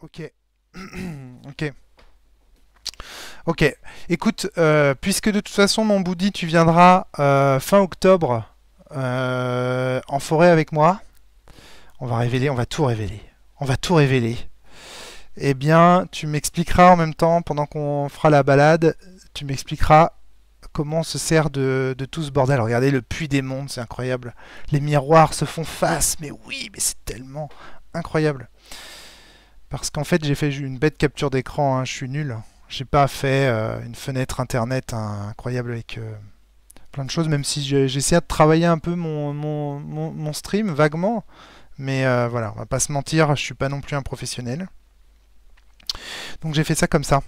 Ok. Ok. Ok. Écoute, puisque de toute façon, mon Boudi, tu viendras fin octobre en forêt avec moi, on va révéler, on va tout révéler. On va tout révéler. Eh bien, tu m'expliqueras en même temps, pendant qu'on fera la balade, tu m'expliqueras comment on se sert de tout ce bordel. Regardez le puits des mondes, c'est incroyable. Les miroirs se font face, mais oui, mais c'est tellement incroyable. Parce qu'en fait, j'ai fait une bête capture d'écran, hein, je suis nul. J'ai pas fait une fenêtre internet incroyable avec plein de choses, même si j'essaie de travailler un peu mon stream vaguement. Mais voilà, on va pas se mentir, je suis pas non plus un professionnel. Donc j'ai fait ça comme ça.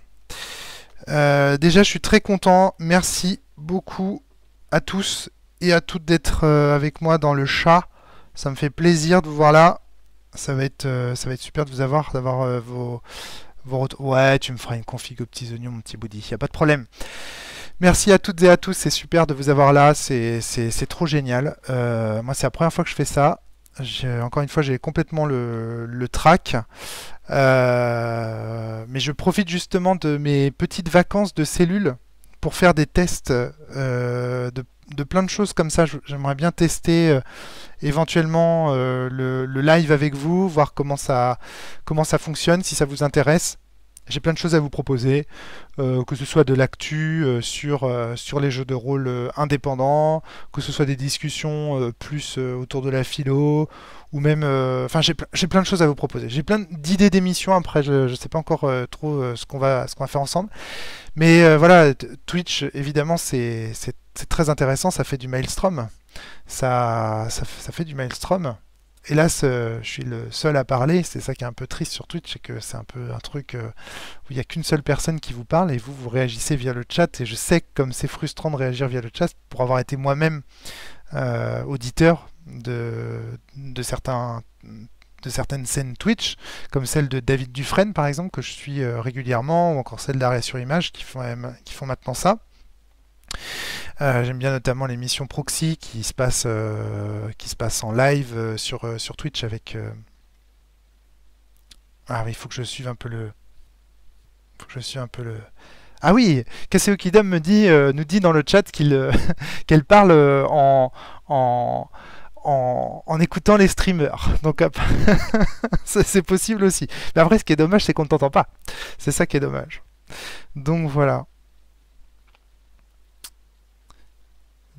Déjà, je suis très content. Merci beaucoup à tous et à toutes d'être avec moi dans le chat. Ça me fait plaisir de vous voir là. Ça va être super de vous avoir, d'avoir vos retours. Ouais, tu me feras une config aux petits oignons, mon petit Boudi. Y a pas de problème. Merci à toutes et à tous. C'est super de vous avoir là. C'est trop génial. Moi, c'est la première fois que je fais ça. Encore une fois, j'ai complètement le track. Mais je profite justement de mes petites vacances de cellules pour faire des tests de plein de choses comme ça. J'aimerais bien tester éventuellement le live avec vous, voir comment ça fonctionne, si ça vous intéresse. J'ai plein de choses à vous proposer, que ce soit de l'actu sur les jeux de rôle indépendants, que ce soit des discussions plus autour de la philo, ou même... Enfin, j'ai plein de choses à vous proposer. J'ai plein d'idées d'émissions, après je ne sais pas encore trop ce qu'on va faire ensemble. Mais voilà, Twitch, évidemment, c'est très intéressant, ça fait du maelstrom. Ça fait du maelstrom. Hélas, je suis le seul à parler. C'est ça qui est un peu triste sur Twitch, c'est que c'est un peu un truc où il n'y a qu'une seule personne qui vous parle et vous réagissez via le chat. Et je sais que comme c'est frustrant de réagir via le chat, pour avoir été moi-même auditeur de certaines scènes Twitch, comme celle de David Dufresne par exemple, que je suis régulièrement, ou encore celle d'Arrêt sur Image qui font maintenant ça. J'aime bien notamment l'émission Proxy qui se passe en live sur Twitch avec... Ah oui, il faut que je suive un peu le... Faut que je suive un peu le... Ah oui, Kaseo Kidam nous dit dans le chat qu'elle parle en écoutant les streamers. Donc c'est possible aussi. Mais après, ce qui est dommage, c'est qu'on ne t'entend pas. C'est ça qui est dommage. Donc voilà.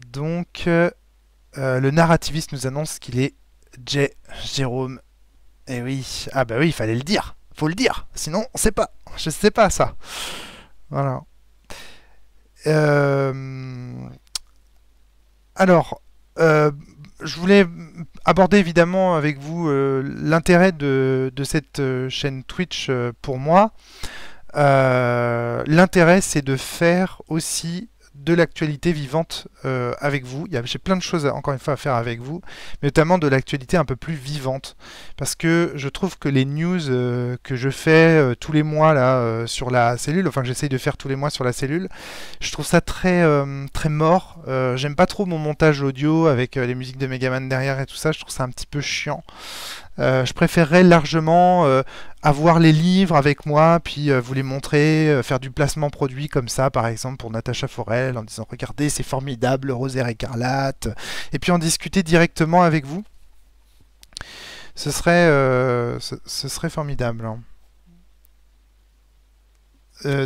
Donc le narrativiste nous annonce qu'il est Jérôme. Eh oui, ah bah oui, il fallait le dire. Faut le dire, sinon on sait pas. Je sais pas ça. Voilà. Euh, alors, euh, je voulais aborder évidemment avec vous l'intérêt de cette chaîne Twitch pour moi. L'intérêt, c'est de faire aussi de l'actualité vivante avec vous. J'ai plein de choses, encore une fois, à faire avec vous, mais notamment de l'actualité un peu plus vivante. Parce que je trouve que les news que je fais tous les mois là, sur la cellule, enfin que j'essaye de faire tous les mois sur la cellule, je trouve ça très mort. J'aime pas trop mon montage audio avec les musiques de Megaman derrière et tout ça, je trouve ça un petit peu chiant. Je préférerais largement avoir les livres avec moi, puis vous les montrer, faire du placement produit comme ça, par exemple pour Natacha Forel, en disant regardez c'est formidable, le rosaire écarlate, et puis en discuter directement avec vous. Ce serait formidable, hein.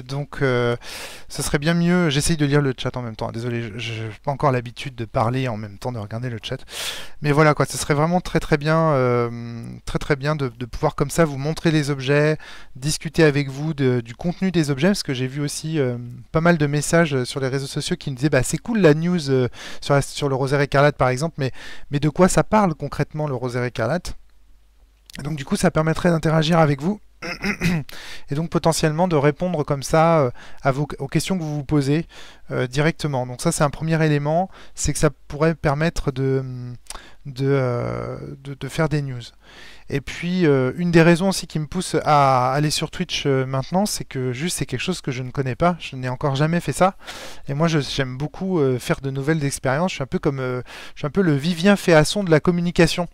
Donc, ce serait bien mieux. J'essaye de lire le chat en même temps. Désolé, je n'ai pas encore l'habitude de parler en même temps de regarder le chat. Mais voilà quoi, ce serait vraiment très bien, très bien de pouvoir comme ça vous montrer les objets, discuter avec vous du contenu des objets, parce que j'ai vu aussi pas mal de messages sur les réseaux sociaux qui me disaient bah c'est cool la news sur le rosaire écarlate par exemple, mais de quoi ça parle concrètement le rosaire écarlate? Donc du coup, ça permettrait d'interagir avec vous et donc potentiellement de répondre comme ça aux questions que vous vous posez. directement. Donc ça c'est un premier élément, c'est que ça pourrait permettre de faire des news. Et puis, une des raisons aussi qui me pousse à aller sur Twitch maintenant, c'est que juste c'est quelque chose que je ne connais pas. Je n'ai encore jamais fait ça. Et moi, j'aime beaucoup faire de nouvelles expériences. Je suis un peu comme, je suis un peu le Vivien Féasson de la communication.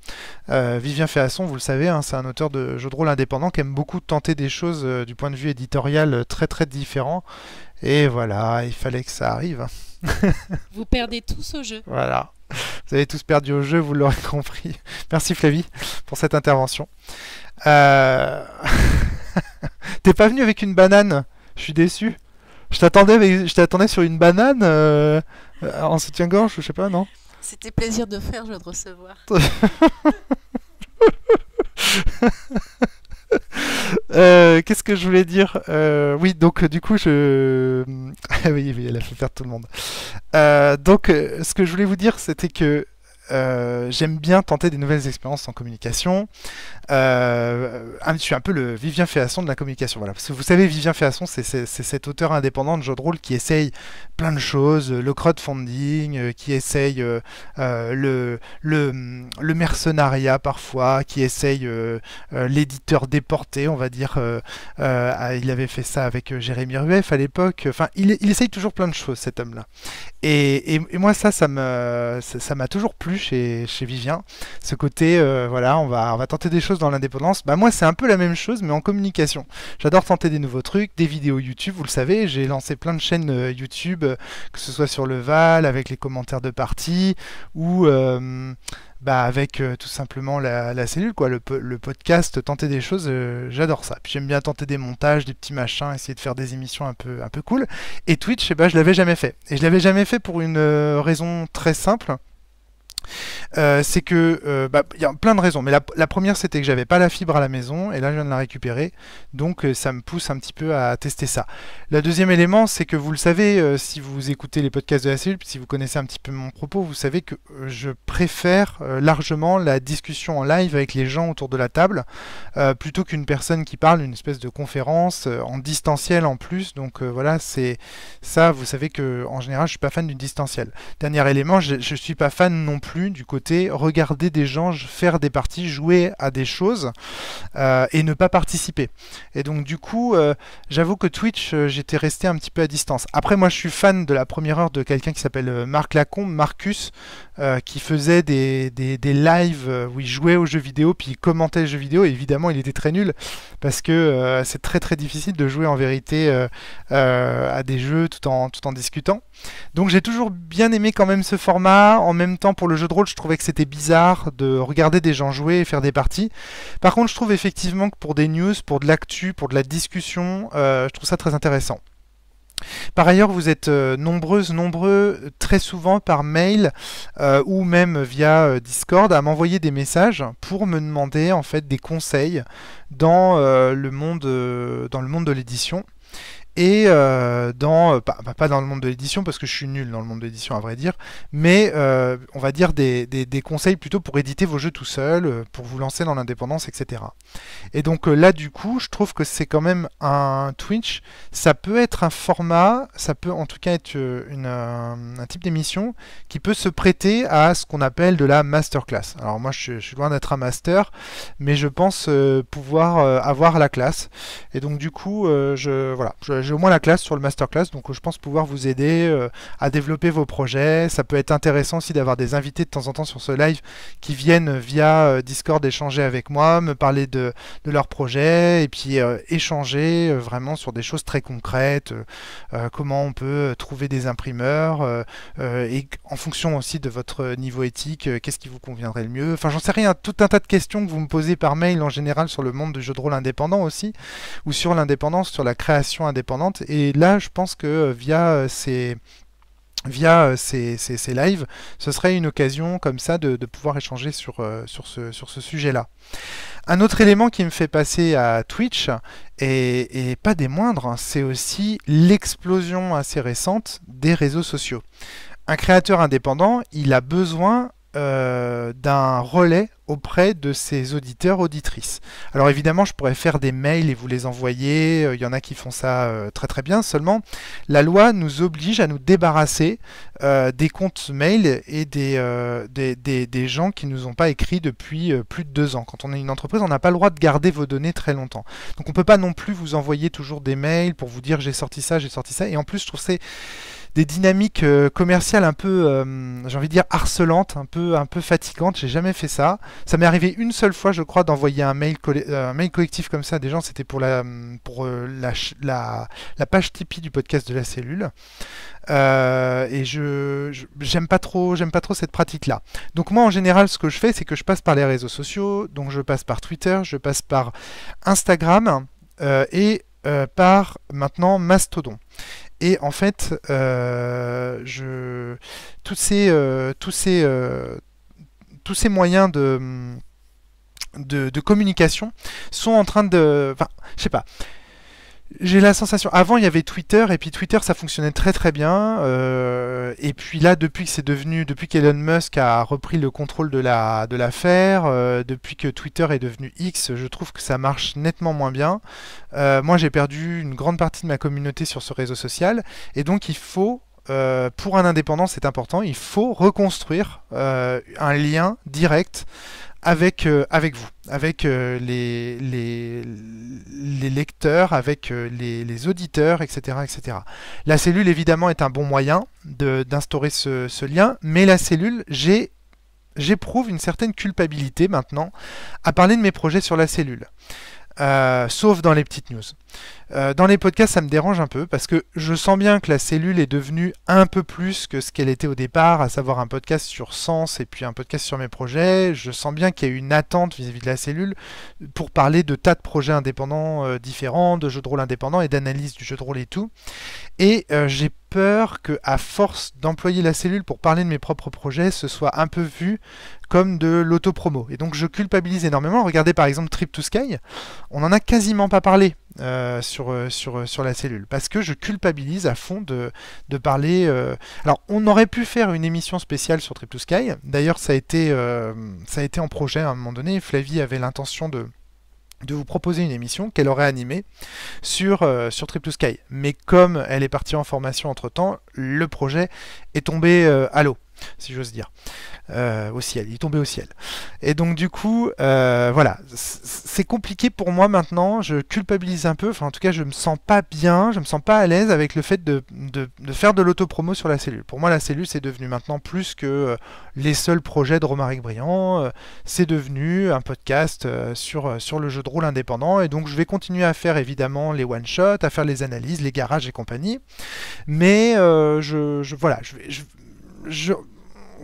Vivien Féasson, vous le savez, hein, c'est un auteur de jeux de rôle indépendant qui aime beaucoup tenter des choses du point de vue éditorial très très différents. Et voilà, il fallait que ça arrive. Vous perdez tous au jeu. Voilà. Vous avez tous perdu au jeu, vous l'aurez compris. Merci Flavie pour cette intervention. Euh... T'es pas venu avec une banane? Je suis déçu. Je t'attendais sur une banane en soutien-gorge, je sais pas, non? C'était plaisir de faire, joie de recevoir. Qu'est-ce que je voulais dire? Oui, donc du coup, je... oui, oui, elle a fait faire tout le monde. Ce que je voulais vous dire, c'était que j'aime bien tenter des nouvelles expériences en communication. Je suis un peu le Vivien Féasson de la communication. Voilà. Parce que vous savez, Vivien Féasson, c'est cet auteur indépendant de jeux de rôle qui essaye plein de choses, le crowdfunding, qui essaye le mercenariat parfois, qui essaye l'éditeur déporté, on va dire. Il avait fait ça avec Jérémy Rueff à l'époque. Enfin, il essaye toujours plein de choses, cet homme-là. Et moi, ça m'a toujours plu chez Vivien. Ce côté, voilà, on va tenter des choses dans l'indépendance. Bah, moi, c'est un peu la même chose, mais en communication. J'adore tenter des nouveaux trucs, des vidéos YouTube, vous le savez. J'ai lancé plein de chaînes YouTube, que ce soit sur le Val, avec les commentaires de partie, ou avec tout simplement la cellule, quoi, le podcast, tenter des choses, j'adore ça. Puis j'aime bien tenter des montages, des petits machins, essayer de faire des émissions un peu cool. Et Twitch, je l'avais jamais fait. Et je l'avais jamais fait pour une raison très simple. C'est que y a plein de raisons, mais la première c'était que j'avais pas la fibre à la maison et là je viens de la récupérer, donc ça me pousse un petit peu à tester ça. Le deuxième élément, c'est que vous le savez, si vous écoutez les podcasts de la cellule, si vous connaissez un petit peu mon propos, vous savez que je préfère largement la discussion en live avec les gens autour de la table plutôt qu'une personne qui parle, une espèce de conférence en distanciel en plus. Donc voilà, c'est ça, vous savez que en général je suis pas fan du distanciel. Dernier élément, je suis pas fan non plus du côté regarder des gens faire des parties, jouer à des choses et ne pas participer. Et donc du coup, j'avoue que Twitch, j'étais resté un petit peu à distance. Après, moi je suis fan de la première heure de quelqu'un qui s'appelle Marc Lacombe, Marcus, qui faisait des lives où il jouait aux jeux vidéo, puis il commentait les jeux vidéo, et évidemment il était très nul, parce que c'est très très difficile de jouer en vérité à des jeux tout en discutant. Donc j'ai toujours bien aimé quand même ce format. En même temps, pour le jeu de rôle, je trouvais que c'était bizarre de regarder des gens jouer et faire des parties. Par contre, je trouve effectivement que pour des news, pour de l'actu, pour de la discussion, je trouve ça très intéressant. Par ailleurs, vous êtes nombreux, très souvent par mail ou même via Discord à m'envoyer des messages pour me demander en fait des conseils dans le monde de l'édition. Et pas dans le monde de l'édition, parce que je suis nul dans le monde de l'édition à vrai dire, mais on va dire des conseils plutôt pour éditer vos jeux tout seul, pour vous lancer dans l'indépendance, etc. Et donc là du coup, je trouve que c'est quand même un Twitch, ça peut être un format, ça peut en tout cas être un type d'émission qui peut se prêter à ce qu'on appelle de la masterclass. Alors moi je suis loin d'être un master, mais je pense pouvoir avoir la classe. Et donc du coup, j'ai au moins la classe sur le masterclass, donc je pense pouvoir vous aider à développer vos projets. Ça peut être intéressant aussi d'avoir des invités de temps en temps sur ce live qui viennent via Discord échanger avec moi, me parler de leurs projets, et puis échanger vraiment sur des choses très concrètes, comment on peut trouver des imprimeurs, et en fonction aussi de votre niveau éthique, qu'est-ce qui vous conviendrait le mieux. Enfin, j'en sais rien, tout un tas de questions que vous me posez par mail en général sur le monde du jeu de rôle indépendant aussi, ou sur l'indépendance, sur la création indépendante. Et là, je pense que via ces lives, ce serait une occasion comme ça de pouvoir échanger sur ce sujet-là. Un autre élément qui me fait passer à Twitch, et pas des moindres, hein, c'est aussi l'explosion assez récente des réseaux sociaux. Un créateur indépendant, il a besoin d'un relais auprès de ses auditeurs, auditrices. Alors évidemment, je pourrais faire des mails et vous les envoyer, il y en a qui font ça très très bien, seulement la loi nous oblige à nous débarrasser des comptes mail et des gens qui ne nous ont pas écrit depuis plus de 2 ans. Quand on est une entreprise, on n'a pas le droit de garder vos données très longtemps. Donc on ne peut pas non plus vous envoyer toujours des mails pour vous dire j'ai sorti ça, et en plus je trouve que c'est des dynamiques commerciales un peu, j'ai envie de dire, harcelantes, un peu fatigantes. J'ai jamais fait ça. Ça m'est arrivé une seule fois, je crois, d'envoyer un mail collectif comme ça à des gens. C'était pour la page Tipeee du podcast de la cellule. Et j'aime pas trop cette pratique-là. Donc moi, en général, ce que je fais, c'est que je passe par les réseaux sociaux. Donc je passe par Twitter, je passe par Instagram et par maintenant Mastodon. Et en fait, tous ces moyens de communication sont en train de... Enfin, je sais pas. J'ai la sensation, avant il y avait Twitter, et puis Twitter ça fonctionnait très très bien, et puis là depuis qu'Elon Musk a repris le contrôle de l'affaire, depuis que Twitter est devenu X, je trouve que ça marche nettement moins bien. Moi j'ai perdu une grande partie de ma communauté sur ce réseau social, et donc il faut, pour un indépendant c'est important, il faut reconstruire un lien direct avec vous, avec les lecteurs, avec les auditeurs, etc., etc. La cellule, évidemment, est un bon moyen d'instaurer ce lien, mais la cellule, j'éprouve une certaine culpabilité maintenant à parler de mes projets sur la cellule. Sauf dans les petites news. Dans les podcasts, ça me dérange un peu parce que je sens bien que la cellule est devenue un peu plus que ce qu'elle était au départ, à savoir un podcast sur Sens et puis un podcast sur mes projets. Je sens bien qu'il y a une attente vis-à-vis de la cellule pour parler de tas de projets indépendants différents, de jeux de rôle indépendants et d'analyse du jeu de rôle et tout. Et j'ai peur que, à force d'employer la cellule pour parler de mes propres projets, ce soit un peu vu comme de l'autopromo. Et donc je culpabilise énormément. Regardez par exemple Trip to Sky, on n'en a quasiment pas parlé sur la cellule, parce que je culpabilise à fond de parler... Alors on aurait pu faire une émission spéciale sur Trip to Sky, d'ailleurs ça a été en projet à un moment donné. Flavie avait l'intention de vous proposer une émission qu'elle aurait animée sur Trip to Sky. Mais comme elle est partie en formation entre-temps, le projet est tombé à l'eau, si j'ose dire. Au ciel, il est tombé au ciel. Et donc du coup, voilà, c'est compliqué pour moi maintenant, je culpabilise un peu, enfin en tout cas je me sens pas bien, je me sens pas à l'aise avec le fait de faire de l'autopromo sur la cellule. Pour moi la cellule c'est devenu maintenant plus que les seuls projets de Romaric Briand, c'est devenu un podcast sur le jeu de rôle indépendant, et donc je vais continuer à faire évidemment les one-shots, à faire les analyses, les garages et compagnie, mais voilà,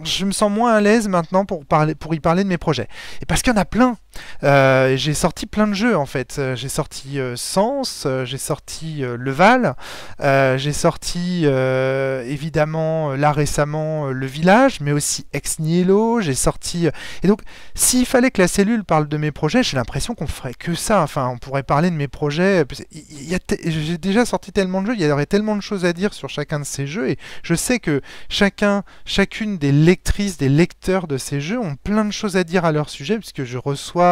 je me sens moins à l'aise maintenant pour y parler de mes projets. Et parce qu'il y en a plein. J'ai sorti plein de jeux en fait. J'ai sorti Sens, j'ai sorti Leval, j'ai sorti évidemment là récemment Le Village, mais aussi Ex Nihilo, j'ai sorti... Et donc s'il fallait que la cellule parle de mes projets, j'ai l'impression qu'on ferait que ça. Enfin, on pourrait parler de mes projets. J'ai déjà sorti tellement de jeux, il y aurait tellement de choses à dire sur chacun de ces jeux, et je sais que chacune des lectrices, des lecteurs de ces jeux ont plein de choses à dire à leur sujet, puisque je reçois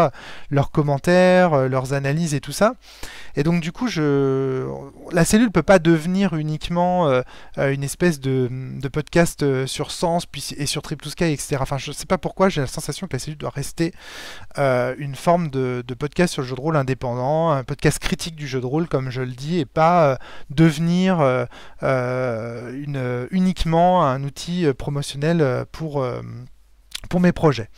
leurs commentaires, leurs analyses et tout ça. Et donc du coup, la cellule peut pas devenir uniquement une espèce de podcast sur Sens et sur Trip to Sky, etc. Enfin, je sais pas pourquoi, j'ai la sensation que la cellule doit rester une forme de podcast sur le jeu de rôle indépendant, un podcast critique du jeu de rôle, comme je le dis, et pas devenir uniquement un outil promotionnel pour mes projets.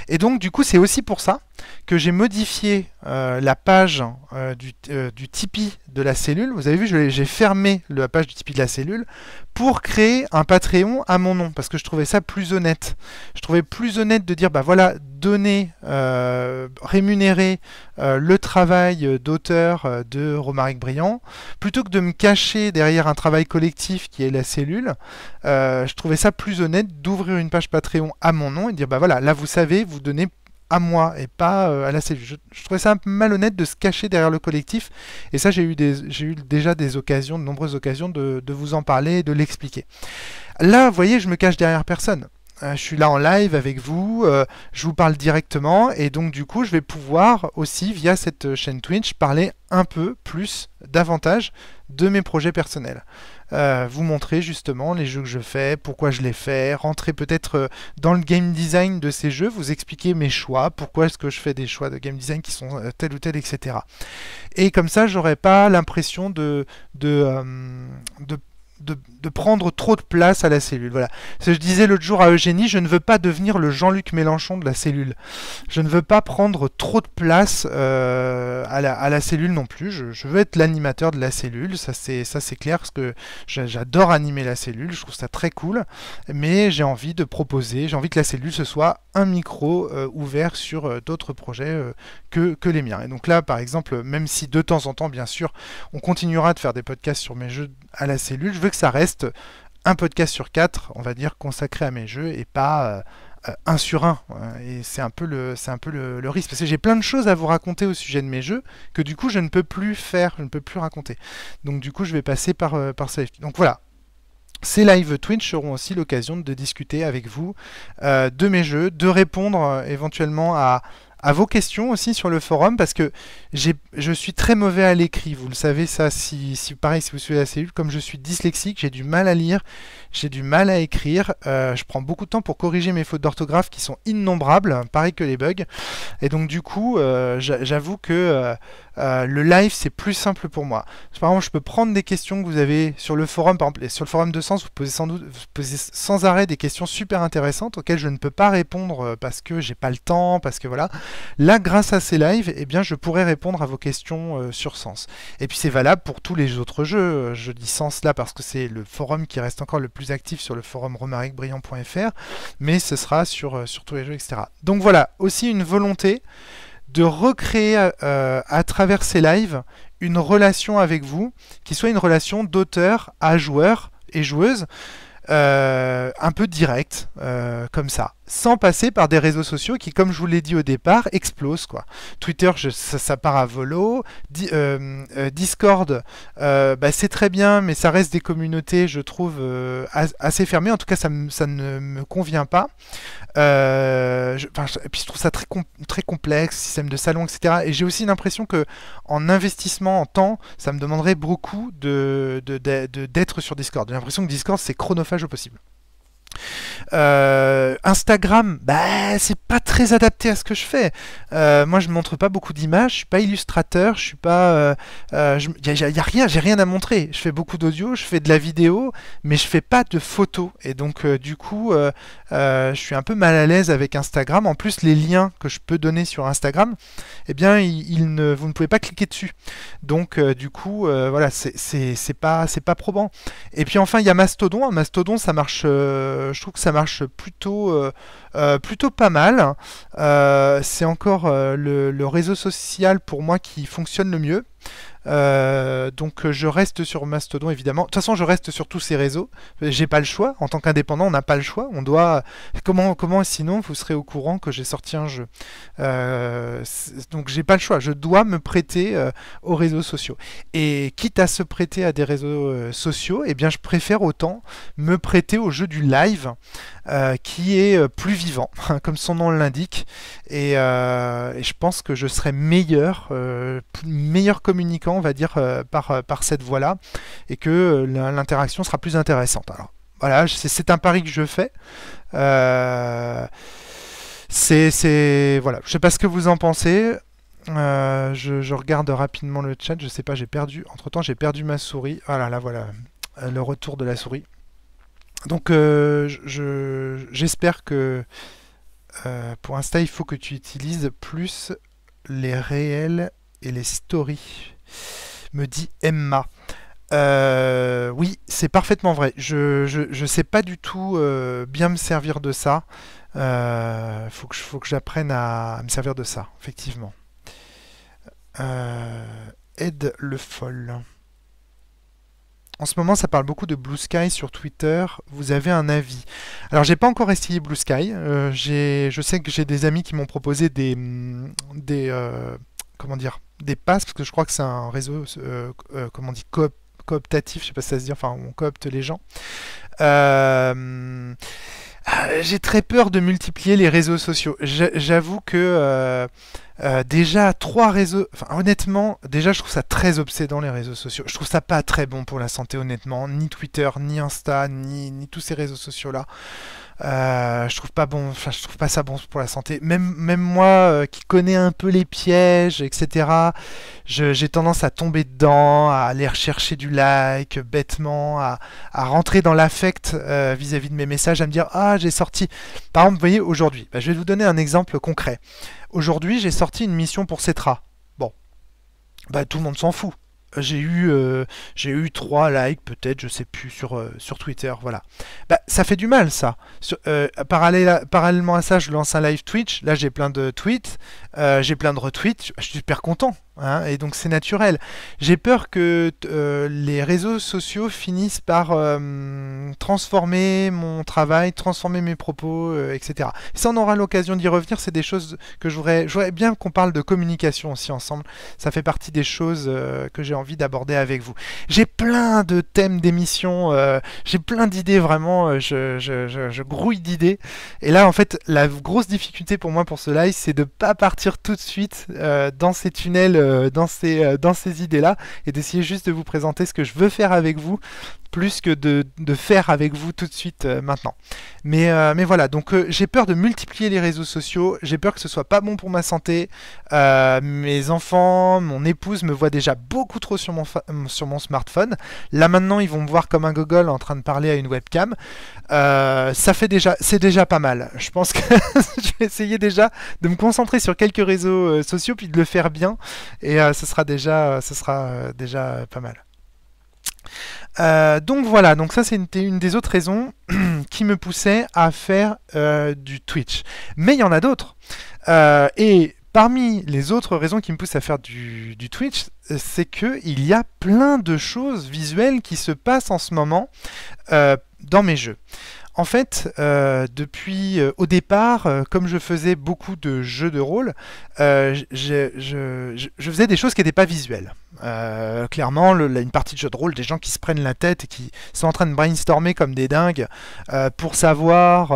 Et donc du coup c'est aussi pour ça que j'ai modifié la page du Tipeee de la cellule. Vous avez vu, j'ai fermé la page du Tipeee de la cellule pour créer un Patreon à mon nom, parce que je trouvais ça plus honnête. Je trouvais plus honnête de dire, bah voilà, donner, rémunérer le travail d'auteur de Romaric Briand, plutôt que de me cacher derrière un travail collectif qui est la cellule. Je trouvais ça plus honnête d'ouvrir une page Patreon à mon nom et de dire, bah voilà, là vous savez, vous donnez à moi et pas à la cellule. Je trouvais ça un peu malhonnête de se cacher derrière le collectif, et ça j'ai eu déjà de nombreuses occasions de vous en parler et de l'expliquer. Là, vous voyez, je me cache derrière personne. je suis là en live avec vous, je vous parle directement, et donc du coup je vais pouvoir aussi via cette chaîne Twitch parler un peu plus, davantage de mes projets personnels. Vous montrer justement les jeux que je fais, pourquoi je les fais, rentrer peut-être dans le game design de ces jeux, vous expliquer mes choix, pourquoi est-ce que je fais des choix de game design qui sont tel ou tel, etc. Et comme ça, j'aurais pas l'impression de prendre trop de place à la cellule. Voilà. Ce que je disais l'autre jour à Eugénie, je ne veux pas devenir le Jean-Luc Mélenchon de la cellule. Je ne veux pas prendre trop de place à la cellule non plus. Je veux être l'animateur de la cellule, ça c'est clair, parce que j'adore animer la cellule, je trouve ça très cool, mais j'ai envie de proposer, j'ai envie que la cellule ce soit un micro ouvert sur d'autres projets que les miens. Et donc là, par exemple, même si de temps en temps, bien sûr, on continuera de faire des podcasts sur mes jeux à la cellule, je veux que ça reste un podcast sur 4, on va dire, consacré à mes jeux et pas un sur un. Et c'est un peu le risque. Parce que j'ai plein de choses à vous raconter au sujet de mes jeux que du coup je ne peux plus faire, je ne peux plus raconter. Donc du coup je vais passer par ce live. Donc voilà. Ces live Twitch seront aussi l'occasion de discuter avec vous de mes jeux, de répondre éventuellement à vos questions aussi sur le forum, parce que je suis très mauvais à l'écrit, vous le savez ça, pareil si vous suivez la cellule, comme je suis dyslexique, j'ai du mal à lire, j'ai du mal à écrire, je prends beaucoup de temps pour corriger mes fautes d'orthographe qui sont innombrables, pareil que les bugs, et donc du coup j'avoue que le live c'est plus simple pour moi. Par exemple, je peux prendre des questions que vous avez sur le forum, par exemple sur le forum de Sens, vous posez sans arrêt des questions super intéressantes auxquelles je ne peux pas répondre parce que j'ai pas le temps, parce que voilà. Là, grâce à ces lives, eh bien, je pourrais répondre à vos questions sur Sens. Et puis c'est valable pour tous les autres jeux. Je dis Sens là parce que c'est le forum qui reste encore le plus actif sur le forum romaricbriand.fr, mais ce sera sur tous les jeux, etc. Donc voilà, aussi une volonté de recréer à travers ces lives une relation avec vous, qui soit une relation d'auteur à joueur et joueuse, un peu direct, comme ça, sans passer par des réseaux sociaux qui, comme je vous l'ai dit au départ, explosent, quoi. Twitter, ça part à volo. Discord, c'est très bien, mais ça reste des communautés, je trouve, assez fermées. En tout cas, ça ne me convient pas. Et puis je trouve ça très complexe, système de salon, etc. Et j'ai aussi l'impression que en investissement en temps, ça me demanderait beaucoup d'être sur Discord. J'ai l'impression que Discord, c'est chronophage au possible. Instagram, c'est pas très adapté à ce que je fais. Moi, je montre pas beaucoup d'images, je suis pas illustrateur, je suis pas, y a rien, j'ai rien à montrer. Je fais beaucoup d'audio, je fais de la vidéo, mais je fais pas de photos. Et donc, du coup, je suis un peu mal à l'aise avec Instagram. En plus, les liens que je peux donner sur Instagram, eh bien, vous ne pouvez pas cliquer dessus. Donc, du coup, voilà, c'est pas probant. Et puis enfin, il y a Mastodon. Mastodon, ça marche. Je trouve que ça marche plutôt pas mal. C'est encore le réseau social pour moi qui fonctionne le mieux. Donc je reste sur Mastodon évidemment. De toute façon, je reste sur tous ces réseaux. J'ai pas le choix. En tant qu'indépendant, on n'a pas le choix. On doit. Comment sinon vous serez au courant que j'ai sorti un jeu. Donc j'ai pas le choix. Je dois me prêter aux réseaux sociaux. Et quitte à se prêter à des réseaux sociaux, eh bien je préfère autant me prêter au jeu du live, qui est plus vivant, comme son nom l'indique. Et je pense que je serai meilleur communicant, on va dire, par cette voie-là, et que l'interaction sera plus intéressante. Alors voilà, c'est un pari que je fais. Voilà, je sais pas ce que vous en pensez. Je regarde rapidement le chat, je sais pas, entre-temps j'ai perdu ma souris. Voilà, là voilà, le retour de la souris. Donc j'espère que pour Insta, il faut que tu utilises plus les réels et les stories, me dit Emma. Oui, c'est parfaitement vrai. Je sais pas du tout bien me servir de ça. Faut que j'apprenne à me servir de ça, effectivement. Aide le folle. En ce moment, ça parle beaucoup de Blue Sky sur Twitter. Vous avez un avis? Alors, j'ai pas encore essayé Blue Sky. Je sais que j'ai des amis qui m'ont proposé comment dire, des passes, parce que je crois que c'est un réseau, comment on dit, cooptatif, je sais pas si ça se dit, enfin, on coopte les gens. J'ai très peur de multiplier les réseaux sociaux. J'avoue que déjà trois réseaux. Enfin, honnêtement, déjà je trouve ça très obsédant les réseaux sociaux. Je trouve ça pas très bon pour la santé, honnêtement. Ni Twitter, ni Insta, ni tous ces réseaux sociaux-là. Je trouve pas bon, enfin, je trouve pas ça bon pour la santé. Même moi, qui connais un peu les pièges, etc. J'ai tendance à tomber dedans, à aller rechercher du like bêtement, à rentrer dans l'affect vis-à-vis de mes messages, à me dire ah j'ai sorti. Par exemple, vous voyez aujourd'hui, je vais vous donner un exemple concret. Aujourd'hui, j'ai sorti une mission pour Cetra. Bon, tout le monde s'en fout. J'ai eu 3 likes peut-être, je sais plus, sur Twitter, voilà. Ça fait du mal ça. Parallèlement à ça, je lance un live Twitch, là j'ai plein de tweets, j'ai plein de retweets, je suis super content. Hein, et donc c'est naturel. J'ai peur que les réseaux sociaux finissent par transformer mon travail, transformer mes propos, etc. Et ça, on aura l'occasion d'y revenir. C'est des choses que j'aurais bien qu'on parle de communication aussi ensemble. Ça fait partie des choses que j'ai envie d'aborder avec vous. J'ai plein de thèmes d'émissions, j'ai plein d'idées vraiment. Je grouille d'idées. Et là, en fait, la grosse difficulté pour moi pour ce live, c'est de pas partir tout de suite dans ces tunnels, dans ces idées-là, et d'essayer juste de vous présenter ce que je veux faire avec vous, plus que de faire avec vous tout de suite maintenant. Mais voilà, donc j'ai peur de multiplier les réseaux sociaux, j'ai peur que ce soit pas bon pour ma santé. Mes enfants, mon épouse me voient déjà beaucoup trop sur mon smartphone. Là maintenant, ils vont me voir comme un gogol en train de parler à une webcam. C'est déjà pas mal. Je pense que je vais essayer déjà de me concentrer sur quelques réseaux sociaux, puis de le faire bien, et ce sera déjà pas mal. Donc voilà, donc ça c'était une des autres raisons qui me poussait à faire du Twitch. Mais il y en a d'autres. Et parmi les autres raisons qui me poussent à faire du Twitch, c'est qu'il y a plein de choses visuelles qui se passent en ce moment dans mes jeux. En fait, depuis au départ, comme je faisais beaucoup de jeux de rôle, je faisais des choses qui n'étaient pas visuelles. Clairement, une partie de jeu de rôle, des gens qui se prennent la tête et qui sont en train de brainstormer comme des dingues pour savoir,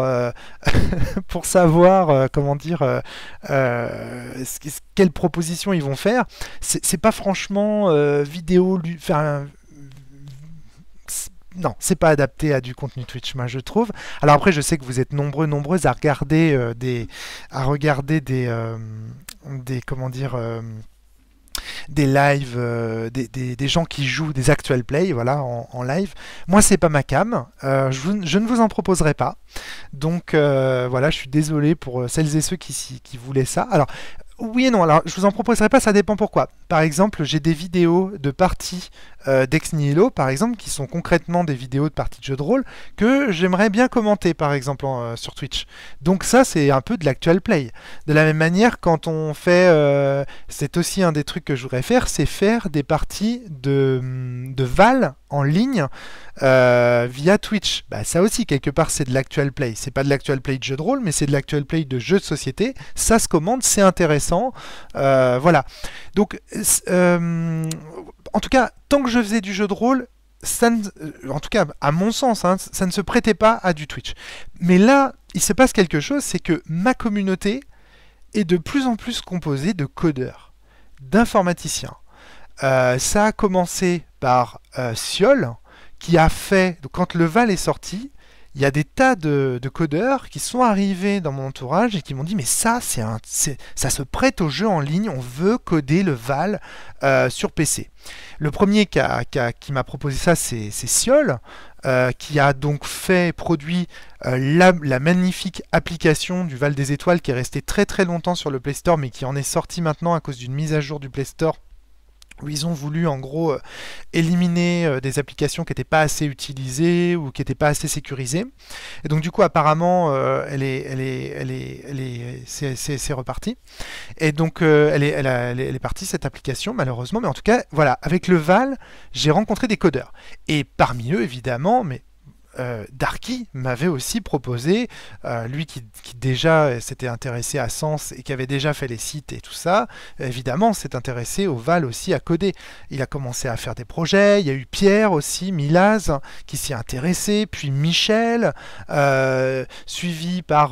comment dire, quelle proposition ils vont faire. C'est pas franchement vidéo, non, c'est pas adapté à du contenu Twitch, moi je trouve. Alors après, je sais que vous êtes nombreuses à regarder comment dire, des lives, des gens qui jouent des actual play, voilà, en live. Moi, c'est pas ma cam. Je ne vous en proposerai pas. Donc voilà, je suis désolé pour celles et ceux qui voulaient ça. Alors oui et non, alors je vous en proposerai pas, ça dépend pourquoi. Par exemple, j'ai des vidéos de parties d'Ex Nihilo, par exemple, qui sont concrètement des vidéos de parties de jeux de rôle, que j'aimerais bien commenter, par exemple, sur Twitch. Donc ça, c'est un peu de l'actual play. De la même manière, quand on fait... c'est aussi un des trucs que je voudrais faire, c'est faire des parties de Val en ligne via Twitch. Ça aussi, quelque part, c'est de l'actual play. C'est pas de l'actual play de jeux de rôle, mais c'est de l'actual play de jeux de société. Ça se commande, c'est intéressant. Voilà. Donc, en tout cas, tant que je faisais du jeu de rôle, en tout cas, à mon sens, hein, ça ne se prêtait pas à du Twitch. Mais là, il se passe quelque chose, c'est que ma communauté est de plus en plus composée de codeurs, d'informaticiens. Ça a commencé par Siol, qui a fait, donc quand le Val est sorti, il y a des tas de codeurs qui sont arrivés dans mon entourage et qui m'ont dit mais ça ça se prête au jeu en ligne, on veut coder le Val sur PC. Le premier qui m'a proposé ça, c'est Siol, qui a donc produit la magnifique application du Val des Étoiles qui est restée très très longtemps sur le Play Store mais qui en est sortie maintenant à cause d'une mise à jour du Play Store où ils ont voulu en gros éliminer des applications qui n'étaient pas assez utilisées ou qui n'étaient pas assez sécurisées. Et donc du coup apparemment c'est reparti. Et donc elle est partie cette application malheureusement, mais en tout cas voilà, avec le Val, j'ai rencontré des codeurs. Et parmi eux évidemment, mais Darky m'avait aussi proposé, lui qui déjà s'était intéressé à Sens et qui avait déjà fait les sites et tout ça, évidemment s'est intéressé au Val aussi à coder. Il a commencé à faire des projets, il y a eu Pierre aussi, Milaz, qui s'y est intéressé, puis Michel, suivi par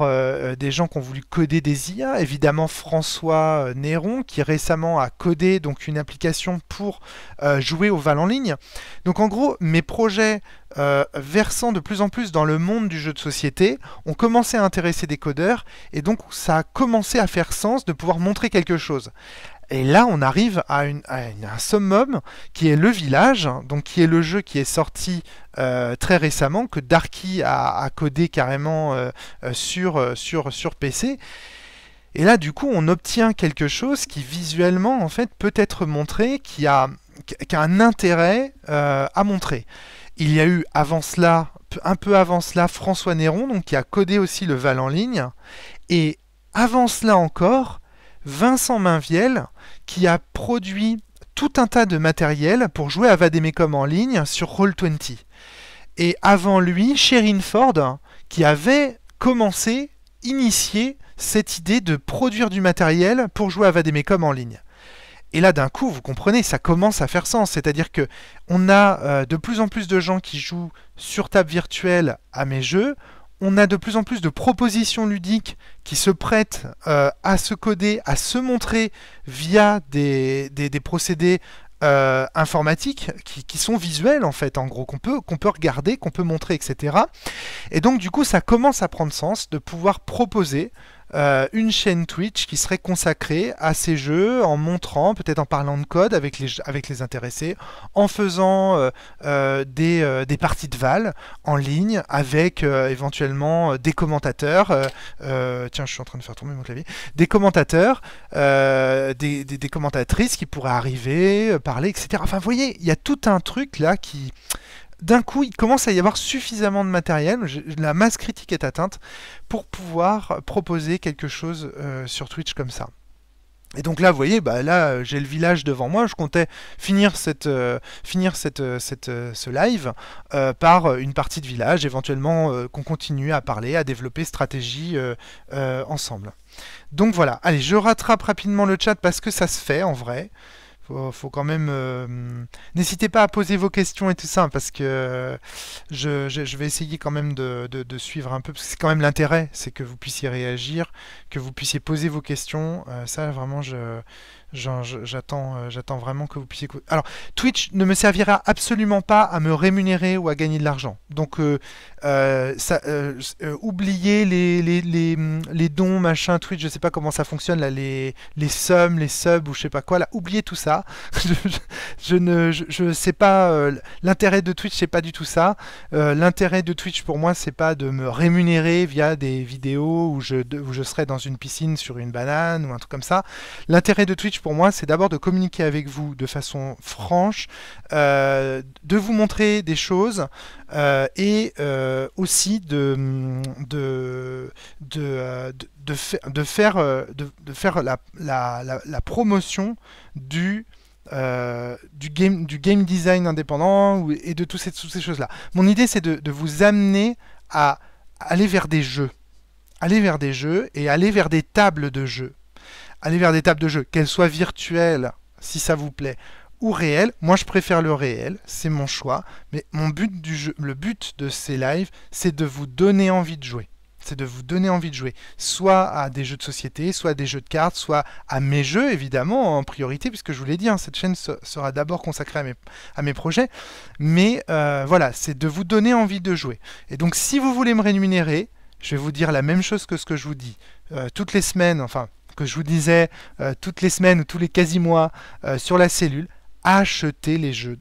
des gens qui ont voulu coder des IA, évidemment François Néron, qui récemment a codé donc une application pour jouer au Val en ligne. Donc en gros, mes projets versant de plus en plus dans le monde du jeu de société, ont commencé à intéresser des codeurs, et donc ça a commencé à faire sens de pouvoir montrer quelque chose. Et là, on arrive à un summum qui est Le Village, donc qui est le jeu qui est sorti très récemment, que Darky a codé carrément sur PC. Et là, du coup, on obtient quelque chose qui visuellement, en fait, peut être montré, qui a un intérêt à montrer. Il y a eu avant cela, un peu avant cela, François Néron, donc qui a codé aussi le Val en ligne, et avant cela encore, Vincent Mainviel, qui a produit tout un tas de matériel pour jouer à Vademecum en ligne sur Roll20. Et avant lui, Sherine Ford, qui avait commencé, initié cette idée de produire du matériel pour jouer à Vademecum en ligne. Et là, d'un coup, vous comprenez, ça commence à faire sens. C'est-à-dire que on a de plus en plus de gens qui jouent sur table virtuelle à mes jeux. On a de plus en plus de propositions ludiques qui se prêtent à se coder, à se montrer via des procédés informatiques qui sont visuels, en fait, en gros, qu'on peut regarder, qu'on peut montrer, etc. Et donc, du coup, ça commence à prendre sens de pouvoir proposer une chaîne Twitch qui serait consacrée à ces jeux, en montrant, peut-être en parlant de code avec les intéressés, en faisant des parties de Val en ligne avec éventuellement des commentateurs. Tiens, je suis en train de faire tomber mon clavier. Des commentateurs, des commentatrices qui pourraient arriver, parler, etc. Enfin, vous voyez, il y a tout un truc là qui... D'un coup, il commence à y avoir suffisamment de matériel, la masse critique est atteinte, pour pouvoir proposer quelque chose sur Twitch comme ça. Et donc là, vous voyez, bah là, j'ai le village devant moi. Je comptais finir ce live par une partie de village, éventuellement qu'on continue à parler, à développer stratégie ensemble. Donc voilà. Allez, je rattrape rapidement le chat parce que ça se fait en vrai. Faut quand même... N'hésitez pas à poser vos questions et tout ça, parce que je vais essayer quand même de suivre un peu, parce que c'est quand même l'intérêt, c'est que vous puissiez réagir, que vous puissiez poser vos questions. Ça, vraiment, j'attends vraiment que vous puissiez... Alors, Twitch ne me servira absolument pas à me rémunérer ou à gagner de l'argent. Donc, oubliez les dons, machin, Twitch, je sais pas comment ça fonctionne, là, les sommes, les subs, ou je sais pas quoi, là, oubliez tout ça. je sais pas, l'intérêt de Twitch, c'est pas du tout ça. L'intérêt de Twitch, pour moi, c'est pas de me rémunérer via des vidéos où je serais dans une piscine sur une banane, ou un truc comme ça. L'intérêt de Twitch, pour moi, c'est d'abord de communiquer avec vous de façon franche, de vous montrer des choses, et aussi de faire la promotion du game design indépendant et de toutes ces choses-là. Mon idée, c'est de vous amener à aller vers des jeux. Aller vers des jeux et aller vers des tables de jeux. Aller vers des tables de jeux, qu'elles soient virtuelles, si ça vous plaît, ou réelles. Moi, je préfère le réel, c'est mon choix. Mais mon but du jeu, le but de ces lives, c'est de vous donner envie de jouer. C'est de vous donner envie de jouer, soit à des jeux de société, soit à des jeux de cartes, soit à mes jeux, évidemment, en priorité, puisque je vous l'ai dit, hein, cette chaîne sera d'abord consacrée à mes projets. Mais voilà, c'est de vous donner envie de jouer. Et donc, si vous voulez me rémunérer, je vais vous dire la même chose que ce que je vous dis toutes les semaines, enfin, que je vous disais toutes les semaines ou tous les quasi-mois sur la cellule. Achetez des jeux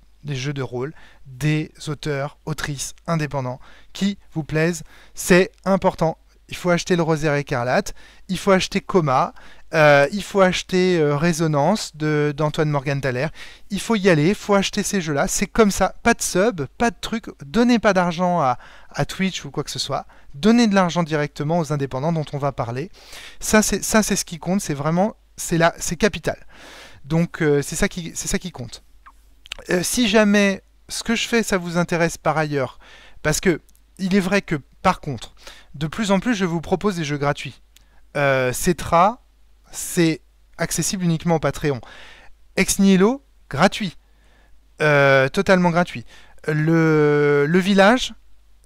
de rôle des auteurs, autrices indépendants qui vous plaisent, c'est important. Il faut acheter le Rosaire écarlate, il faut acheter Coma, il faut acheter Résonance d'Antoine Morgenthaler, il faut y aller, il faut acheter ces jeux-là, c'est comme ça, pas de sub, pas de truc, donnez pas d'argent à Twitch ou quoi que ce soit, donnez de l'argent directement aux indépendants dont on va parler. Ça c'est ce qui compte, c'est vraiment, c'est capital. Donc c'est ça qui compte. Si jamais ce que je fais ça vous intéresse par ailleurs, parce que il est vrai que, par contre, de plus en plus, je vous propose des jeux gratuits. Cetra, c'est accessible uniquement au Patreon. Ex Nihilo, gratuit. Totalement gratuit. Le village,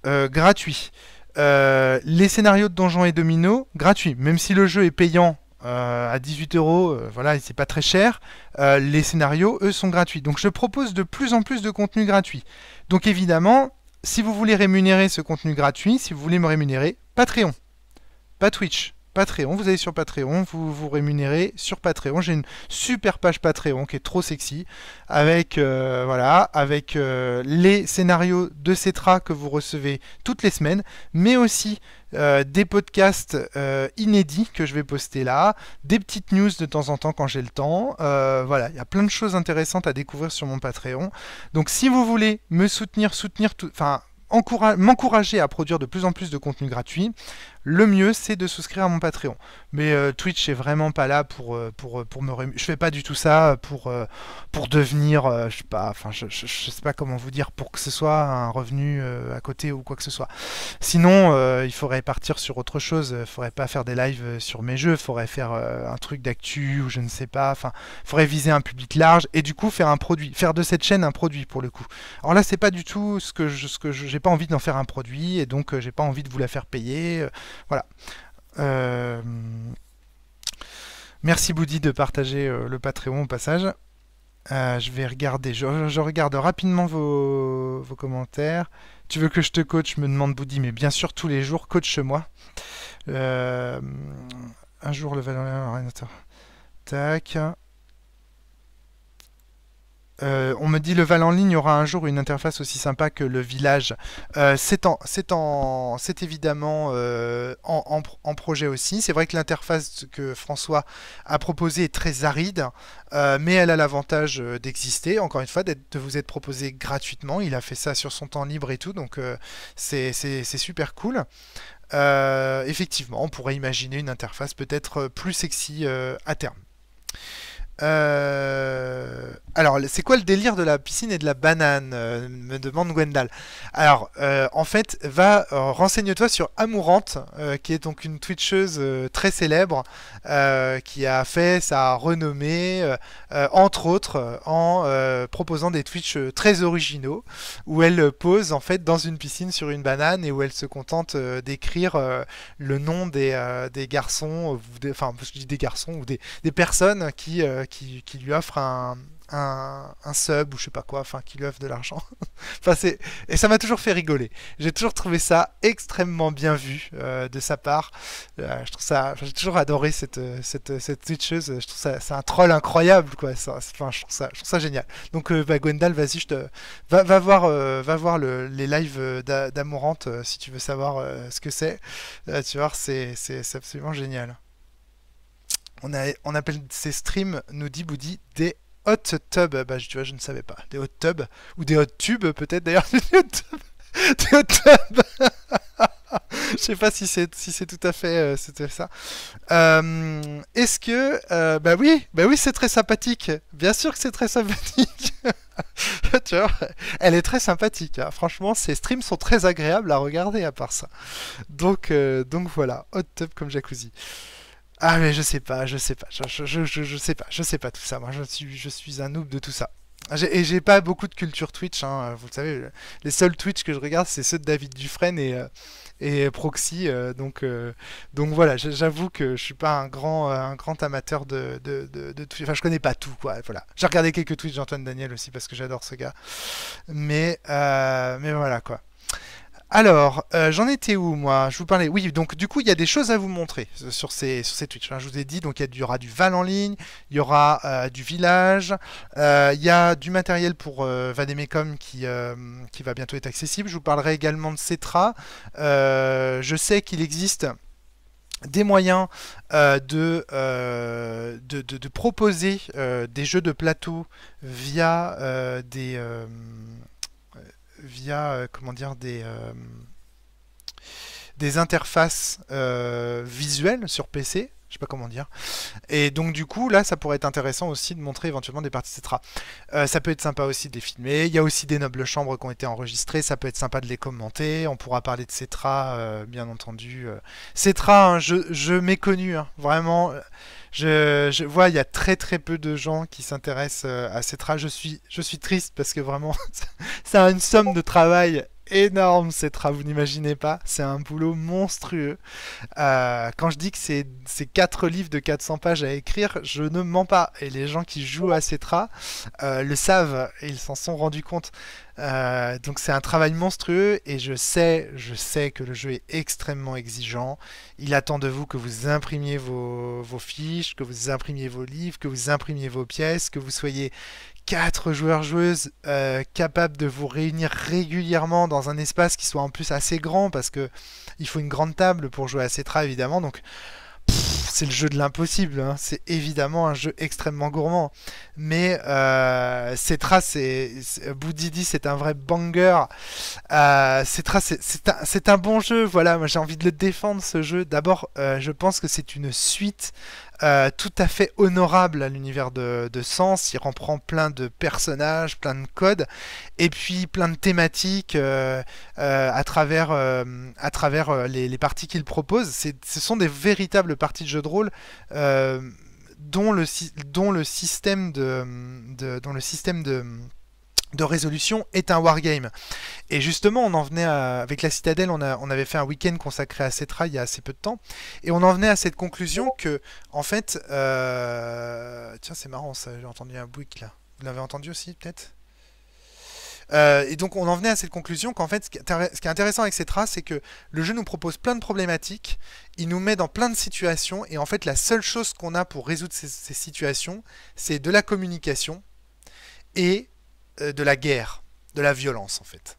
gratuit. Les scénarios de Donjons et Domino, gratuit. Même si le jeu est payant à 18 euros, voilà, c'est pas très cher. Les scénarios, eux, sont gratuits. Donc je propose de plus en plus de contenu gratuit. Donc évidemment, si vous voulez rémunérer ce contenu gratuit, si vous voulez me rémunérer, Patreon, pas Twitch. Patreon, vous allez sur Patreon, vous vous rémunérez sur Patreon. J'ai une super page Patreon qui est trop sexy avec voilà, avec les scénarios de Cetra que vous recevez toutes les semaines, mais aussi des podcasts inédits que je vais poster là, des petites news de temps en temps quand j'ai le temps. Voilà, il y a plein de choses intéressantes à découvrir sur mon Patreon. Donc si vous voulez me soutenir tout, enfin m'encourager à produire de plus en plus de contenu gratuit, le mieux c'est de souscrire à mon Patreon. Mais Twitch est vraiment pas là pour me je fais pas du tout ça pour devenir je sais pas, enfin je sais pas comment vous dire, pour que ce soit un revenu à côté ou quoi que ce soit. Sinon il faudrait partir sur autre chose, il faudrait pas faire des lives sur mes jeux, il faudrait faire un truc d'actu ou je ne sais pas, enfin il faudrait viser un public large et du coup faire un produit, faire de cette chaîne un produit pour le coup. Alors là c'est pas du tout ce que j'ai pas envie d'en faire un produit et donc j'ai pas envie de vous la faire payer. Voilà. Euh, Merci Boudi de partager le Patreon au passage. Je vais regarder, je regarde rapidement vos commentaires. Tu veux que je te coach, me demande Boudi, mais bien sûr tous les jours, coach-moi. Euh, un jour le Valorant. Tac. On me dit le Val en ligne aura un jour une interface aussi sympa que le village. C'est évidemment en projet aussi. C'est vrai que l'interface que François a proposée est très aride, mais elle a l'avantage d'exister. Encore une fois, de vous être proposée gratuitement. Il a fait ça sur son temps libre et tout, donc c'est super cool. Effectivement, on pourrait imaginer une interface peut-être plus sexy à terme. Alors, c'est quoi le délire de la piscine et de la banane me demande Gwendal. Alors, en fait, renseigne-toi sur Amourante, qui est donc une Twitcheuse très célèbre, qui a fait sa renommée, entre autres, en proposant des Twitch très originaux, où elle pose en fait dans une piscine sur une banane et où elle se contente d'écrire le nom des garçons, enfin, je dis des garçons ou des personnes qui lui offrent un sub ou je sais pas quoi, enfin qui lui offre de l'argent. Enfin, et ça m'a toujours fait rigoler. J'ai toujours trouvé ça extrêmement bien vu de sa part. Je trouve ça, j'ai toujours adoré cette Twitcheuse. Je trouve ça, c'est un troll incroyable quoi. Enfin, je trouve ça génial. Donc Gwendal, vas-y, va voir les lives d'Amourante si tu veux savoir ce que c'est. Tu vois, c'est absolument génial. On appelle ces streams, nous dit Boudi, des hot tubs. Bah, tu vois, je ne savais pas. Des hot tubs. Ou des hot tubes, peut-être d'ailleurs. Des hot tubs. Je sais pas si c'est tout à fait c'était ça. Est-ce que bah oui c'est très sympathique. Bien sûr que c'est très sympathique. Tu vois, elle est très sympathique. Hein. Franchement, ses streams sont très agréables à regarder à part ça. Donc voilà, hot tub comme jacuzzi. Ah mais je sais pas, je sais pas, je sais pas tout ça. Moi je suis un noob de tout ça. Et j'ai pas beaucoup de culture Twitch, hein, vous le savez. Les seuls Twitch que je regarde, c'est ceux de David Dufresne et Proxy. Donc voilà, j'avoue que je suis pas un grand amateur de Twitch. Enfin, je connais pas tout, quoi. Voilà. J'ai regardé quelques Twitch d'Antoine Daniel aussi parce que j'adore ce gars. Mais voilà, quoi. Alors, j'en étais où moi? Je vous parlais. Oui, donc du coup, il y a des choses à vous montrer sur ces Twitch. Hein. Je vous ai dit, donc il y aura du Val en ligne, il y aura du village, il y a du matériel pour Vademecum qui va bientôt être accessible. Je vous parlerai également de Cetra. Je sais qu'il existe des moyens de proposer des jeux de plateau via comment dire des interfaces visuelles sur PC. Je sais pas comment dire. Et donc du coup, là, ça pourrait être intéressant aussi de montrer éventuellement des parties Cetra. Ça peut être sympa aussi de les filmer. Il y a aussi des nobles chambres qui ont été enregistrées. Ça peut être sympa de les commenter. On pourra parler de Cetra, bien entendu. Cetra, un jeu méconnu, hein, vraiment. Je vois, il y a très très peu de gens qui s'intéressent à Cetra. Je suis triste parce que vraiment, ça a une somme de travail énorme, Cetra, vous n'imaginez pas. C'est un boulot monstrueux. Quand je dis que c'est 4 livres de 400 pages à écrire, je ne mens pas. Et les gens qui jouent à Cetra le savent et ils s'en sont rendus compte. Donc c'est un travail monstrueux et je sais que le jeu est extrêmement exigeant. Il attend de vous que vous imprimiez vos fiches, que vous imprimiez vos livres, que vous imprimiez vos pièces, que vous soyez 4 joueurs-joueuses capables de vous réunir régulièrement dans un espace qui soit en plus assez grand parce que il faut une grande table pour jouer à Cetra évidemment. Donc c'est le jeu de l'impossible, hein. C'est évidemment un jeu extrêmement gourmand. Mais Cetra, Boudidi, c'est un vrai banger. Cetra, c'est un bon jeu. Voilà, moi j'ai envie de le défendre ce jeu. D'abord, je pense que c'est une suite tout à fait honorable à l'univers de Sens. Il reprend plein de personnages, plein de codes, et puis plein de thématiques à travers les parties qu'il propose. Ce sont des véritables parties de jeux de rôle dont le système de résolution est un wargame. Et justement, on en venait avec la Citadelle, on avait fait un week-end consacré à Cetra il y a assez peu de temps, et on en venait à cette conclusion que, en fait, tiens, c'est marrant ça, j'ai entendu un bouic là. Vous l'avez entendu aussi, peut-être? Et donc on en venait à cette conclusion qu'en fait ce qui est intéressant avec Cetra, c'est que le jeu nous propose plein de problématiques, il nous met dans plein de situations, et en fait la seule chose qu'on a pour résoudre ces situations, c'est de la communication et de la guerre, de la violence en fait.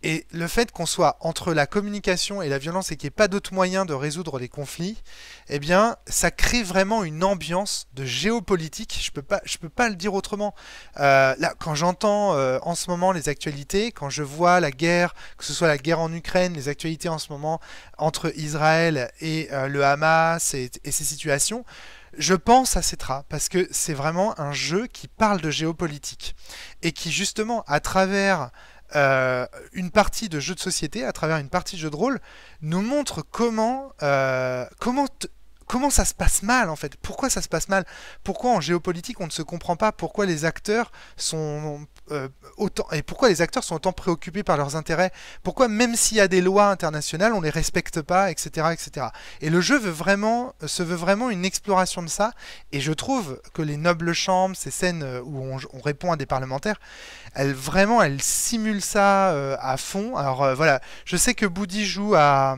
Et le fait qu'on soit entre la communication et la violence et qu'il n'y ait pas d'autre moyen de résoudre les conflits, eh bien, ça crée vraiment une ambiance de géopolitique. Je peux pas le dire autrement. Là, quand j'entends en ce moment les actualités, quand je vois la guerre, que ce soit la guerre en Ukraine, les actualités en ce moment entre Israël et le Hamas et ces situations, je pense à Cetra parce que c'est vraiment un jeu qui parle de géopolitique et qui justement, à travers une partie de jeu de société, à travers une partie de jeu de rôle, nous montre comment ça se passe mal en fait. Pourquoi ça se passe mal? Pourquoi en géopolitique on ne se comprend pas? Pourquoi les acteurs sont pourquoi les acteurs sont autant préoccupés par leurs intérêts? Pourquoi même s'il y a des lois internationales, on les respecte pas, etc., etc. Et le jeu se veut vraiment une exploration de ça. Et je trouve que les nobles chambres, ces scènes où on répond à des parlementaires, elles simulent ça à fond. Alors voilà, je sais que Boudi joue à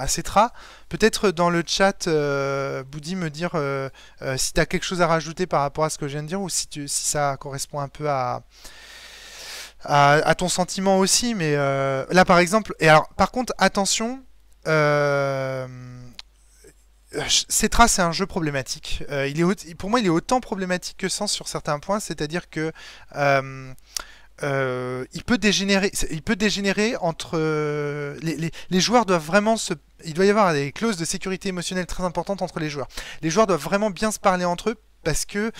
Cetra. Peut-être dans le chat, Boudi me dire si tu as quelque chose à rajouter par rapport à ce que je viens de dire ou si ça correspond un peu à ton sentiment aussi. Mais là, par exemple, et alors, par contre, attention, Cetra, c'est un jeu problématique. Pour moi, il est autant problématique que Sens sur certains points, c'est-à-dire que il peut dégénérer entre les joueurs doivent vraiment il doit y avoir des clauses de sécurité émotionnelle très importantes entre les joueurs. Les joueurs doivent vraiment bien se parler entre eux parce que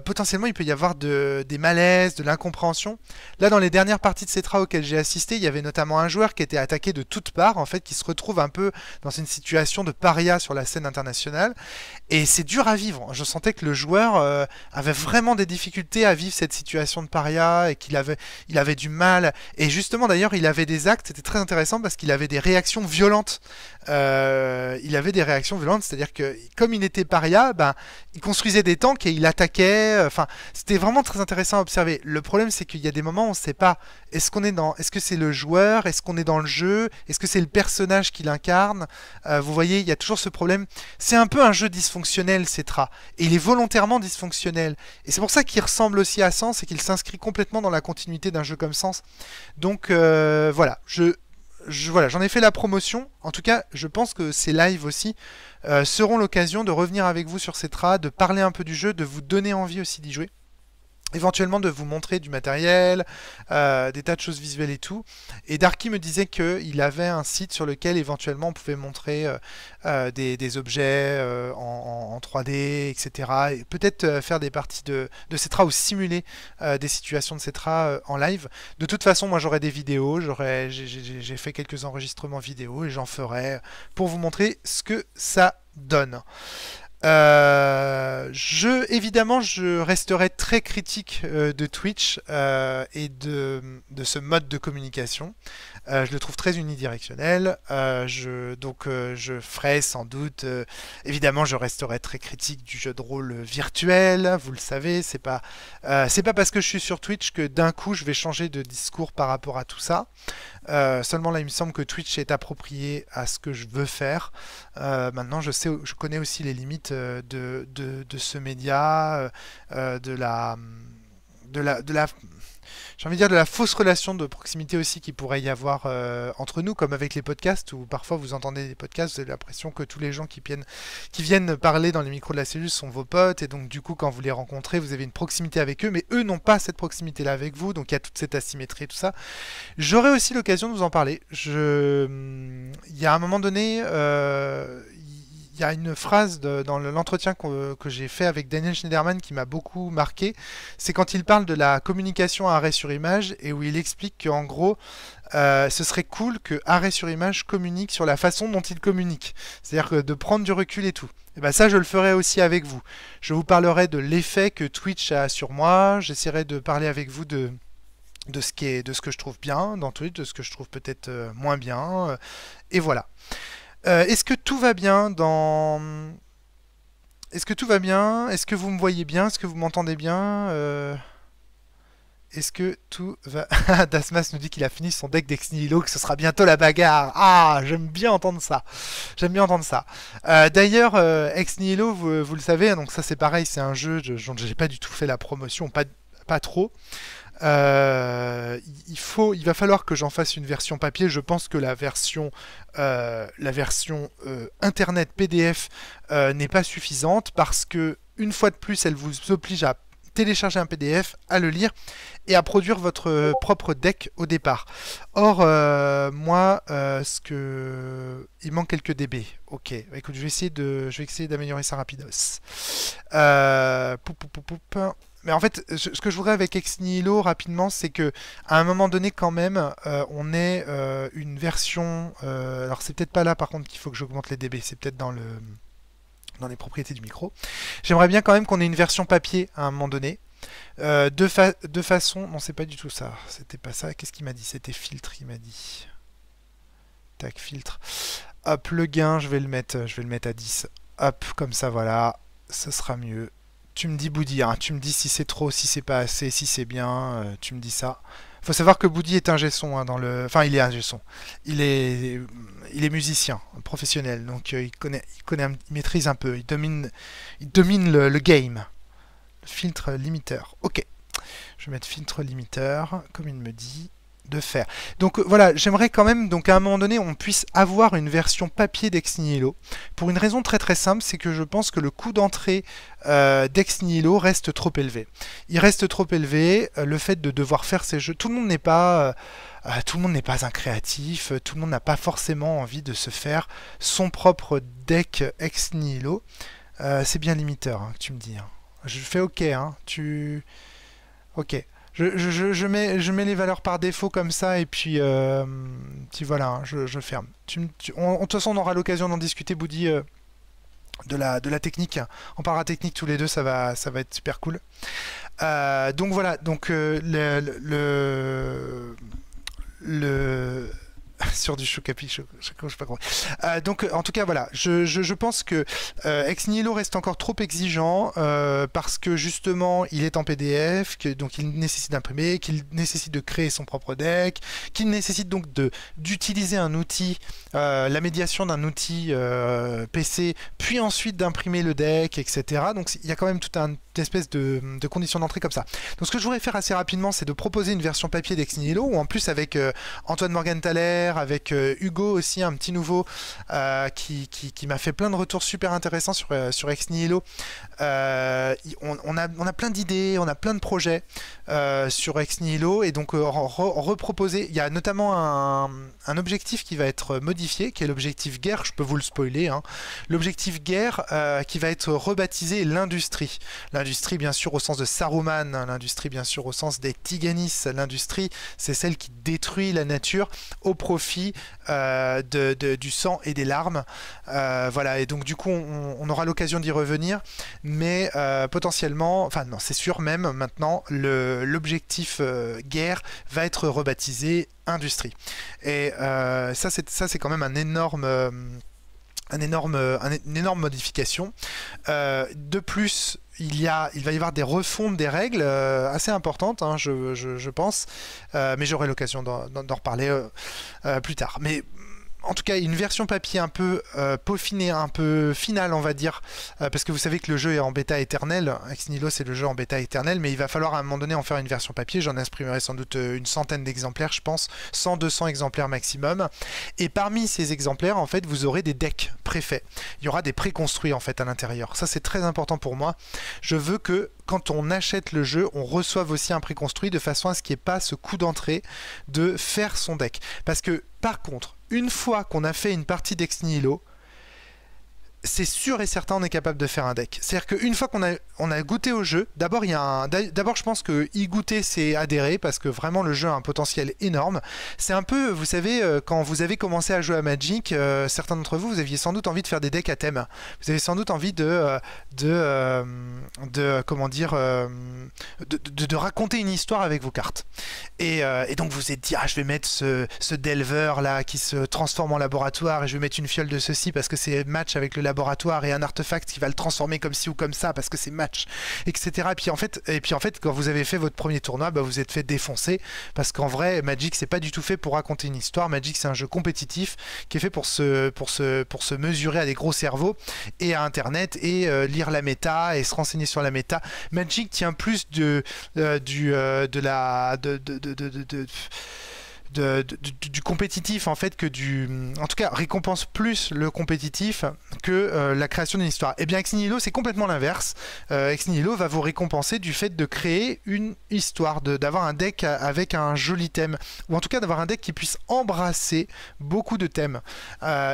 potentiellement il peut y avoir des malaises, de l'incompréhension. Là, dans les dernières parties de Cetra auxquelles j'ai assisté, il y avait notamment un joueur qui était attaqué de toutes parts, en fait, qui se retrouve un peu dans une situation de paria sur la scène internationale. Et c'est dur à vivre. Je sentais que le joueur avait vraiment des difficultés à vivre cette situation de paria et il avait du mal. Et justement, d'ailleurs, il avait des actes, c'était très intéressant parce qu'il avait des réactions violentes. C'est-à-dire que comme il était paria, ben, il construisait des tanks et il attaquait. Enfin, c'était vraiment très intéressant à observer. Le problème, c'est qu'il y a des moments où on ne sait pas. Est-ce que c'est le joueur? Est-ce qu'on est dans le jeu? Est-ce que c'est le personnage qui l'incarne? Vous voyez, il y a toujours ce problème. C'est un peu un jeu dysfonctionnel, Cetra. Et il est volontairement dysfonctionnel. Et c'est pour ça qu'il ressemble aussi à Sens et qu'il s'inscrit complètement dans la continuité d'un jeu comme Sens. Donc voilà, voilà, j'en ai fait la promotion. En tout cas, je pense que ces lives aussi seront l'occasion de revenir avec vous sur Cetra, de parler un peu du jeu, de vous donner envie aussi d'y jouer. éventuellement de vous montrer du matériel, des tas de choses visuelles et tout. Et Darky me disait qu'il avait un site sur lequel éventuellement on pouvait montrer des objets en 3D, etc. Et peut-être faire des parties de Cetra ou simuler des situations de Cetra en live. De toute façon, moi j'aurai des vidéos, j'ai fait quelques enregistrements vidéo et j'en ferai pour vous montrer ce que ça donne. Évidemment, je resterai très critique de Twitch et de ce mode de communication. Je le trouve très unidirectionnel. Je ferai sans doute... évidemment, je resterai très critique du jeu de rôle virtuel. Vous le savez, c'est pas parce que je suis sur Twitch que d'un coup, je vais changer de discours par rapport à tout ça. Seulement là, il me semble que Twitch est approprié à ce que je veux faire. Maintenant, je connais aussi les limites de ce média, j'ai envie de dire de la fausse relation de proximité aussi qui pourrait y avoir entre nous, comme avec les podcasts, où parfois vous entendez des podcasts, vous avez l'impression que tous les gens qui viennent parler dans les micros de la cellule sont vos potes, et donc du coup quand vous les rencontrez, vous avez une proximité avec eux, mais eux n'ont pas cette proximité-là avec vous, donc il y a toute cette asymétrie et tout ça. J'aurai aussi l'occasion de vous en parler. Il y a un moment donné... il y a une phrase dans l'entretien que j'ai fait avec Daniel Schneiderman qui m'a beaucoup marqué. C'est quand il parle de la communication à arrêt sur image et où il explique qu'en gros, ce serait cool que arrêt sur image communique sur la façon dont il communique. C'est-à-dire de prendre du recul et tout. Et ben ça, je le ferai aussi avec vous. Je vous parlerai de l'effet que Twitch a sur moi. J'essaierai de parler avec vous de ce que je trouve bien dans Twitch, de ce que je trouve peut-être moins bien. Et voilà. Est-ce que tout va bien dans... Est-ce que tout va bien? Est-ce que vous me voyez bien? Est-ce que vous m'entendez bien? Est-ce que tout va... Dasmas nous dit qu'il a fini son deck d'Ex Nihilo, que ce sera bientôt la bagarre. Ah, j'aime bien entendre ça. J'aime bien entendre ça. D'ailleurs, Ex Nihilo, vous le savez, donc ça c'est pareil, c'est un jeu dont j'ai pas du tout fait la promotion, pas trop. Il va falloir que j'en fasse une version papier. Je pense que la version internet PDF n'est pas suffisante parce que une fois de plus, elle vous oblige à télécharger un PDF, à le lire et à produire votre propre deck au départ. Or, moi, il manque quelques dB. Ok, écoute, je vais essayer d'améliorer ça rapidos. Mais en fait, ce que je voudrais avec Ex Nihilo rapidement, c'est que à un moment donné, quand même, on ait une version. Alors, c'est peut-être pas là, par contre, qu'il faut que j'augmente les dB. C'est peut-être dans les propriétés du micro. J'aimerais bien quand même qu'on ait une version papier à un moment donné. De façon... Non, c'est pas du tout ça. C'était pas ça. Qu'est-ce qu'il m'a dit? C'était filtre, il m'a dit. Tac, filtre. Hop, le gain, je vais le mettre à 10. Hop, comme ça, voilà. Ce sera mieux. Tu me dis Boudi, hein. Tu me dis si c'est trop, si c'est pas assez, si c'est bien. Tu me dis ça. Faut savoir que Boudi est ingé son, hein, enfin, il est ingé son. Il est musicien, professionnel, donc il maîtrise un peu. Il domine le game. Le filtre limiteur. Ok. Je vais mettre filtre limiteur, comme il me dit de faire. Donc voilà, j'aimerais quand même à un moment donné on puisse avoir une version papier d'Ex Nihilo pour une raison très très simple, c'est que je pense que le coût d'entrée d'Ex Nihilo reste trop élevé. Il reste trop élevé, le fait de devoir faire ces jeux, tout le monde n'est pas un créatif, tout le monde n'a pas forcément envie de se faire son propre deck Ex Nihilo. C'est bien limiteur, hein, que tu me dis. Hein. Je fais ok, hein, ok. Je mets les valeurs par défaut comme ça et puis voilà, hein, je ferme. De toute façon, on aura l'occasion d'en discuter, Boudi, de la technique. On parlera technique tous les deux, ça va être super cool. Donc voilà, donc sur du Chocapi, je sais pas comment. Donc en tout cas voilà, je pense que Ex Nihilo reste encore trop exigeant parce que justement il est en PDF, donc il nécessite d'imprimer, qu'il nécessite de créer son propre deck, qu'il nécessite donc d'utiliser un outil, la médiation d'un outil PC, puis ensuite d'imprimer le deck, etc. Donc il y a quand même toute une espèce de conditions d'entrée comme ça. Donc ce que je voudrais faire assez rapidement, c'est de proposer une version papier d'Ex Nihilo, où en plus avec Antoine Morgenthaler, faire avec Hugo aussi, un petit nouveau qui m'a fait plein de retours super intéressants sur Ex Nihilo. On a plein d'idées, on a plein de projets sur Ex Nihilo, et donc reproposer. Il y a notamment un objectif qui va être modifié, qui est l'objectif guerre, je peux vous le spoiler, hein. L'objectif guerre qui va être rebaptisé l'industrie. L'industrie bien sûr au sens de Saruman, l'industrie bien sûr au sens des Tiganis. L'industrie, c'est celle qui détruit la nature au profit du sang et des larmes. Voilà, et donc du coup on aura l'occasion d'y revenir, mais potentiellement, enfin non, c'est sûr même maintenant, l'objectif guerre va être rebaptisé industrie. Et ça c'est quand même une énorme modification. De plus, il va y avoir des refontes des règles assez importantes, hein, je pense, mais j'aurai l'occasion d'en reparler plus tard. Mais en tout cas, une version papier un peu peaufinée, un peu finale, on va dire, parce que vous savez que le jeu est en bêta éternelle. Ex Nihilo, c'est le jeu en bêta éternelle, mais il va falloir à un moment donné en faire une version papier. J'en imprimerai sans doute une centaine d'exemplaires, je pense, 100-200 exemplaires maximum. Et parmi ces exemplaires, en fait, vous aurez des decks préfaits. Il y aura des préconstruits, en fait, à l'intérieur. Ça, c'est très important pour moi. Je veux que, quand on achète le jeu, on reçoive aussi un préconstruit de façon à ce qu'il n'y ait pas ce coup d'entrée de faire son deck. Parce que, par contre, une fois qu'on a fait une partie d'Ex Nihilo, c'est sûr et certain on est capable de faire un deck. C'est-à-dire qu'une fois qu'on a goûté au jeu, d'abord je pense que y goûter c'est adhérer, parce que vraiment le jeu a un potentiel énorme. C'est un peu, vous savez, quand vous avez commencé à jouer à Magic, certains d'entre vous aviez sans doute envie de faire des decks à thème. Vous avez sans doute envie de raconter une histoire avec vos cartes. Et donc vous vous êtes dit, ah, je vais mettre ce Delver là qui se transforme en laboratoire, et je vais mettre une fiole de ceci parce que c'est match avec le laboratoire, et un artefact qui va le transformer comme ci ou comme ça parce que c'est match, etc. Et puis en fait, quand vous avez fait votre premier tournoi, bah, vous êtes fait défoncer, parce qu'en vrai, Magic c'est pas du tout fait pour raconter une histoire. Magic c'est un jeu compétitif qui est fait pour se mesurer à des gros cerveaux et à Internet, et lire la méta et se renseigner sur la méta. Magic tient plus du compétitif en fait que en tout cas récompense plus le compétitif que la création d'une histoire. Et bien Ex Nihilo c'est complètement l'inverse. Ex Nihilo va vous récompenser du fait de créer une histoire, d'avoir un deck avec un joli thème, ou en tout cas d'avoir un deck qui puisse embrasser beaucoup de thèmes,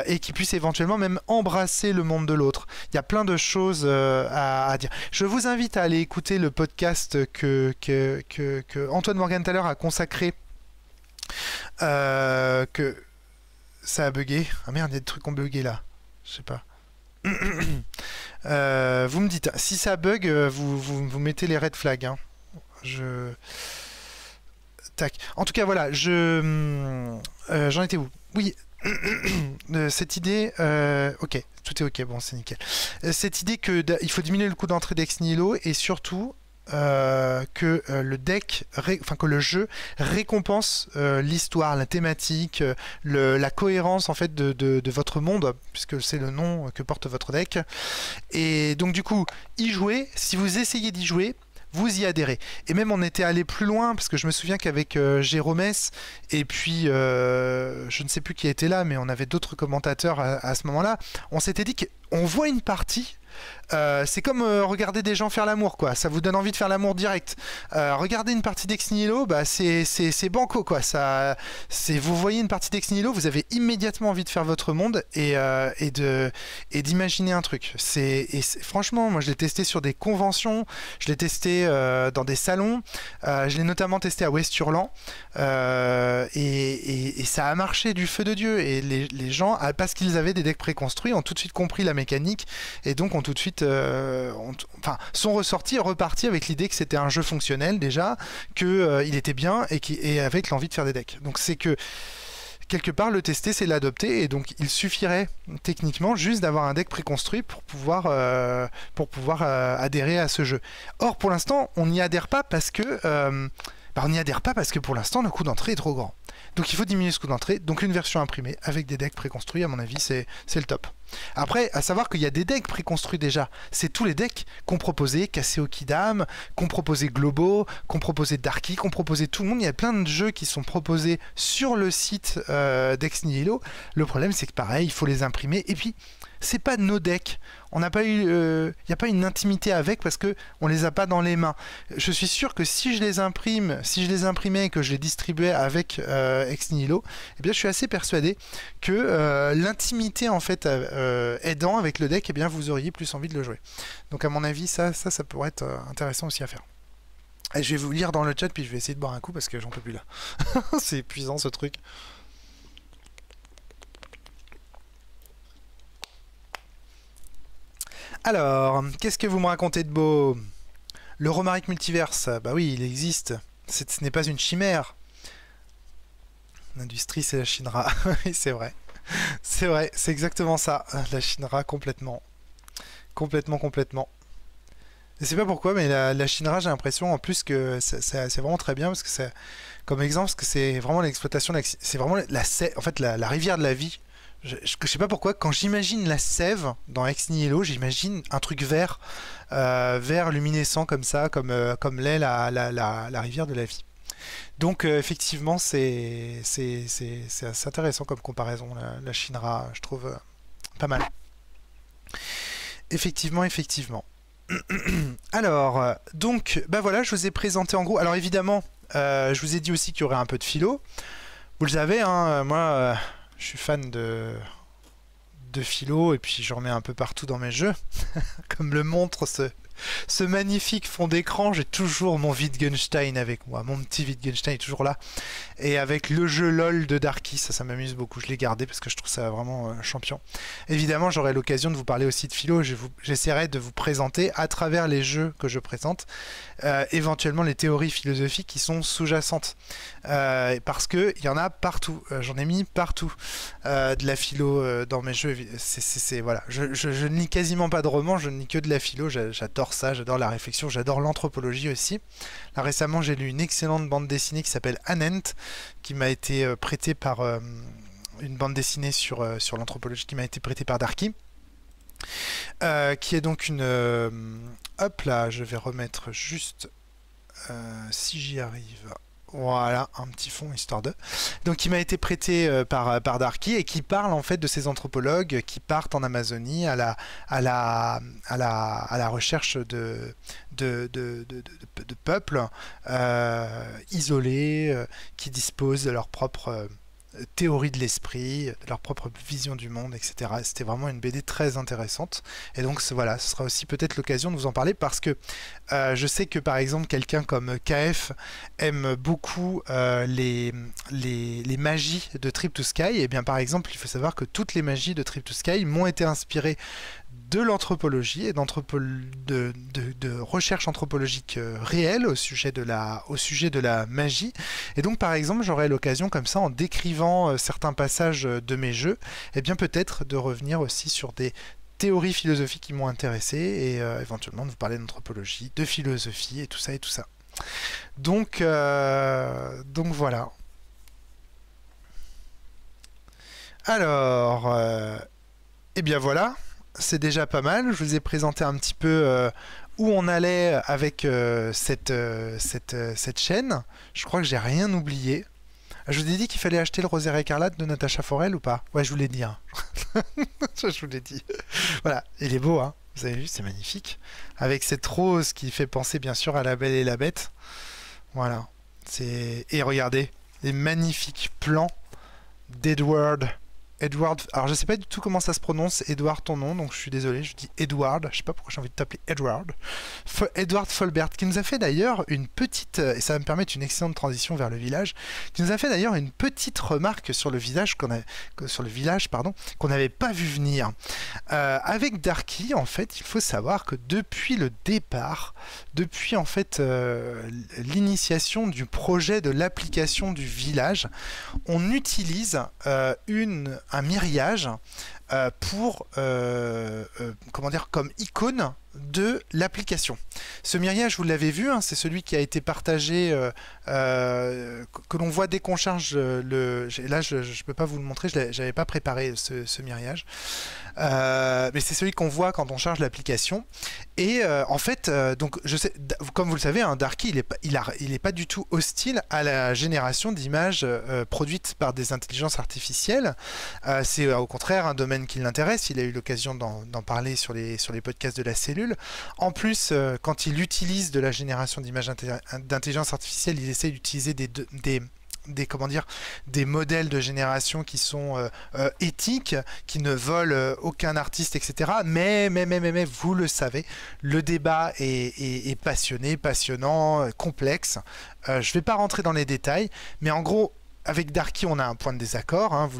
et qui puisse éventuellement même embrasser le monde de l'autre. Il y a plein de choses à dire. Je vous invite à aller écouter le podcast que Antoine Morgenthaler a consacré que ça a bugué. Ah merde, il y a des trucs qui ont bugué là. Je sais pas. Vous me dites, si ça bug, vous mettez les red flags. Hein. Tac. En tout cas, voilà, j'en étais où? Oui. Cette idée, ok, tout est ok, bon, c'est nickel. Cette idée il faut diminuer le coût d'entrée d'Ex Nihilo, et surtout que le jeu récompense l'histoire, la thématique, la cohérence en fait de votre monde, puisque c'est le nom que porte votre deck. Et donc du coup, y jouer, si vous essayez d'y jouer, vous y adhérez. Et même on était allé plus loin, parce que je me souviens qu'avec Jérômès, et puis je ne sais plus qui était là, mais on avait d'autres commentateurs à ce moment-là, on s'était dit qu'on voit une partie. C'est comme regarder des gens faire l'amour, quoi. Ça vous donne envie de faire l'amour direct. Regardez une partie d'Ex Nihilo, bah c'est banco, quoi. Vous voyez une partie d'Ex Nihilo, vous avez immédiatement envie de faire votre monde et d'imaginer un truc. Franchement, moi je l'ai testé sur des conventions, je l'ai testé dans des salons, je l'ai notamment testé à West-Hurlan, et ça a marché du feu de Dieu. Et les gens, parce qu'ils avaient des decks préconstruits, ont tout de suite compris la mécanique, et donc ont tout de suite sont ressortis et repartis avec l'idée que c'était un jeu fonctionnel déjà, qu'il était bien, et avec l'envie de faire des decks. Donc c'est que quelque part le tester c'est l'adopter, et donc il suffirait techniquement juste d'avoir un deck préconstruit pour pouvoir adhérer à ce jeu. Or pour l'instant on n'y adhère pas parce que pour l'instant le coût d'entrée est trop grand. Donc il faut diminuer ce coût d'entrée, donc une version imprimée avec des decks préconstruits, à mon avis c'est le top. Après, à savoir qu'il y a des decks préconstruits déjà. C'est tous les decks qu'ont proposé Kaseo Kidam, qu'ont proposé Globo, qu'ont proposé Darky, qu'ont proposé tout le monde. Il y a plein de jeux qui sont proposés sur le site d'Ex Nihilo. Le problème, c'est que pareil, il faut les imprimer. Et puis, c'est pas nos decks. On n'a pas eu, il n'y a pas une intimité avec parce que on les a pas dans les mains. Je suis sûr que si je les imprime, si je les imprimais et que je les distribuais avec Ex Nihilo, eh bien, je suis assez persuadé que l'intimité en fait aidant avec le deck, eh bien, vous auriez plus envie de le jouer. Donc, à mon avis, ça pourrait être intéressant aussi à faire. Et je vais vous lire dans le chat, puis je vais essayer de boire un coup parce que j'en peux plus là. C'est épuisant ce truc. Alors, qu'est-ce que vous me racontez de beau? Le Romaric Multiverse, bah oui, il existe. Ce n'est pas une chimère. L'industrie, c'est la Shinra. Oui, c'est vrai. C'est vrai, c'est exactement ça. La Shinra, complètement. Complètement. Je sais pas pourquoi, mais la Shinra, j'ai l'impression en plus que c'est vraiment très bien, parce que c'est, comme exemple, parce que c'est vraiment l'exploitation, c'est vraiment en fait, la rivière de la vie. Je sais pas pourquoi, quand j'imagine la sève dans Ex Nihilo, j'imagine un truc vert, vert luminescent comme ça, comme l'est la rivière de la vie. Donc effectivement, c'est assez intéressant comme comparaison, la Shinra, je trouve pas mal. Effectivement. Alors, donc, bah voilà, je vous ai présenté en gros. Alors évidemment, je vous ai dit aussi qu'il y aurait un peu de philo. Vous le savez, hein, moi... je suis fan de philo et puis j'en mets un peu partout dans mes jeux. Comme le montre ce magnifique fond d'écran, j'ai toujours mon Wittgenstein avec moi. Mon petit Wittgenstein est toujours là. Et avec le jeu LOL de Darky, ça m'amuse beaucoup. Je l'ai gardé parce que je trouve ça vraiment champion. Évidemment, j'aurai l'occasion de vous parler aussi de philo. J'essaierai de vous présenter à travers les jeux que je présente, éventuellement les théories philosophiques qui sont sous-jacentes. Parce qu'il y en a partout. J'en ai mis partout de la philo dans mes jeux. Voilà. Je ne lis quasiment pas de romans, je ne lis que de la philo. J'adore ça, j'adore la réflexion, j'adore l'anthropologie aussi. Là récemment, j'ai lu une excellente bande dessinée qui s'appelle Anent, qui m'a été prêtée par une bande dessinée sur l'anthropologie qui m'a été prêtée par Darky. Qui est donc une... hop là, je vais remettre juste... si j'y arrive... Voilà, un petit fond, histoire de... Donc, qui m'a été prêté par Darky et qui parle en fait de ces anthropologues qui partent en Amazonie à la recherche de peuples isolés qui disposent de leur propre théorie de l'esprit, de leur propre vision du monde, etc. C'était vraiment une BD très intéressante. Et donc voilà, ce sera aussi peut-être l'occasion de vous en parler parce que je sais que par exemple quelqu'un comme KF aime beaucoup les magies de Trip to Sky. Et bien par exemple, il faut savoir que toutes les magies de Trip to Sky m'ont été inspirées de l'anthropologie et de recherche anthropologique réelle au sujet de la magie. Et donc par exemple, j'aurai l'occasion comme ça, en décrivant certains passages de mes jeux, et bien peut-être de revenir aussi sur des théories philosophiques qui m'ont intéressé et éventuellement de vous parler d'anthropologie, de philosophie et tout ça. Donc voilà. Alors, et bien voilà. C'est déjà pas mal, je vous ai présenté un petit peu où on allait avec cette chaîne. Je crois que j'ai rien oublié. Je vous ai dit qu'il fallait acheter le Rosaire écarlate de Natacha Forel ou pas? Ouais, je vous l'ai dit. Hein. Je vous l'ai dit. Voilà, il est beau, hein. Vous avez vu, c'est magnifique. Avec cette rose qui fait penser bien sûr à La Belle et la Bête. Voilà. Et regardez, les magnifiques plans d'Edward. Alors je sais pas du tout comment ça se prononce, Edward ton nom, donc je suis désolé, je dis Edward, je sais pas pourquoi j'ai envie de t'appeler Edward. Edward Folbert, qui nous a fait d'ailleurs une petite, et ça va me permettre une excellente transition vers le village, qui nous a fait d'ailleurs une petite remarque sur le village qu'on n'avait pas vu venir. Avec Darky, en fait, il faut savoir que depuis le départ, depuis en fait l'initiation du projet de l'application du village, on utilise un myriage pour comment dire, comme icône de l'application. Ce mirage, vous l'avez vu, hein, c'est celui qui a été partagé, que l'on voit dès qu'on charge le... Là, je ne peux pas vous le montrer, je n'avais pas préparé ce mirage. Mais c'est celui qu'on voit quand on charge l'application. Et en fait, donc, je sais, comme vous le savez, hein, Darky, il est pas du tout hostile à la génération d'images produites par des intelligences artificielles. C'est au contraire un domaine qui l'intéresse. Il a eu l'occasion d'en parler sur les podcasts de la cellule. En plus, quand il utilise de la génération d'images d'intelligence artificielle, il essaie d'utiliser comment dire, des modèles de génération qui sont éthiques, qui ne volent aucun artiste, etc. Mais, vous le savez, le débat est passionnant, complexe. Je ne vais pas rentrer dans les détails, mais en gros, avec Darky, on a un point de désaccord, hein,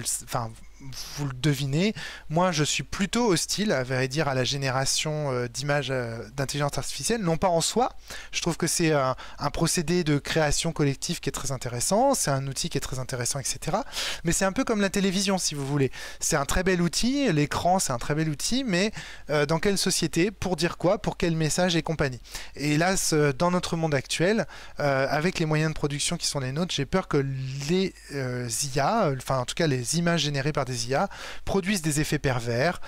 vous le devinez. Moi, je suis plutôt hostile, à vrai dire, à la génération d'images d'intelligence artificielle. Non pas en soi. Je trouve que c'est un procédé de création collective qui est très intéressant. C'est un outil qui est très intéressant, etc. Mais c'est un peu comme la télévision, si vous voulez. C'est un très bel outil. L'écran, c'est un très bel outil. Mais dans quelle société? Pour dire quoi? Pour quel message et compagnie? Et hélas, dans notre monde actuel, avec les moyens de production qui sont les nôtres, j'ai peur que les IA, enfin en tout cas les images générées par des IA, produisent des effets pervers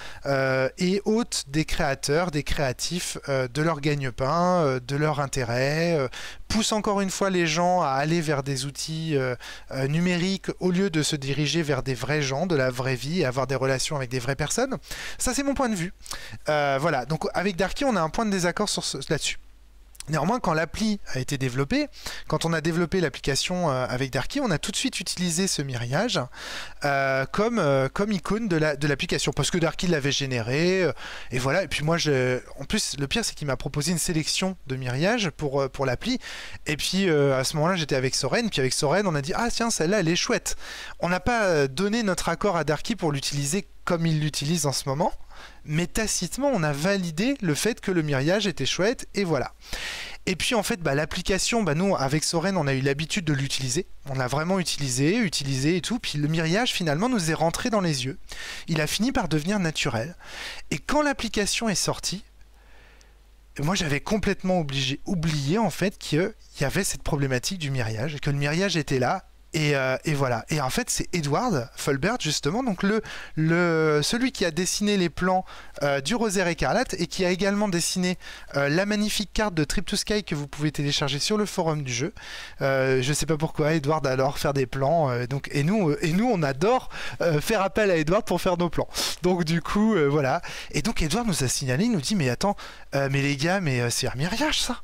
et ôtent des créateurs, des créatifs de leur gagne-pain, de leur intérêt, poussent encore une fois les gens à aller vers des outils numériques au lieu de se diriger vers des vrais gens, de la vraie vie, et avoir des relations avec des vraies personnes. Ça, c'est mon point de vue. Voilà, donc avec Darky, on a un point de désaccord là-dessus. Néanmoins, quand l'appli a été développée, quand on a développé l'application avec Darky, on a tout de suite utilisé ce mirage comme icône de l'application, parce que Darky l'avait généré, et voilà. Et puis moi, en plus, le pire, c'est qu'il m'a proposé une sélection de mirages pour l'appli, et puis à ce moment-là, j'étais avec Soren, puis avec Soren, on a dit « Ah tiens, celle-là, elle est chouette ». On n'a pas donné notre accord à Darky pour l'utiliser comme il l'utilise en ce moment, mais tacitement on a validé le fait que le mirage était chouette, et voilà. Et puis en fait, l'application, nous avec Soren, on a eu l'habitude de l'utiliser, on l'a vraiment utilisé et tout, puis le mirage finalement nous est rentré dans les yeux, il a fini par devenir naturel, et quand l'application est sortie, moi j'avais complètement oublié en fait qu'il y avait cette problématique du mirage, et que le mirage était là. Et voilà. Et en fait, c'est Edward Fulbert, justement, donc celui qui a dessiné les plans du Rosaire écarlate et qui a également dessiné la magnifique carte de Trip to Sky que vous pouvez télécharger sur le forum du jeu. Je sais pas pourquoi Edward adore faire des plans, et nous, on adore faire appel à Edward pour faire nos plans. Donc du coup, voilà. Et donc Edward nous a signalé, il nous dit, mais attends, mais les gars, mais c'est un mirage ça.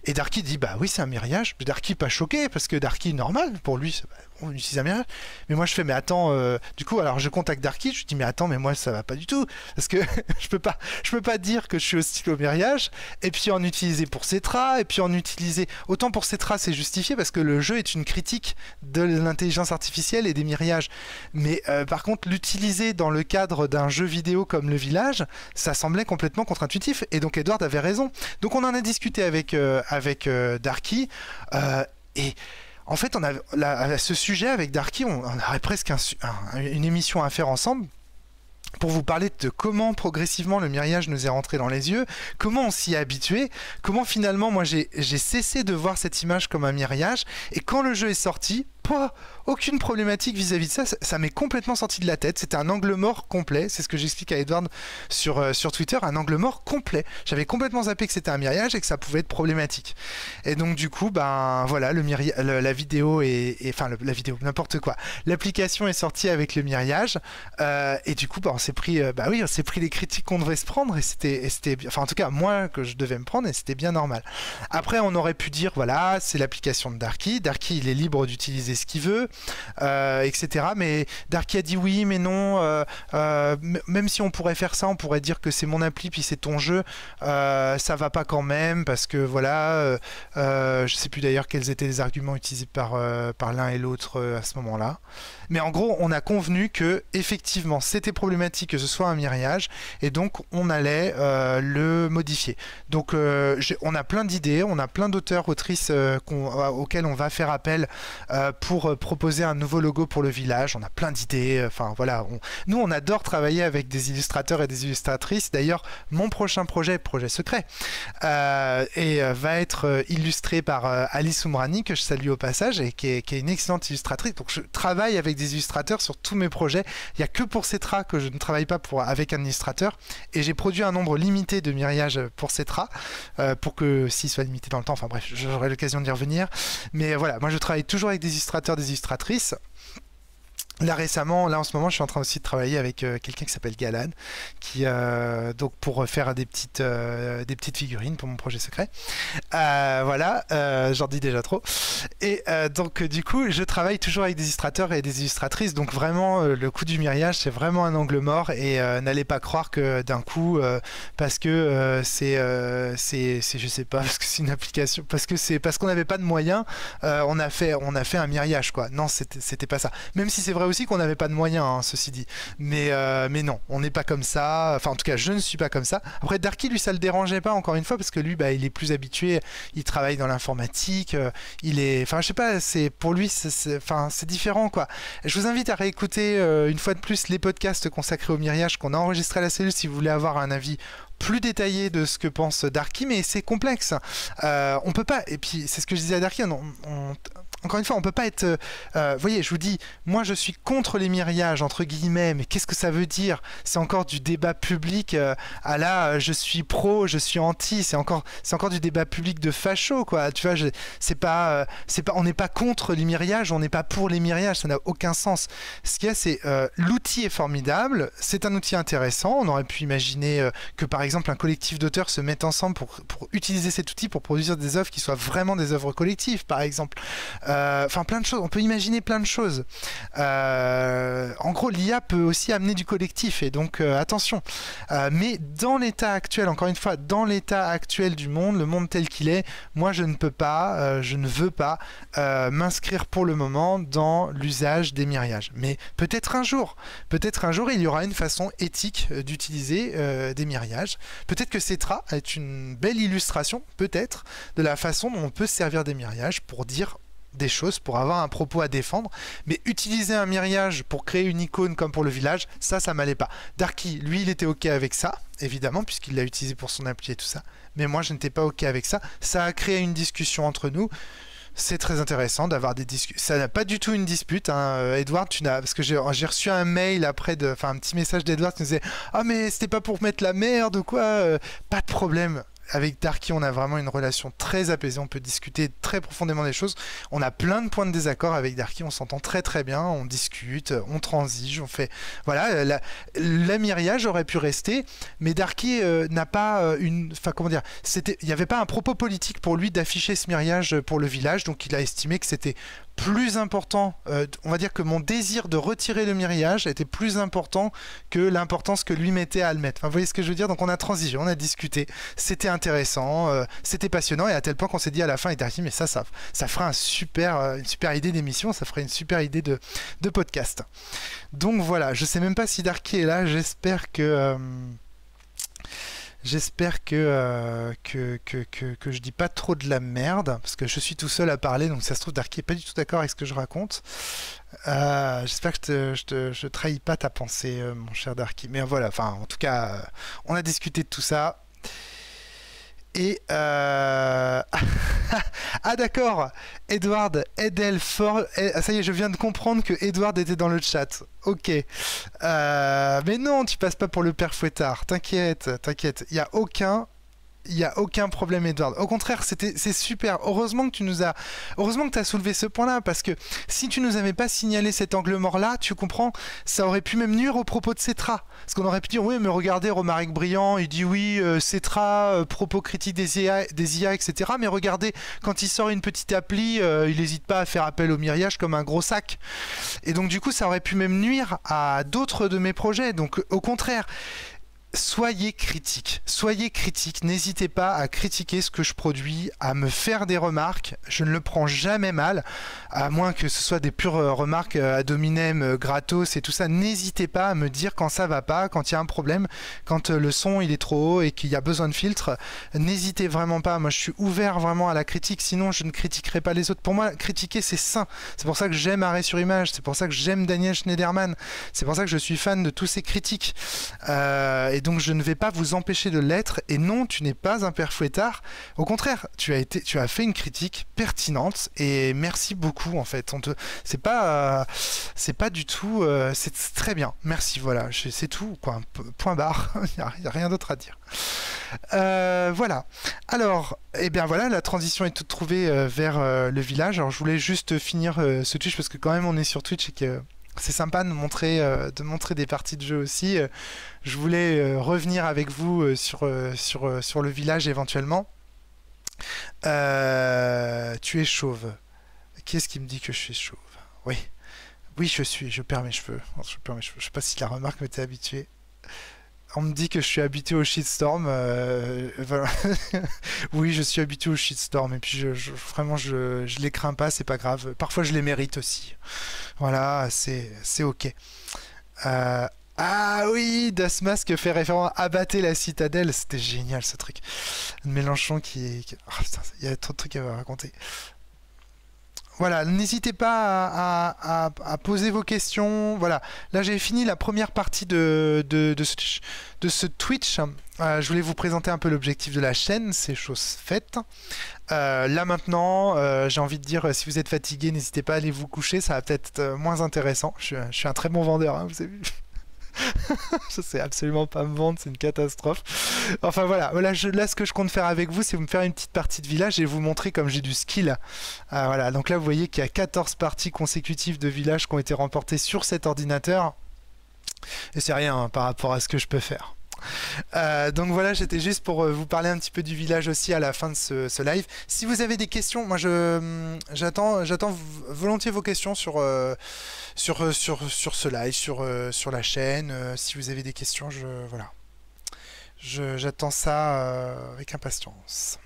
Et Darky dit bah oui, c'est un mirage. Darky pas choqué parce que Darky normal pour lui, on utilise un mirage. Mais moi je fais mais attends, du coup alors je contacte Darky, je dis mais attends, mais moi ça va pas du tout parce que je peux pas dire que je suis hostile au mirage et puis en utiliser pour Cetra, et puis en utiliser autant pour Cetra, c'est justifié parce que le jeu est une critique de l'intelligence artificielle et des mirages. Mais par contre l'utiliser dans le cadre d'un jeu vidéo comme Le Village, ça semblait complètement contre-intuitif, et donc Edward avait raison. Donc on en a discuté avec Darky, et en fait à ce sujet avec Darky, on aurait presque une émission à faire ensemble pour vous parler de comment progressivement le mirage nous est rentré dans les yeux, comment on s'y est habitué, comment finalement moi j'ai cessé de voir cette image comme un mirage, et quand le jeu est sorti, aucune problématique vis-à-vis de ça, ça m'est complètement sorti de la tête. C'était un angle mort complet, c'est ce que j'explique à Edward sur Twitter, un angle mort complet. J'avais complètement zappé que c'était un mirage et que ça pouvait être problématique. Et donc du coup, voilà, la vidéo la vidéo, n'importe quoi. L'application est sortie avec le mirage, et du coup, on s'est pris, on s'est pris les critiques qu'on devait se prendre, et c'était, enfin en tout cas moi que je devais me prendre, et c'était bien normal. Après, on aurait pu dire voilà, c'est l'application de Darky. Darky, il est libre d'utiliser ce qu'il veut, etc. Mais Darky a dit oui, mais non. Même si on pourrait faire ça, on pourrait dire que c'est mon appli puis c'est ton jeu. Ça va pas quand même parce que voilà. Je sais plus d'ailleurs quels étaient les arguments utilisés par l'un et l'autre à ce moment-là. Mais en gros, on a convenu que effectivement, c'était problématique que ce soit un mirage, et donc on allait le modifier. Donc on a plein d'idées, on a plein d'auteurs, autrices auxquels on va faire appel pour proposer un nouveau logo pour le village. On a plein d'idées. Enfin voilà, nous on adore travailler avec des illustrateurs et des illustratrices. D'ailleurs, mon prochain projet secret, va être illustré par Alice Oumrani, que je salue au passage, et qui est une excellente illustratrice. Donc je travaille avec des illustrateurs sur tous mes projets. Il n'y a que pour Cetra que je ne travaille pas avec un illustrateur. Et j'ai produit un nombre limité de miriages pour Cetra, pour que s'il soit limité dans le temps, enfin bref, j'aurai l'occasion d'y revenir. Mais voilà, moi je travaille toujours avec des illustrateurs, des illustratrices. Là récemment, là en ce moment, je suis en train aussi de travailler avec quelqu'un qui s'appelle Galan, qui donc pour faire des petites figurines pour mon projet secret. Voilà, j'en dis déjà trop. Et donc du coup, je travaille toujours avec des illustrateurs et des illustratrices. Donc vraiment, le coup du miriage, c'est vraiment un angle mort. Et n'allez pas croire que d'un coup, parce que je sais pas, parce que c'est une application, parce qu'on n'avait pas de moyens, on a fait un miriage quoi. Non, c'était pas ça. Même si c'est vrai aussi qu'on n'avait pas de moyens, hein, ceci dit. Mais non, on n'est pas comme ça. Enfin, en tout cas, je ne suis pas comme ça. Après, Darky, lui, ça le dérangeait pas, encore une fois, parce que lui, il est plus habitué. Il travaille dans l'informatique. Enfin, je sais pas, pour lui, c'est différent, quoi. Je vous invite à réécouter une fois de plus les podcasts consacrés au miriage qu'on a enregistrés à la cellule si vous voulez avoir un avis plus détaillé de ce que pense Darky, mais c'est complexe. On peut pas, et puis c'est ce que je disais à Darky, encore une fois, on peut pas être... vous voyez, je vous dis, moi je suis contre les miriages, entre guillemets, mais qu'est-ce que ça veut dire? C'est encore du débat public à là, je suis pro, je suis anti, c'est encore du débat public de facho, quoi. Tu vois, on n'est pas contre les miriages, on n'est pas pour les miriages, ça n'a aucun sens. Ce qu'il y a, c'est l'outil est formidable, c'est un outil intéressant, on aurait pu imaginer que par exemple un collectif d'auteurs se mette ensemble pour utiliser cet outil pour produire des œuvres qui soient vraiment des œuvres collectives, par exemple. Enfin, plein de choses. On peut imaginer plein de choses. En gros, l'IA peut aussi amener du collectif, et donc attention. Mais dans l'état actuel, encore une fois, dans l'état actuel du monde, le monde tel qu'il est, moi, je ne peux pas, je ne veux pas m'inscrire pour le moment dans l'usage des miriages. Mais peut-être un jour, il y aura une façon éthique d'utiliser des miriages. Peut-être que Cetra est une belle illustration, peut-être, de la façon dont on peut se servir des miriages pour dire des choses, pour avoir un propos à défendre, mais utiliser un miriage pour créer une icône comme pour le village, ça m'allait pas. Darky, lui, il était ok avec ça, évidemment, puisqu'il l'a utilisé pour son appli et tout ça, mais moi, je n'étais pas ok avec ça. Ça a créé une discussion entre nous. C'est très intéressant d'avoir des discussions. Ça n'a pas du tout une dispute, hein. Edward, parce que j'ai reçu un mail après, un petit message d'Edward qui nous disait « Ah, mais c'était pas pour mettre la merde ou quoi ?» Pas de problème. Avec Darky, on a vraiment une relation très apaisée, on peut discuter très profondément des choses. On a plein de points de désaccord avec Darky, on s'entend très très bien, on discute, on transige, on fait... Voilà, la miriage aurait pu rester, mais Darky n'a pas Enfin, comment dire, il n'y avait pas un propos politique pour lui d'afficher ce miriage pour le village, donc il a estimé que c'était plus important, on va dire que mon désir de retirer le miriage était plus important que l'importance que lui mettait à le mettre. Enfin, vous voyez ce que je veux dire? Donc on a transigé, on a discuté, c'était intéressant, c'était passionnant, et à tel point qu'on s'est dit à la fin, il a dit mais ça ferait une super idée d'émission, ça ferait une super idée de podcast. Donc voilà, je sais même pas si Darky est là, j'espère que je dis pas trop de la merde, parce que je suis tout seul à parler, donc ça se trouve Darky est pas du tout d'accord avec ce que je raconte. J'espère que je trahis pas ta pensée, mon cher Darky. Mais voilà, enfin, en tout cas, on a discuté de tout ça. Et ah d'accord, Edward Edelfort, ça y est, je viens de comprendre que Edward était dans le chat. Ok, mais non, tu passes pas pour le père Fouettard. T'inquiète, il y a aucun problème, Edward. Au contraire, c'est super. Heureusement que t'as soulevé ce point-là, parce que si tu nous avais pas signalé cet angle mort-là, tu comprends, ça aurait pu même nuire au propos de Cetra. Parce qu'on aurait pu dire, oui, mais regardez, Romaric Briand, il dit oui, Cetra, propos critiques des IA, etc. Mais regardez, quand il sort une petite appli, il n'hésite pas à faire appel au miriage comme un gros sac. Et donc, du coup, ça aurait pu même nuire à d'autres de mes projets. Donc, au contraire, soyez critiques, n'hésitez pas à critiquer ce que je produis, à me faire des remarques, je ne le prends jamais mal, à moins que ce soit des pures remarques ad hominem, gratos et tout ça, n'hésitez pas à me dire quand ça va pas, quand il y a un problème, quand le son il est trop haut et qu'il y a besoin de filtre, n'hésitez vraiment pas, moi je suis ouvert vraiment à la critique, sinon je ne critiquerai pas les autres. Pour moi, critiquer c'est sain, c'est pour ça que j'aime Arrêt sur Image, c'est pour ça que j'aime Daniel Schneiderman, c'est pour ça que je suis fan de tous ces critiques. Et donc je ne vais pas vous empêcher de l'être. Et non, tu n'es pas un père fouettard. Au contraire, tu as fait une critique pertinente. Et merci beaucoup en fait. C'est pas du tout. C'est très bien. Merci. Voilà, c'est tout quoi. Point barre. Il n'y a rien d'autre à dire. Voilà. Alors, eh bien voilà, la transition est toute trouvée vers le village. Alors je voulais juste finir ce Twitch parce que quand même on est sur Twitch et que c'est sympa de montrer des parties de jeu aussi. Je voulais revenir avec vous sur le village éventuellement. Tu es chauve. Qui est-ce qui me dit que je suis chauve? Oui. Oui, je perds mes cheveux. Je sais pas si la remarque m'était habituée. On me dit que je suis habitué au shitstorm. Voilà. Oui, je suis habitué au shitstorm. Et puis, vraiment, je les crains pas, c'est pas grave. Parfois, je les mérite aussi. Voilà, c'est ok. Ah oui, Das Mask fait référence à Abattez la citadelle. C'était génial ce truc. Mélenchon Oh, putain, il y a trop de trucs à raconter. Voilà, n'hésitez pas à poser vos questions. Voilà, là j'ai fini la première partie de ce Twitch. Je voulais vous présenter un peu l'objectif de la chaîne, c'est chose faite. Là maintenant, j'ai envie de dire, si vous êtes fatigué, n'hésitez pas à aller vous coucher, ça va peut-être être moins intéressant. Je suis un très bon vendeur, hein, vous avez vu. Je sais absolument pas me vendre, c'est une catastrophe. Enfin voilà, là ce que je compte faire avec vous, c'est vous me faire une petite partie de village et vous montrer comme j'ai du skill. Voilà, donc là vous voyez qu'il y a 14 parties consécutives de village qui ont été remportées sur cet ordinateur. Et c'est rien hein, par rapport à ce que je peux faire. Donc voilà, j'étais juste pour vous parler un petit peu du village aussi à la fin de ce live. Si vous avez des questions, moi j'attends volontiers vos questions sur ce live, sur la chaîne. Si vous avez des questions, voilà, j'attends ça avec impatience.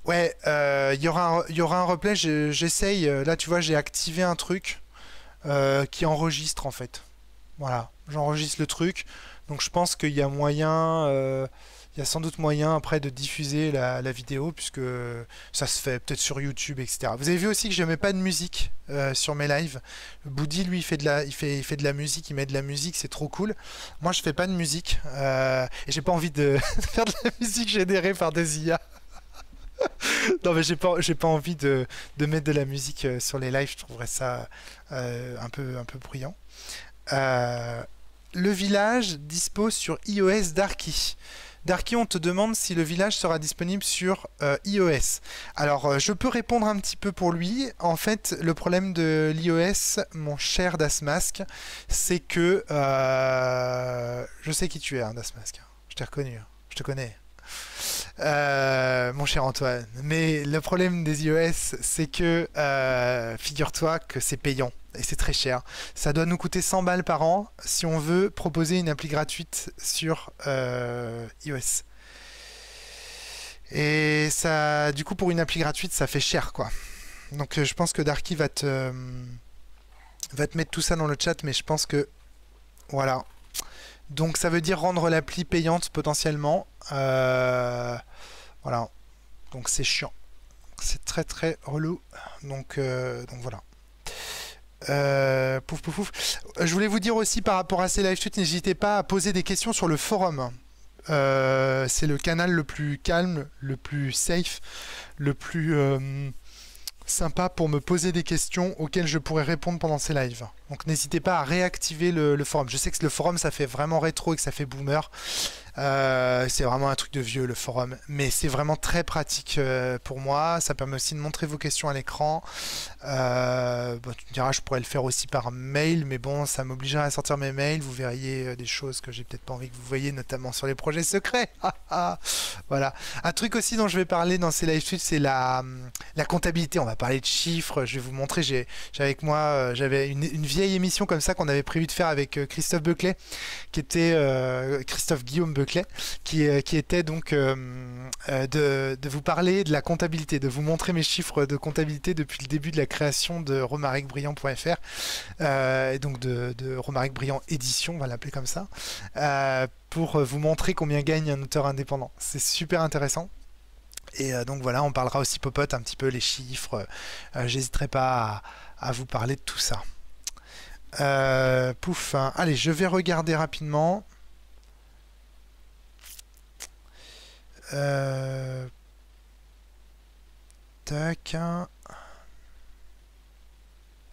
Ouais, il y aura un replay. J'essaye. Là, tu vois, j'ai activé un truc qui enregistre en fait. Voilà, j'enregistre le truc, donc je pense qu'il y a moyen, il y a sans doute moyen après de diffuser la vidéo, puisque ça se fait peut-être sur YouTube, etc. Vous avez vu aussi que je mets pas de musique sur mes lives. Boudi, lui, il fait de la musique, il met de la musique, c'est trop cool. Moi, je fais pas de musique, et j'ai pas envie de faire de la musique générée par des IA. Non mais j'ai pas envie de mettre de la musique sur les lives, je trouverais ça un peu bruyant. Le village dispose sur iOS Darky. Darky, on te demande si le village sera disponible sur iOS. Alors, je peux répondre un petit peu pour lui. En fait, le problème de l'iOS, mon cher Das Mask, c'est que je sais qui tu es, hein, Das Mask. Je t'ai reconnu, hein. Je te connais. Mon cher Antoine, mais le problème des iOS, c'est que figure-toi que c'est payant et c'est très cher. Ça doit nous coûter 100 balles par an si on veut proposer une appli gratuite sur iOS. Et ça, du coup, pour une appli gratuite, ça fait cher, quoi. Donc, je pense que Darky va te mettre tout ça dans le chat, mais je pense que voilà. Donc ça veut dire rendre l'appli payante potentiellement. Voilà. Donc c'est chiant. C'est très très relou. Donc voilà. Pouf pouf pouf. Je voulais vous dire aussi par rapport à ces live tweets, n'hésitez pas à poser des questions sur le forum. C'est le canal le plus calme, le plus safe, le plus sympa pour me poser des questions auxquelles je pourrais répondre pendant ces lives. Donc n'hésitez pas à réactiver le forum. Je sais que le forum ça fait vraiment rétro et que ça fait boomer. C'est vraiment un truc de vieux le forum, mais c'est vraiment très pratique pour moi. Ça permet aussi de montrer vos questions à l'écran. Bon, tu me diras, je pourrais le faire aussi par mail, mais bon, ça m'obligerait à sortir mes mails. Vous verriez des choses que j'ai peut-être pas envie que vous voyez, notamment sur les projets secrets. Voilà. Un truc aussi dont je vais parler dans ces live tweets, c'est la comptabilité. On va parler de chiffres. Je vais vous montrer. J'ai avec moi, j'avais une vieille émission comme ça qu'on avait prévu de faire avec Christophe Beclet, qui était Christophe Guillaume Beclet, qui était donc de vous parler de la comptabilité, de vous montrer mes chiffres de comptabilité depuis le début de la création de romaricbrillant.fr, et donc de Romaric Brillant Édition, on va l'appeler comme ça, pour vous montrer combien gagne un auteur indépendant. C'est super intéressant. Et donc voilà, on parlera aussi popote un petit peu les chiffres. J'hésiterai pas à vous parler de tout ça. Pouf, hein. Allez, je vais regarder rapidement. Tac.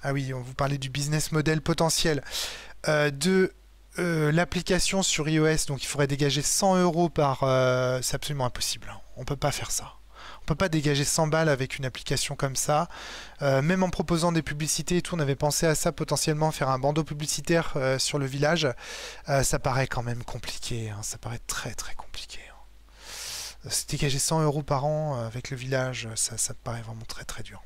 Ah oui, on vous parlait du business model potentiel de l'application sur iOS. Donc il faudrait dégager 100 € par... c'est absolument impossible. On peut pas faire ça. On peut pas dégager 100 balles avec une application comme ça. Même en proposant des publicités et tout, on avait pensé à ça potentiellement, faire un bandeau publicitaire sur le village. Ça paraît quand même compliqué. Hein. Ça paraît très très compliqué. Hein. Dégager 100 € par an avec le village, ça me paraît vraiment très très dur.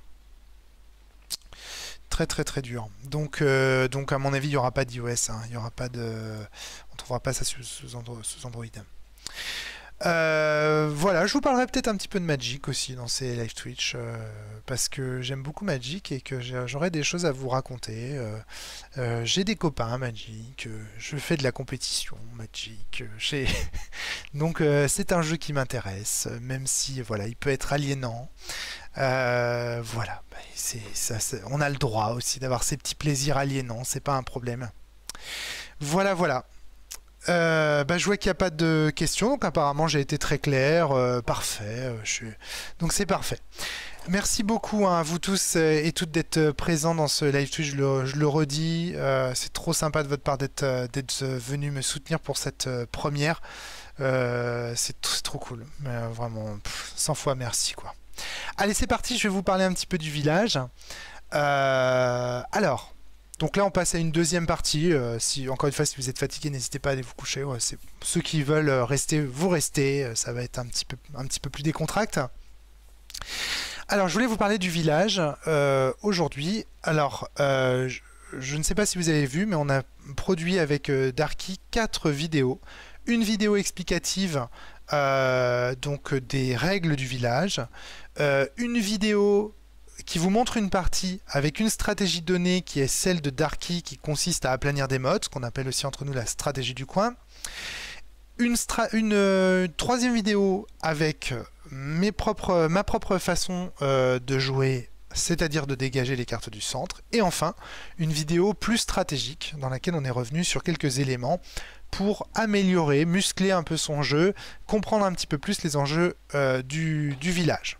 Très très très dur. Donc à mon avis, il n'y aura pas d'iOS. Hein. Il y aura pas de... On trouvera pas ça sous Android. Voilà, je vous parlerai peut-être un petit peu de Magic aussi dans ces live Twitch, parce que j'aime beaucoup Magic et que j'aurai des choses à vous raconter. J'ai des copains Magic, je fais de la compétition Magic, donc c'est un jeu qui m'intéresse, même si voilà, il peut être aliénant. Voilà, on a le droit aussi d'avoir ces petits plaisirs aliénants, c'est pas un problème. Voilà, voilà. Je vois qu'il n'y a pas de questions, donc apparemment j'ai été très clair, parfait, donc c'est parfait. Merci beaucoup hein, à vous tous et toutes d'être présents dans ce live Twitch, je le redis, c'est trop sympa de votre part d'être venu me soutenir pour cette première, c'est trop cool, vraiment 100 fois merci quoi. Allez c'est parti, je vais vous parler un petit peu du village. Alors... Donc là, on passe à une deuxième partie. Encore une fois, si vous êtes fatigué, n'hésitez pas à aller vous coucher. Ouais, ceux qui veulent rester, vous restez. Ça va être un petit peu plus décontracté. Alors, je voulais vous parler du village aujourd'hui. Alors, je ne sais pas si vous avez vu, mais on a produit avec Darky 4 vidéos. Une vidéo explicative donc des règles du village. Une vidéo qui vous montre une partie avec une stratégie donnée qui est celle de Darky qui consiste à aplanir des modes, ce qu'on appelle aussi entre nous la stratégie du coin. Une troisième vidéo avec ma propre façon de jouer, c'est-à-dire de dégager les cartes du centre. Et enfin, une vidéo plus stratégique dans laquelle on est revenu sur quelques éléments pour améliorer, muscler un peu son jeu, comprendre un petit peu plus les enjeux du village.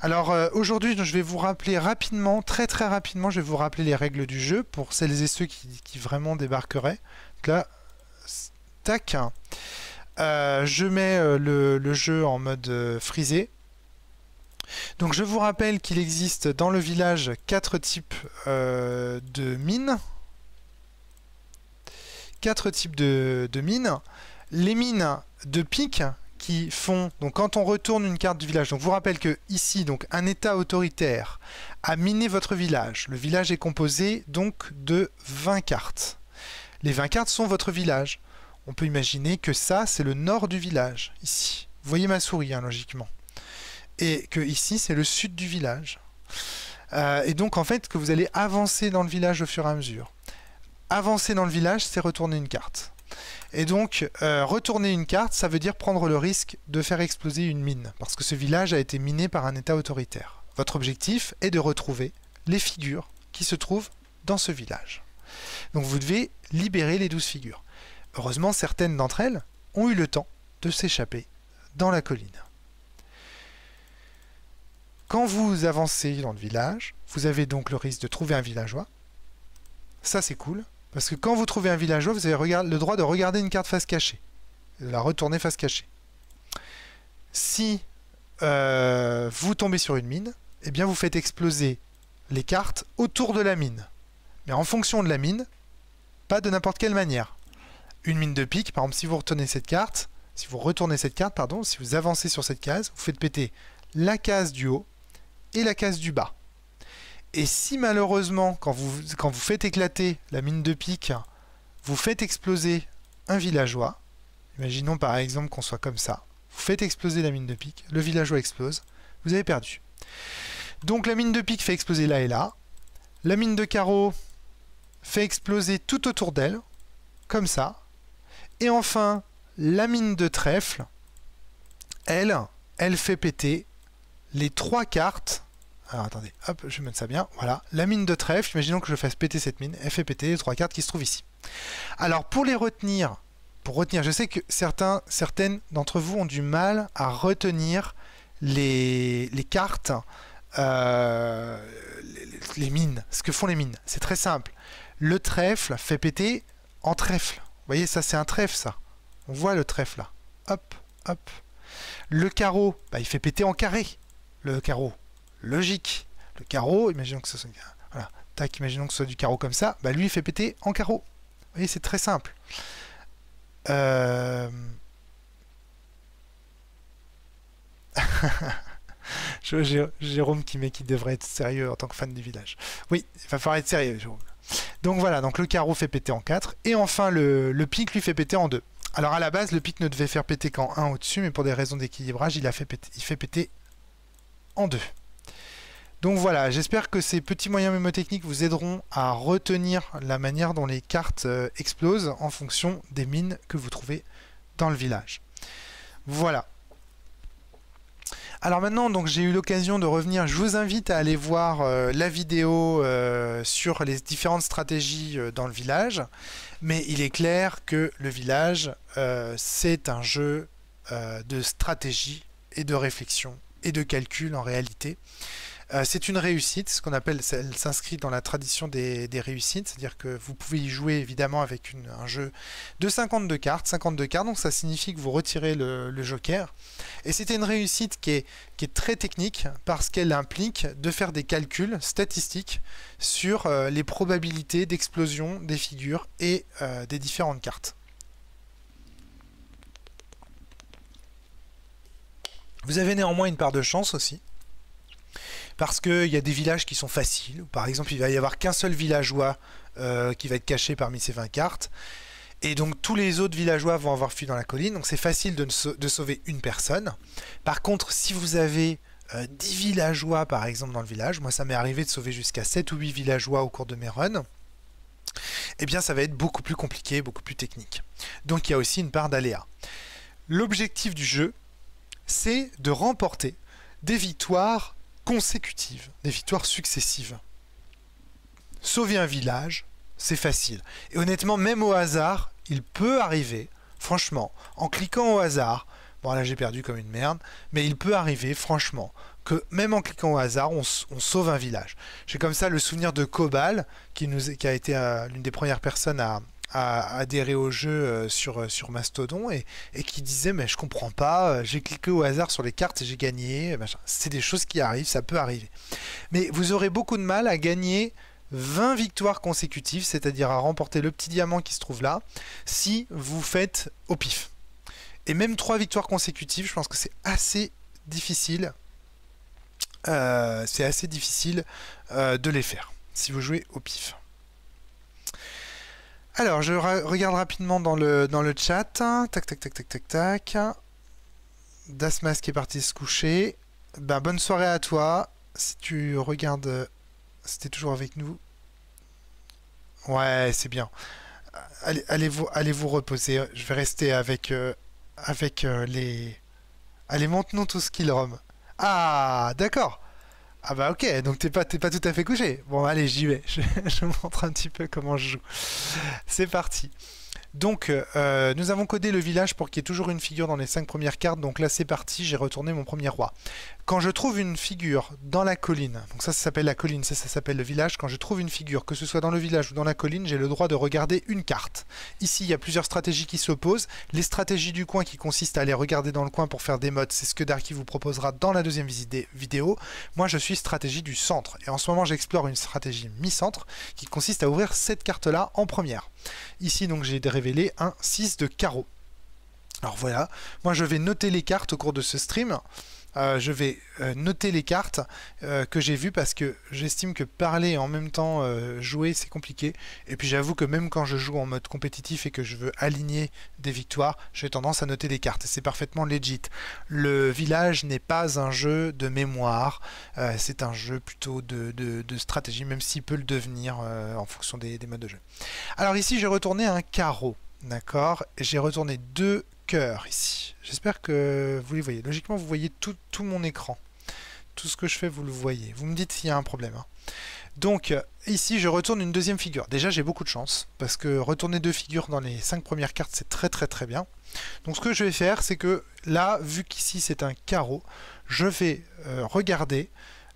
Alors aujourd'hui, je vais vous rappeler rapidement, très rapidement, je vais vous rappeler les règles du jeu pour celles et ceux qui vraiment débarqueraient. Donc là, tac. Je mets le jeu en mode frisé. Donc je vous rappelle qu'il existe dans le village 4 types de mines. 4 types de mines. Les mines de pique qui font, donc quand on retourne une carte du village, donc je vous rappelle que ici, donc un état autoritaire a miné votre village. Le village est composé donc de 20 cartes. Les 20 cartes sont votre village. On peut imaginer que ça, c'est le nord du village, ici. Vous voyez ma souris, hein, logiquement. Et que ici, c'est le sud du village. Et donc, en fait, que vous allez avancer dans le village au fur et à mesure. Avancer dans le village, c'est retourner une carte. Et donc, retourner une carte, ça veut dire prendre le risque de faire exploser une mine, parce que ce village a été miné par un état autoritaire. Votre objectif est de retrouver les figures qui se trouvent dans ce village. Donc vous devez libérer les 12 figures. Heureusement, certaines d'entre elles ont eu le temps de s'échapper dans la colline. Quand vous avancez dans le village, vous avez donc le risque de trouver un villageois. Ça, c'est cool. Parce que quand vous trouvez un villageois, vous avez le droit de regarder une carte face cachée. de la retourner face cachée. Si vous tombez sur une mine, eh bien vous faites exploser les cartes autour de la mine. Mais en fonction de la mine, pas de n'importe quelle manière. Une mine de pique, par exemple, si vous retournez cette carte, si vous avancez sur cette case, vous faites péter la case du haut et la case du bas. Et si malheureusement, quand vous faites éclater la mine de pique, vous faites exploser un villageois, imaginons par exemple qu'on soit comme ça, vous faites exploser la mine de pique, le villageois explose, vous avez perdu. Donc la mine de pique fait exploser là et là, la mine de carreau fait exploser tout autour d'elle, comme ça, et enfin, la mine de trèfle, elle fait péter les 3 cartes. Alors attendez, hop, je vais mettre ça bien. Voilà, la mine de trèfle, imaginons que je fasse péter cette mine, elle fait péter les 3 cartes qui se trouvent ici. Alors pour retenir, je sais que certaines d'entre vous ont du mal à retenir les cartes, les mines, ce que font les mines. C'est très simple. Le trèfle fait péter en trèfle. Vous voyez, ça c'est un trèfle, ça. On voit le trèfle là. Hop, hop. Le carreau, bah, il fait péter en carré. Le carreau, logique. Le carreau, imaginons que ce soit, voilà, tac, imaginons que ce soit du carreau comme ça, bah lui il fait péter en carreau. Vous voyez, c'est très simple. Jérôme qui devrait être sérieux en tant que fan du village. Oui, il va falloir être sérieux, Jérôme. Donc voilà, donc le carreau fait péter en 4, et enfin le pic lui fait péter en 2. Alors à la base, le pic ne devait faire péter qu'en 1 au-dessus, mais pour des raisons d'équilibrage, il fait péter en 2. Donc voilà, j'espère que ces petits moyens mémotechniques vous aideront à retenir la manière dont les cartes explosent en fonction des mines que vous trouvez dans le village. Voilà. Alors maintenant, donc j'ai eu l'occasion de revenir. Je vous invite à aller voir la vidéo sur les différentes stratégies dans le village. Mais il est clair que le village, c'est un jeu de stratégie et de réflexion et de calcul en réalité. C'est une réussite, ce qu'on appelle, elle s'inscrit dans la tradition des réussites, c'est-à-dire que vous pouvez y jouer évidemment avec un jeu de 52 cartes, donc ça signifie que vous retirez le joker. Et c'était une réussite qui est très technique parce qu'elle implique de faire des calculs statistiques sur les probabilités d'explosion des figures et des différentes cartes. Vous avez néanmoins une part de chance aussi. Parce qu'il y a des villages qui sont faciles. Par exemple, il va y avoir qu'un seul villageois qui va être caché parmi ces 20 cartes. Et donc tous les autres villageois vont avoir fui dans la colline. Donc c'est facile de sauver une personne. Par contre, si vous avez 10 villageois par exemple dans le village, moi ça m'est arrivé de sauver jusqu'à 7 ou 8 villageois au cours de mes runs, eh bien ça va être beaucoup plus compliqué, beaucoup plus technique. Donc il y a aussi une part d'aléa. L'objectif du jeu, c'est de remporter des victoires consécutives, des victoires successives. Sauver un village, c'est facile. Et honnêtement, même au hasard, il peut arriver, franchement, en cliquant au hasard, bon là j'ai perdu comme une merde, mais il peut arriver, franchement, que même en cliquant au hasard, on sauve un village. J'ai comme ça le souvenir de Cobal, qui a été l'une des premières personnes à adhérer au jeu sur Mastodon et qui disait mais je comprends pas, j'ai cliqué au hasard sur les cartes et j'ai gagné, c'est des choses qui arrivent, ça peut arriver. Mais vous aurez beaucoup de mal à gagner 20 victoires consécutives, c'est-à-dire à remporter le petit diamant qui se trouve là, si vous faites au pif. Et même 3 victoires consécutives, je pense que c'est assez difficile. De les faire, si vous jouez au pif. Alors, je regarde rapidement dans le chat. Tac, tac, tac, tac, tac, tac. Dasmas qui est parti se coucher. Ben, bonne soirée à toi. Si tu regardes... C'était toujours avec nous. Ouais, c'est bien. Allez vous reposer. Je vais rester avec les... Allez, monte-nous tout skill rom. Ah, d'accord. Ah bah ok, donc t'es pas tout à fait couché. Bon, allez, j'y vais. Je vous montre un petit peu comment je joue. C'est parti. Donc, nous avons codé le village pour qu'il y ait toujours une figure dans les 5 premières cartes. Donc là, c'est parti, j'ai retourné mon premier roi. Quand je trouve une figure dans la colline, donc ça s'appelle la colline, ça s'appelle le village, quand je trouve une figure, que ce soit dans le village ou dans la colline, j'ai le droit de regarder une carte. Ici, il y a plusieurs stratégies qui s'opposent. Les stratégies du coin qui consistent à aller regarder dans le coin pour faire des modes, c'est ce que Darky vous proposera dans la deuxième vidéo. Moi, je suis stratégie du centre. Et en ce moment, j'explore une stratégie mi-centre qui consiste à ouvrir cette carte-là en première. Ici, donc, j'ai révélé un 6 de carreau. Alors voilà, moi je vais noter les cartes au cours de ce stream. Je vais noter les cartes que j'ai vues parce que j'estime que parler et en même temps jouer c'est compliqué. Et puis j'avoue que même quand je joue en mode compétitif et que je veux aligner des victoires, j'ai tendance à noter des cartes. Et c'est parfaitement legit. Le village n'est pas un jeu de mémoire, c'est un jeu plutôt de stratégie, même s'il peut le devenir en fonction des modes de jeu. Alors ici j'ai retourné un carreau. D'accord, j'ai retourné 2 cœurs ici. J'espère que vous les voyez. Logiquement, vous voyez tout mon écran. Tout ce que je fais, vous le voyez. Vous me dites s'il y a un problème. Hein. Donc, ici, je retourne une deuxième figure. Déjà, j'ai beaucoup de chance, parce que retourner 2 figures dans les 5 premières cartes, c'est très bien. Donc, ce que je vais faire, c'est que là, vu qu'ici, c'est un carreau, je vais regarder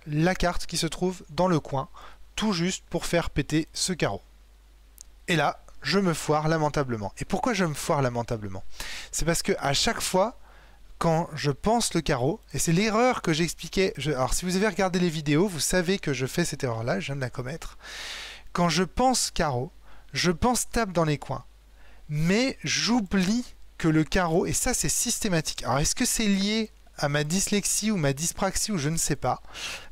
la carte qui se trouve dans le coin, tout juste pour faire péter ce carreau. Et là, je me foire lamentablement. Et pourquoi je me foire lamentablement? C'est parce que à chaque fois, quand je pense le carreau, et c'est l'erreur que j'expliquais, alors si vous avez regardé les vidéos, vous savez que je fais cette erreur-là, je viens de la commettre. Quand je pense carreau, je pense table dans les coins. Mais j'oublie que le carreau, et ça c'est systématique. Alors est-ce que c'est lié à ma dyslexie ou ma dyspraxie ou je ne sais pas.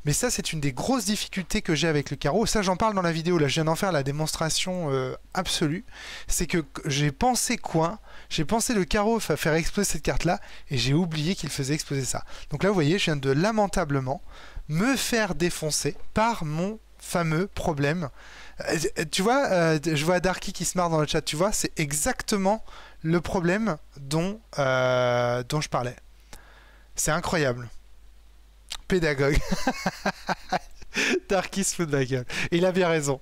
Mais ça, c'est une des grosses difficultés que j'ai avec le carreau. Ça, j'en parle dans la vidéo. Là, je viens d'en faire la démonstration absolue. C'est que j'ai pensé coin, j'ai pensé le carreau faire exploser cette carte-là et j'ai oublié qu'il faisait exploser ça. Donc là, vous voyez, je viens de lamentablement me faire défoncer par mon fameux problème. Tu vois, je vois Darky qui se marre dans le chat. Tu vois, c'est exactement le problème dont je parlais. C'est incroyable. Pédagogue. Darky se fout de la gueule. Et il a bien raison.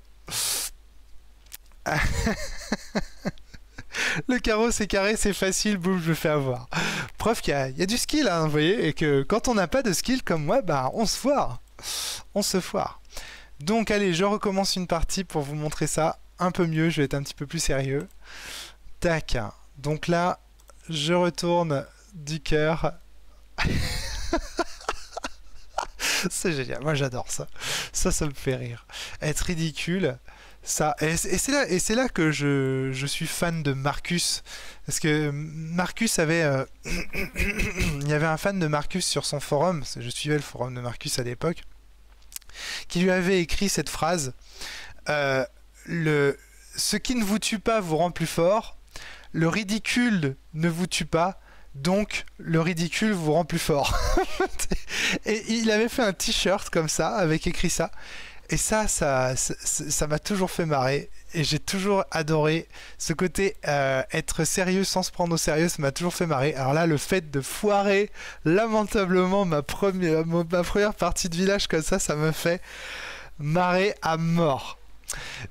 Le carreau c'est carré, c'est facile, boum, je me fais avoir. Preuve qu'il y a du skill, hein, vous voyez, et que quand on n'a pas de skill comme moi, bah on se foire. On se foire. Donc allez, je recommence une partie pour vous montrer ça un peu mieux, je vais être un petit peu plus sérieux. Tac. Donc là, je retourne du cœur. C'est génial, moi j'adore ça. Ça me fait rire. Être ridicule, ça. Et c'est là que je suis fan de Marcus. Parce que Marcus avait. Il y avait un fan de Marcus sur son forum. Je suivais le forum de Marcus à l'époque. Qui lui avait écrit cette phrase. Ce qui ne vous tue pas vous rend plus fort. Le ridicule ne vous tue pas. Donc, le ridicule vous rend plus fort. Et il avait fait un t-shirt comme ça, avec écrit ça. Et ça m'a toujours fait marrer. Et j'ai toujours adoré ce côté être sérieux sans se prendre au sérieux. Ça m'a toujours fait marrer. Alors là, le fait de foirer lamentablement ma première partie de village comme ça me fait marrer à mort.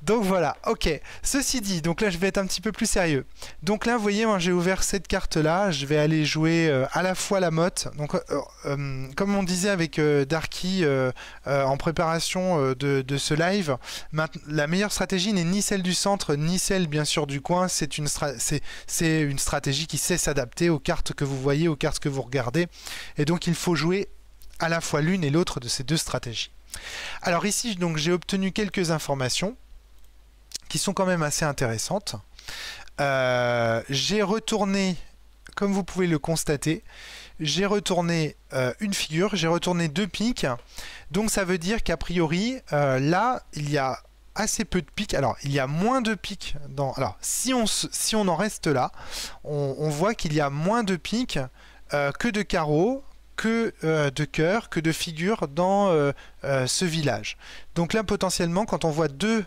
Donc voilà, ok. Ceci dit, donc là je vais être un petit peu plus sérieux. Donc là, vous voyez, moi j'ai ouvert cette carte-là. Je vais aller jouer à la fois la motte. Donc, comme on disait avec Darky en préparation de ce live, la meilleure stratégie n'est ni celle du centre, ni celle bien sûr du coin. C'est une stratégie qui sait s'adapter aux cartes que vous voyez, aux cartes que vous regardez. Et donc il faut jouer à la fois l'une et l'autre de ces deux stratégies. Alors ici, donc, j'ai obtenu quelques informations qui sont quand même assez intéressantes. J'ai retourné, comme vous pouvez le constater, j'ai retourné une figure, j'ai retourné 2 piques. Donc ça veut dire qu'a priori, là, il y a assez peu de piques. Alors, il y a moins de piques dans... Alors, si on en reste là, on voit qu'il y a moins de piques que de carreaux, que de cœurs, que de figures dans ce village. Donc là, potentiellement, quand on voit deux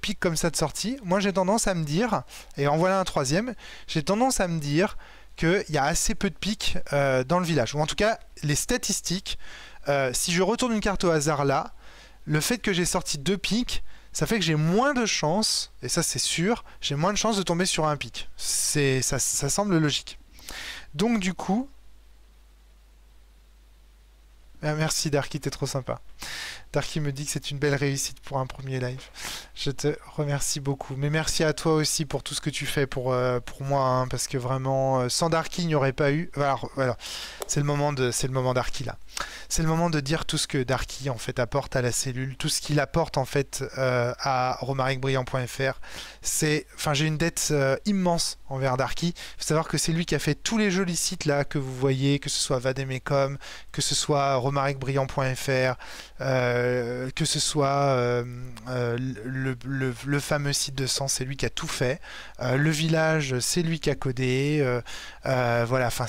pics comme ça de sortie, moi j'ai tendance à me dire, et en voilà un troisième, j'ai tendance à me dire qu'il y a assez peu de pics dans le village. Ou en tout cas, les statistiques, si je retourne une carte au hasard là, le fait que j'ai sorti 2 pics, ça fait que j'ai moins de chances, et ça c'est sûr, j'ai moins de chances de tomber sur un pic. Ça semble logique. Donc du coup, Ah, merci Darky, t'es trop sympa. Darky me dit que c'est une belle réussite pour un premier live. Je te remercie beaucoup. Mais merci à toi aussi pour tout ce que tu fais pour moi, hein, parce que vraiment, sans Darky, il n'y aurait pas eu... Voilà. C'est le moment Darky, là. C'est le moment de dire tout ce que Darky, en fait, apporte à la cellule, tout ce qu'il apporte, en fait, à romaricbriand.fr. Enfin, j'ai une dette immense envers Darky. Il faut savoir que c'est lui qui a fait tous les jolis sites, là, que vous voyez, que ce soit Vademecum, que ce soit romaricbriand.fr, que ce soit le fameux site de Sens, c'est lui qui a tout fait. Le village, c'est lui qui a codé. Voilà, enfin,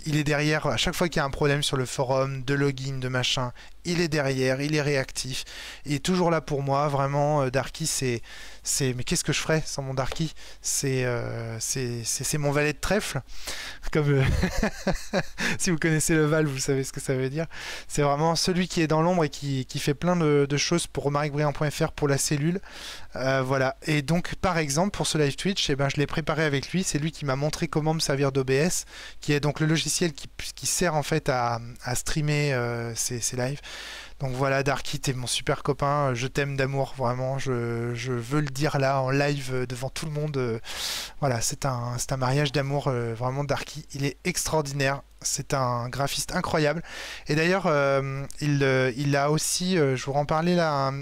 il est derrière. À chaque fois qu'il y a un problème sur le forum, de login, de machin, il est derrière, il est réactif. Il est toujours là pour moi. Vraiment, Darky, mais qu'est-ce que je ferais sans mon Darky? C'est mon valet de trèfle. Comme si vous connaissez le Val, vous savez ce que ça veut dire. C'est vraiment celui qui est dans l'ombre et qui fait plein de choses pour romaricbriand.fr, pour la cellule. Voilà. Et donc, par exemple, pour ce live Twitch, eh ben, je l'ai préparé avec lui. C'est lui qui m'a montré comment me servir d'OBS, qui est donc le logiciel qui sert en fait à streamer ces lives. Donc voilà, Darky, t'es mon super copain, je t'aime d'amour, vraiment, je veux le dire là en live devant tout le monde. Voilà, c'est un mariage d'amour, vraiment. Darky, il est extraordinaire, c'est un graphiste incroyable. Et d'ailleurs, il a aussi, je vous en parlais là,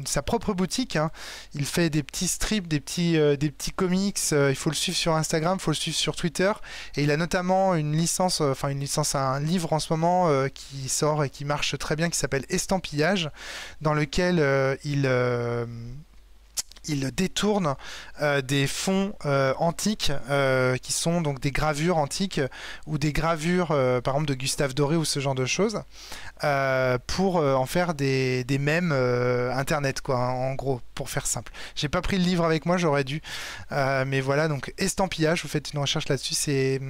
sa propre boutique, hein. Il fait des petits strips, des petits comics, il faut le suivre sur Instagram, il faut le suivre sur Twitter. Et il a notamment un livre en ce moment qui sort et qui marche très bien, qui s'appelle Estampillage, dans lequel il détourne des fonds antiques qui sont donc des gravures antiques ou des gravures par exemple de Gustave Doré ou ce genre de choses pour en faire des mèmes internet, quoi, hein, en gros, pour faire simple. J'ai pas pris le livre avec moi, j'aurais dû, mais voilà. Donc Estampillage, vous faites une recherche là-dessus, c'est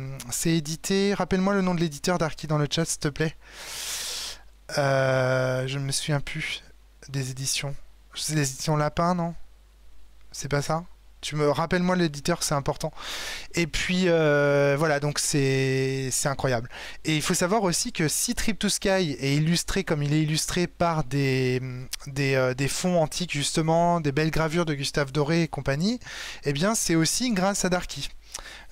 édité. Rappelle-moi le nom de l'éditeur, Darky, dans le chat, s'il te plaît. Je me souviens plus des éditions. C'est les éditions Lapin, non? C'est pas ça? Rappelle-moi l'éditeur, c'est important. Et puis voilà, donc c'est incroyable. Et il faut savoir aussi que si Trip to Sky est illustré comme il est illustré par des fonds antiques, justement, des belles gravures de Gustave Doré et compagnie, eh bien c'est aussi grâce à Darky.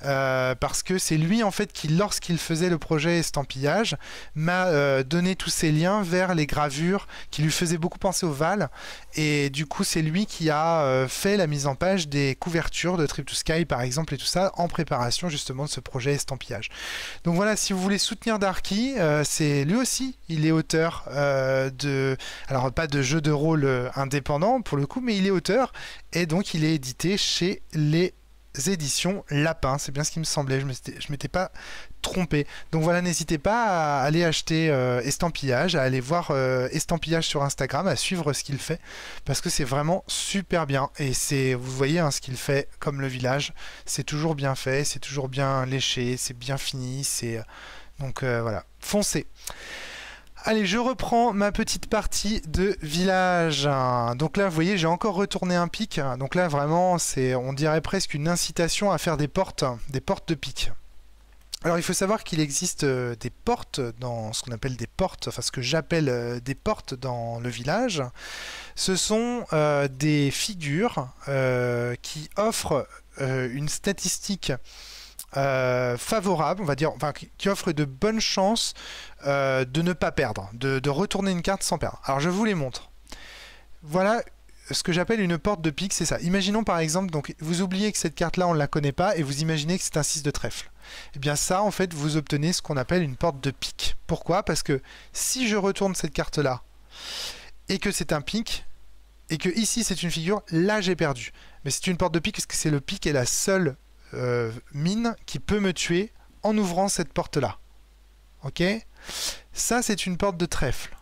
Parce que c'est lui en fait qui, lorsqu'il faisait le projet Estampillage, m'a donné tous ces liens vers les gravures qui lui faisaient beaucoup penser au Val, et du coup c'est lui qui a fait la mise en page des couvertures de Trip to Sky par exemple et tout ça en préparation justement de ce projet Estampillage. Donc voilà, si vous voulez soutenir Darky, c'est lui aussi, il est auteur alors pas de jeux de rôle indépendants pour le coup, mais il est auteur et donc il est édité chez les éditions Lapin, c'est bien ce qui me semblait, je m'étais pas trompé. Donc voilà, n'hésitez pas à aller acheter Estampillage, à aller voir Estampillage sur Instagram, à suivre ce qu'il fait, parce que c'est vraiment super bien. Et vous voyez hein, ce qu'il fait comme le village, c'est toujours bien fait, c'est toujours bien léché, c'est bien fini, donc voilà, foncez. Allez, je reprends ma petite partie de village. Donc là, vous voyez, j'ai encore retourné un pic. Donc là, vraiment, on dirait presque une incitation à faire des portes de pic. Alors, il faut savoir qu'il existe des portes dans ce qu'on appelle des portes, enfin ce que j'appelle des portes dans le village. Ce sont des figures qui offrent une statistique favorable, on va dire, enfin, qui offre de bonnes chances de ne pas perdre, de retourner une carte sans perdre. Alors je vous les montre. Voilà ce que j'appelle une porte de pique, c'est ça. Imaginons par exemple, donc vous oubliez que cette carte-là on ne la connaît pas et vous imaginez que c'est un 6 de trèfle. Et bien ça, en fait, vous obtenez ce qu'on appelle une porte de pique. Pourquoi? Parce que si je retourne cette carte-là et que c'est un pique, et que ici c'est une figure, là j'ai perdu. Mais c'est une porte de pique parce que c'est le pique et la seule mine qui peut me tuer en ouvrant cette porte là. Ok, ça c'est une porte de trèfle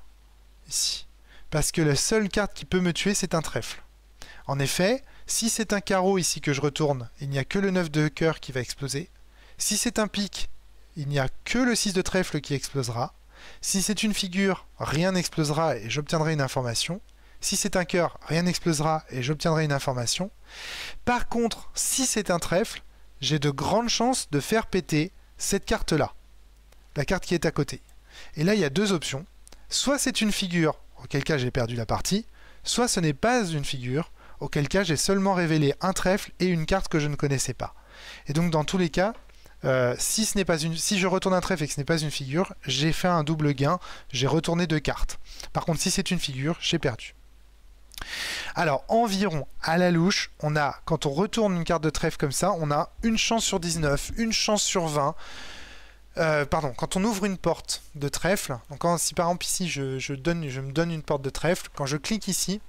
ici, parce que la seule carte qui peut me tuer c'est un trèfle. En effet, si c'est un carreau ici que je retourne, il n'y a que le 9 de cœur qui va exploser. Si c'est un pique, il n'y a que le 6 de trèfle qui explosera. Si c'est une figure, rien n'explosera et j'obtiendrai une information. Si c'est un cœur, rien n'explosera et j'obtiendrai une information. Par contre, si c'est un trèfle, j'ai de grandes chances de faire péter cette carte-là, la carte qui est à côté. Et là, il y a deux options. Soit c'est une figure, auquel cas j'ai perdu la partie, soit ce n'est pas une figure, auquel cas j'ai seulement révélé un trèfle et une carte que je ne connaissais pas. Et donc dans tous les cas, si je retourne un trèfle et que ce n'est pas une figure, j'ai fait un double gain, j'ai retourné 2 cartes. Par contre, si c'est une figure, j'ai perdu. Alors, environ, à la louche, quand on retourne une carte de trèfle comme ça, on a une chance sur 19, une chance sur 20. Quand on ouvre une porte de trèfle, donc si par exemple ici je me donne une porte de trèfle, quand je clique ici,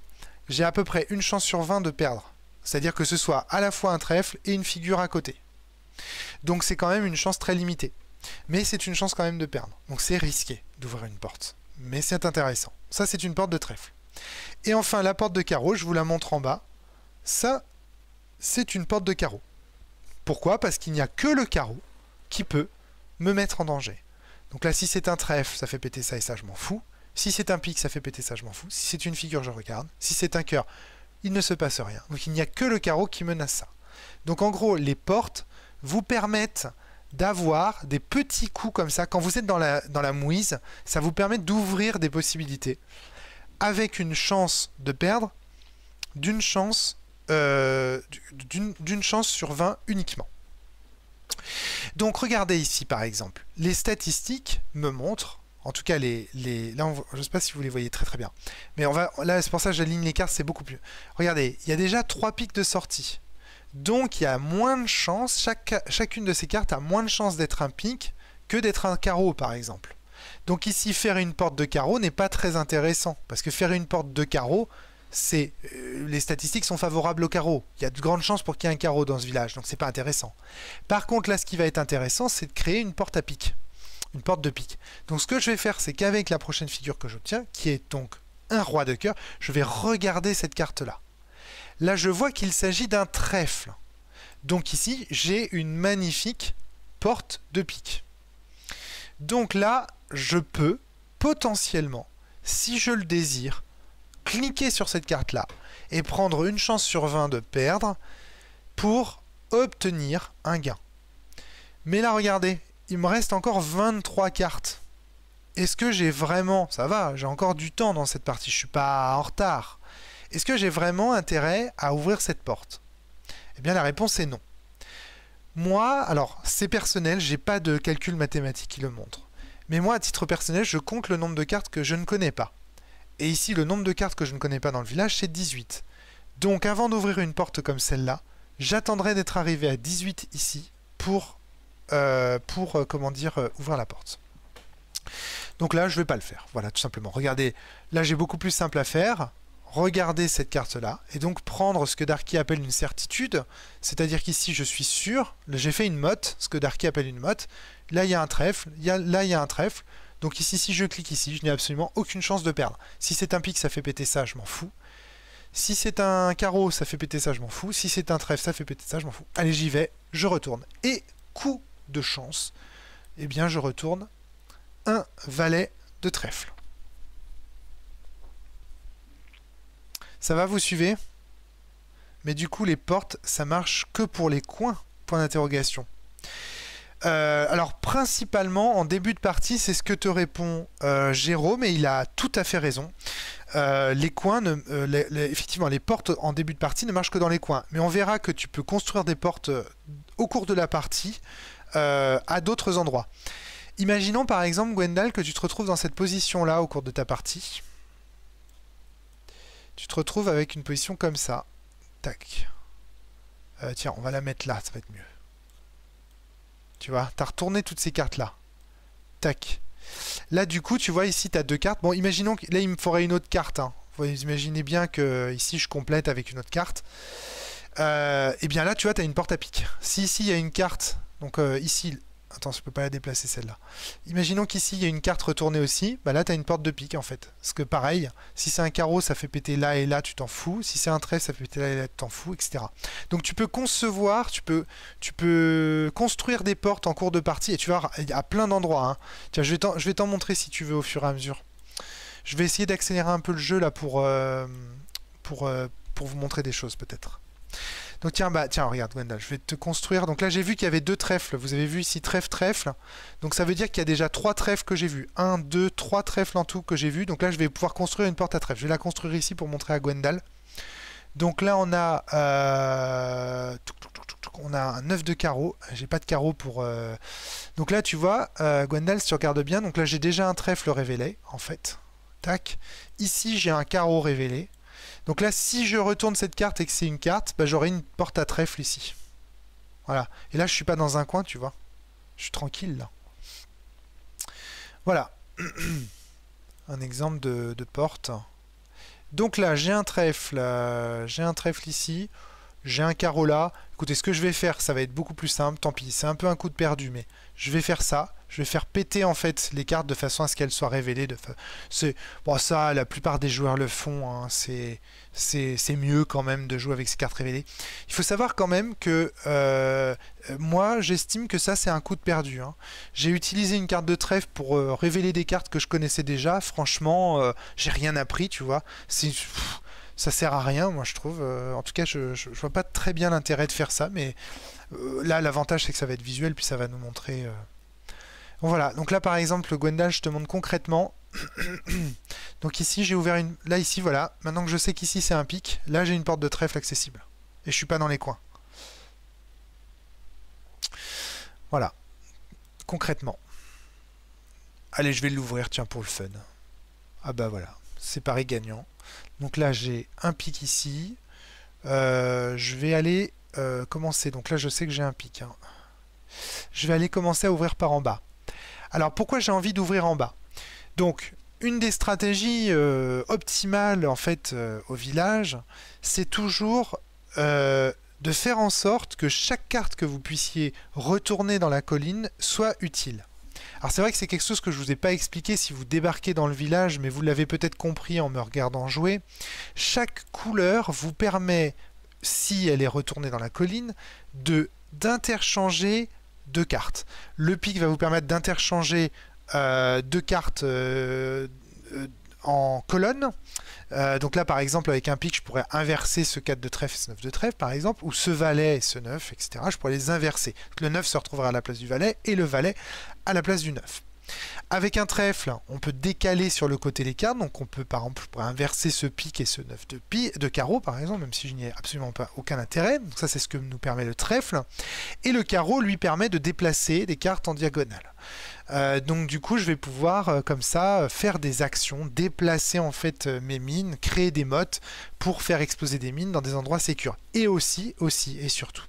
j'ai à peu près une chance sur 20 de perdre. C'est-à-dire que ce soit à la fois un trèfle et une figure à côté. Donc c'est quand même une chance très limitée. Mais c'est une chance quand même de perdre. Donc c'est risqué d'ouvrir une porte. Mais c'est intéressant. Ça, c'est une porte de trèfle. Et enfin, la porte de carreau, je vous la montre en bas. Ça, c'est une porte de carreau. Pourquoi? Parce qu'il n'y a que le carreau qui peut me mettre en danger. Donc là, si c'est un trèfle, ça fait péter ça et ça, je m'en fous. Si c'est un pique, ça fait péter ça, je m'en fous. Si c'est une figure, je regarde. Si c'est un cœur, il ne se passe rien. Donc il n'y a que le carreau qui menace ça. Donc en gros, les portes vous permettent d'avoir des petits coups comme ça. Quand vous êtes dans la mouise, ça vous permet d'ouvrir des possibilités avec une chance de perdre d'une chance sur 20 uniquement. Donc regardez ici par exemple, les statistiques me montrent, en tout cas là je ne sais pas si vous les voyez très bien, mais là c'est pour ça que j'aligne les cartes, c'est beaucoup plus. Regardez, il y a déjà 3 piques de sortie. Donc il y a moins de chances, chacune de ces cartes a moins de chances d'être un pique que d'être un carreau par exemple. Donc ici faire une porte de carreau n'est pas très intéressant, parce que faire une porte de carreau, les statistiques sont favorables au carreau. Il y a de grandes chances pour qu'il y ait un carreau dans ce village, donc c'est pas intéressant. Par contre là ce qui va être intéressant, c'est de créer une porte à pique, une porte de pique. Donc ce que je vais faire, c'est qu'avec la prochaine figure que j'obtiens, qui est donc un roi de cœur, je vais regarder cette carte là. Là, je vois qu'il s'agit d'un trèfle. Donc ici, j'ai une magnifique porte de pique. Donc là, je peux potentiellement, si je le désire, cliquer sur cette carte-là et prendre une chance sur 20 de perdre pour obtenir un gain. Mais là, regardez, il me reste encore 23 cartes. Est-ce que j'ai vraiment... Ça va, j'ai encore du temps dans cette partie, je ne suis pas en retard. Est-ce que j'ai vraiment intérêt à ouvrir cette porte? Eh bien la réponse est non. Moi, alors c'est personnel, j'ai pas de calcul mathématique qui le montre. Mais moi, à titre personnel, je compte le nombre de cartes que je ne connais pas. Et ici, le nombre de cartes que je ne connais pas dans le village, c'est 18. Donc avant d'ouvrir une porte comme celle-là, j'attendrai d'être arrivé à 18 ici pour ouvrir la porte. Donc là, je ne vais pas le faire. Voilà, tout simplement. Regardez, là j'ai beaucoup plus simple à faire. Regardez cette carte-là, et donc prendre ce que Darky appelle une certitude, c'est-à-dire qu'ici je suis sûr, j'ai fait une motte, ce que Darky appelle une motte, là il y a un trèfle, là il y a un trèfle, donc ici si je clique ici, je n'ai absolument aucune chance de perdre. Si c'est un pique, ça fait péter ça, je m'en fous. Si c'est un carreau, ça fait péter ça, je m'en fous. Si c'est un trèfle, ça fait péter ça, je m'en fous. Allez, j'y vais, je retourne. Et coup de chance, eh bien je retourne un valet de trèfle. Ça va, vous suivez? Mais du coup, les portes, ça marche que pour les coins, point d'interrogation. Alors, principalement, en début de partie, c'est ce que te répond Jérôme, et il a tout à fait raison. Les coins, effectivement, les portes en début de partie ne marchent que dans les coins. Mais on verra que tu peux construire des portes au cours de la partie à d'autres endroits. Imaginons par exemple, Gwendal, que tu te retrouves dans cette position-là au cours de ta partie. Tu te retrouves avec une position comme ça. Tac. Tiens, on va la mettre là, ça va être mieux. Tu vois, tu as retourné toutes ces cartes-là. Tac. Là, du coup, tu vois, ici, tu as 2 cartes. Bon, imaginons que là, il me faudrait une autre carte. Hein. Vous imaginez bien que ici, je complète avec une autre carte. Et bien là, tu vois, tu as une porte à pique. Si ici, il y a une carte, donc ici... Attends, je peux pas la déplacer celle-là. Imaginons qu'ici, il y a une carte retournée aussi. Bah là, tu as une porte de pique, en fait. Parce que pareil, si c'est un carreau, ça fait péter là et là, tu t'en fous. Si c'est un trèfle, ça fait péter là et là, tu t'en fous, etc. Donc tu peux concevoir, tu peux construire des portes en cours de partie. Et tu vois, il y a plein d'endroits. Hein. Tiens, je vais t'en montrer si tu veux au fur et à mesure. Je vais essayer d'accélérer un peu le jeu là pour vous montrer des choses, peut-être. Donc tiens, tiens, regarde Gwendal, je vais te construire. Donc là j'ai vu qu'il y avait 2 trèfles. Vous avez vu ici trèfle, trèfle. Donc ça veut dire qu'il y a déjà 3 trèfles que j'ai vus. 1, 2, 3 trèfles en tout que j'ai vus. Donc là je vais pouvoir construire une porte à trèfle. Je vais la construire ici pour montrer à Gwendal. Donc là on a un 9 de carreau. J'ai pas de carreau pour... Donc là tu vois, Gwendal, si tu regardes bien, donc là j'ai déjà un trèfle révélé, en fait. Tac. Ici j'ai un carreau révélé. Donc là, si je retourne cette carte et que c'est une carte, bah, j'aurai une porte à trèfle ici. Voilà. Et là, je suis pas dans un coin, tu vois. Je suis tranquille, là. Voilà. Un exemple de porte. Donc là, j'ai un trèfle ici. J'ai un carreau là. Écoutez, ce que je vais faire, ça va être beaucoup plus simple. Tant pis, c'est un peu un coup de perdu, mais je vais faire ça. Je vais faire péter en fait les cartes de façon à ce qu'elles soient révélées. Bon, ça, la plupart des joueurs le font. Hein. C'est mieux quand même de jouer avec ces cartes révélées. Il faut savoir quand même que moi, j'estime que ça, c'est un coup de perdu. Hein. J'ai utilisé une carte de trèfle pour révéler des cartes que je connaissais déjà. Franchement, j'ai rien appris, tu vois. Ça sert à rien, moi je trouve. En tout cas, je vois pas très bien l'intérêt de faire ça, mais là, l'avantage c'est que ça va être visuel, puis ça va nous montrer. Bon, voilà. Donc là, par exemple, Gwendal, je te montre concrètement. Donc ici, j'ai ouvert une. Là, ici, voilà. Maintenant que je sais qu'ici c'est un pic, là j'ai une porte de trèfle accessible. Et je suis pas dans les coins. Voilà. Concrètement. Allez, je vais l'ouvrir, tiens, pour le fun. Ah bah voilà. C'est pari gagnant. Donc là j'ai un pic ici. Je vais aller commencer. Donc là je sais que j'ai un pic. Hein. Je vais aller commencer à ouvrir par en bas. Alors pourquoi j'ai envie d'ouvrir en bas? Donc une des stratégies optimales en fait au village, c'est toujours de faire en sorte que chaque carte que vous puissiez retourner dans la colline soit utile. Alors c'est vrai que c'est quelque chose que je ne vous ai pas expliqué si vous débarquez dans le village, mais vous l'avez peut-être compris en me regardant jouer. Chaque couleur vous permet, si elle est retournée dans la colline, d'interchanger 2 cartes. Le pic va vous permettre d'interchanger 2 cartes en colonne. Donc là par exemple avec un pic je pourrais inverser ce 4 de trèfle et ce 9 de trèfle par exemple, ou ce valet et ce 9, etc. Je pourrais les inverser. Le 9 se retrouvera à la place du valet et le valet à la place du 9. Avec un trèfle, on peut décaler sur le côté les cartes, donc on peut par exemple, je pourrais inverser ce pic et ce 9 de carreau par exemple, même si je n'y ai absolument pas aucun intérêt. Donc ça c'est ce que nous permet le trèfle. Et le carreau lui permet de déplacer des cartes en diagonale. Donc du coup je vais pouvoir comme ça faire des actions, déplacer en fait mes mines, créer des mottes pour faire exploser des mines dans des endroits sécures. Et aussi et surtout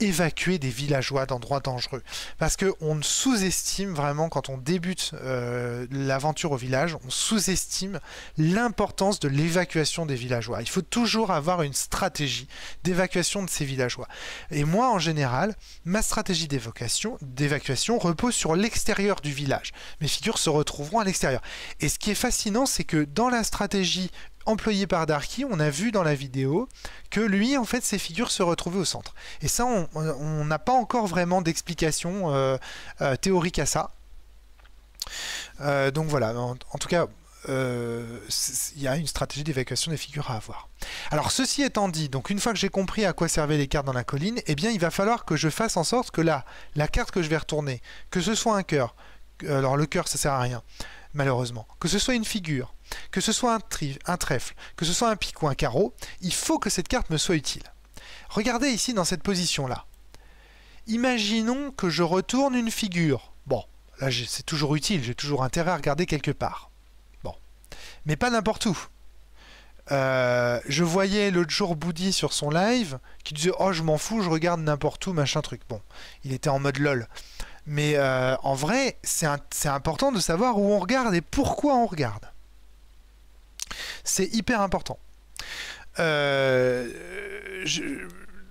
évacuer des villageois d'endroits dangereux. Parce qu'on sous-estime vraiment quand on débute l'aventure au village, on sous-estime l'importance de l'évacuation des villageois. Il faut toujours avoir une stratégie d'évacuation de ces villageois. Et moi en général, ma stratégie d'évacuation repose sur l'extérieur du village. Mes figures se retrouveront à l'extérieur. Et ce qui est fascinant, c'est que dans la stratégie employée par Darky, on a vu dans la vidéo que lui, en fait, ses figures se retrouvaient au centre. Et ça, on n'a pas encore vraiment d'explication théorique à ça. Donc voilà, en tout cas, il y a une stratégie d'évacuation des figures à avoir. Alors ceci étant dit, donc une fois que j'ai compris à quoi servaient les cartes dans la colline, eh bien il va falloir que je fasse en sorte que là, la carte que je vais retourner, que ce soit un cœur, alors le cœur ça sert à rien, malheureusement, que ce soit une figure, que ce soit un trèfle, que ce soit un pic ou un carreau, il faut que cette carte me soit utile. Regardez ici dans cette position-là. Imaginons que je retourne une figure. Bon, là c'est toujours utile, j'ai toujours intérêt à regarder quelque part. Bon, mais pas n'importe où. Je voyais l'autre jour Boudi sur son live qui disait « Oh, je m'en fous, je regarde n'importe où, machin truc. » Bon, il était en mode LOL. Mais en vrai, c'est important de savoir où on regarde et pourquoi on regarde. C'est hyper important.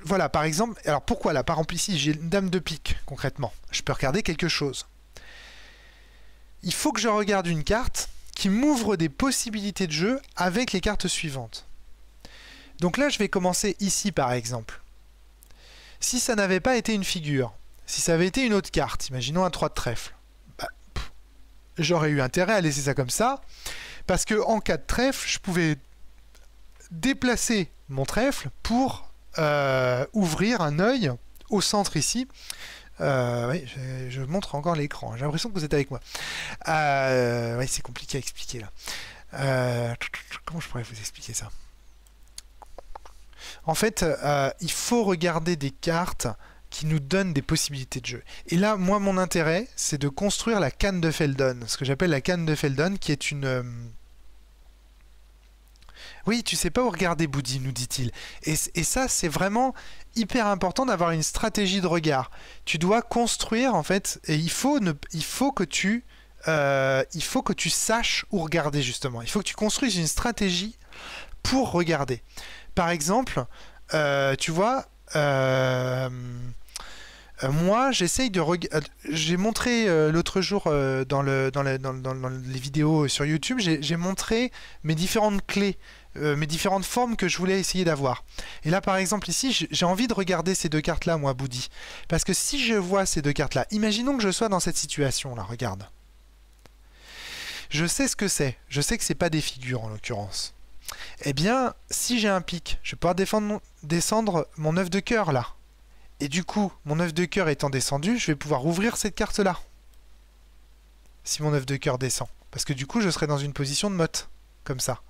Voilà, par exemple, alors pourquoi là? Par exemple, ici, j'ai une dame de pique, concrètement. Je peux regarder quelque chose. Il faut que je regarde une carte qui m'ouvre des possibilités de jeu avec les cartes suivantes. Donc là, je vais commencer ici, par exemple. Si ça n'avait pas été une figure, si ça avait été une autre carte, imaginons un 3 de trèfle, bah, j'aurais eu intérêt à laisser ça comme ça, parce que en cas de trèfle, je pouvais déplacer mon trèfle pour ouvrir un œil au centre ici. Oui, je montre encore l'écran. J'ai l'impression que vous êtes avec moi. Oui, c'est compliqué à expliquer là. Comment je pourrais vous expliquer ça? En fait, il faut regarder des cartes qui nous donnent des possibilités de jeu. Et là, moi, mon intérêt, c'est de construire la canne de Feldon. Ce que j'appelle la canne de Feldon, qui est une... Oui, tu sais pas où regarder, Boudi, nous dit-il. Et ça, c'est vraiment hyper important d'avoir une stratégie de regard. Tu dois construire, en fait, et il faut que tu saches où regarder, justement. Il faut que tu construises une stratégie pour regarder. Par exemple, tu vois, moi, j'essaye de regarder. J'ai montré l'autre jour dans les vidéos sur YouTube, j'ai montré mes différentes clés, mes différentes formes que je voulais essayer d'avoir. Et là, par exemple, ici, j'ai envie de regarder ces deux cartes-là, moi, Boudi. Parce que si je vois ces deux cartes-là, imaginons que je sois dans cette situation-là, regarde. Je sais ce que c'est. Je sais que c'est pas des figures, en l'occurrence. Eh bien, si j'ai un pic, je vais pouvoir descendre mon œuf de cœur, là. Et du coup, mon œuf de cœur étant descendu, je vais pouvoir ouvrir cette carte-là. Si mon œuf de cœur descend. Parce que du coup, je serai dans une position de motte. Comme ça.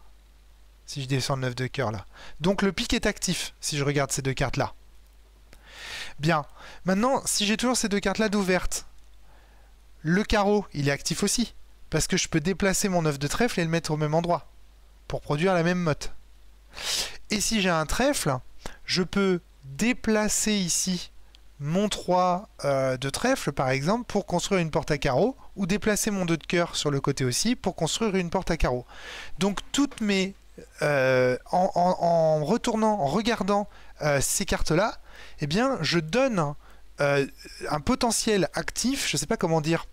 Si je descends le œuf de cœur là. Donc le pic est actif, si je regarde ces deux cartes-là. Bien. Maintenant, si j'ai toujours ces deux cartes-là d'ouvertes, le carreau, il est actif aussi. Parce que je peux déplacer mon œuf de trèfle et le mettre au même endroit. Pour produire la même motte. Et si j'ai un trèfle, je peux déplacer ici mon 3 de trèfle par exemple pour construire une porte à carreaux ou déplacer mon 2 de cœur sur le côté aussi pour construire une porte à carreaux. Donc toutes mes en regardant ces cartes là, eh bien je donne un potentiel actif, je sais pas comment dire,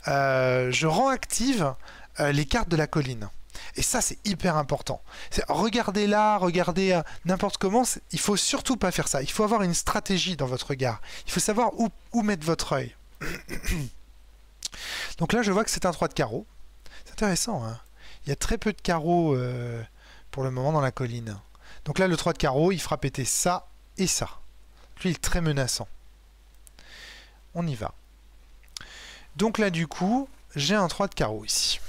je rends active les cartes de la colline. Et ça, c'est hyper important. Regardez là, regardez n'importe comment. Il faut surtout pas faire ça. Il faut avoir une stratégie dans votre regard. Il faut savoir où mettre votre œil. Donc là, je vois que c'est un 3 de carreau. C'est intéressant. Hein, il y a très peu de carreaux pour le moment dans la colline. Donc là, le 3 de carreau, il fera péter ça et ça. Lui, il est très menaçant. On y va. Donc là, du coup, j'ai un 3 de carreau ici.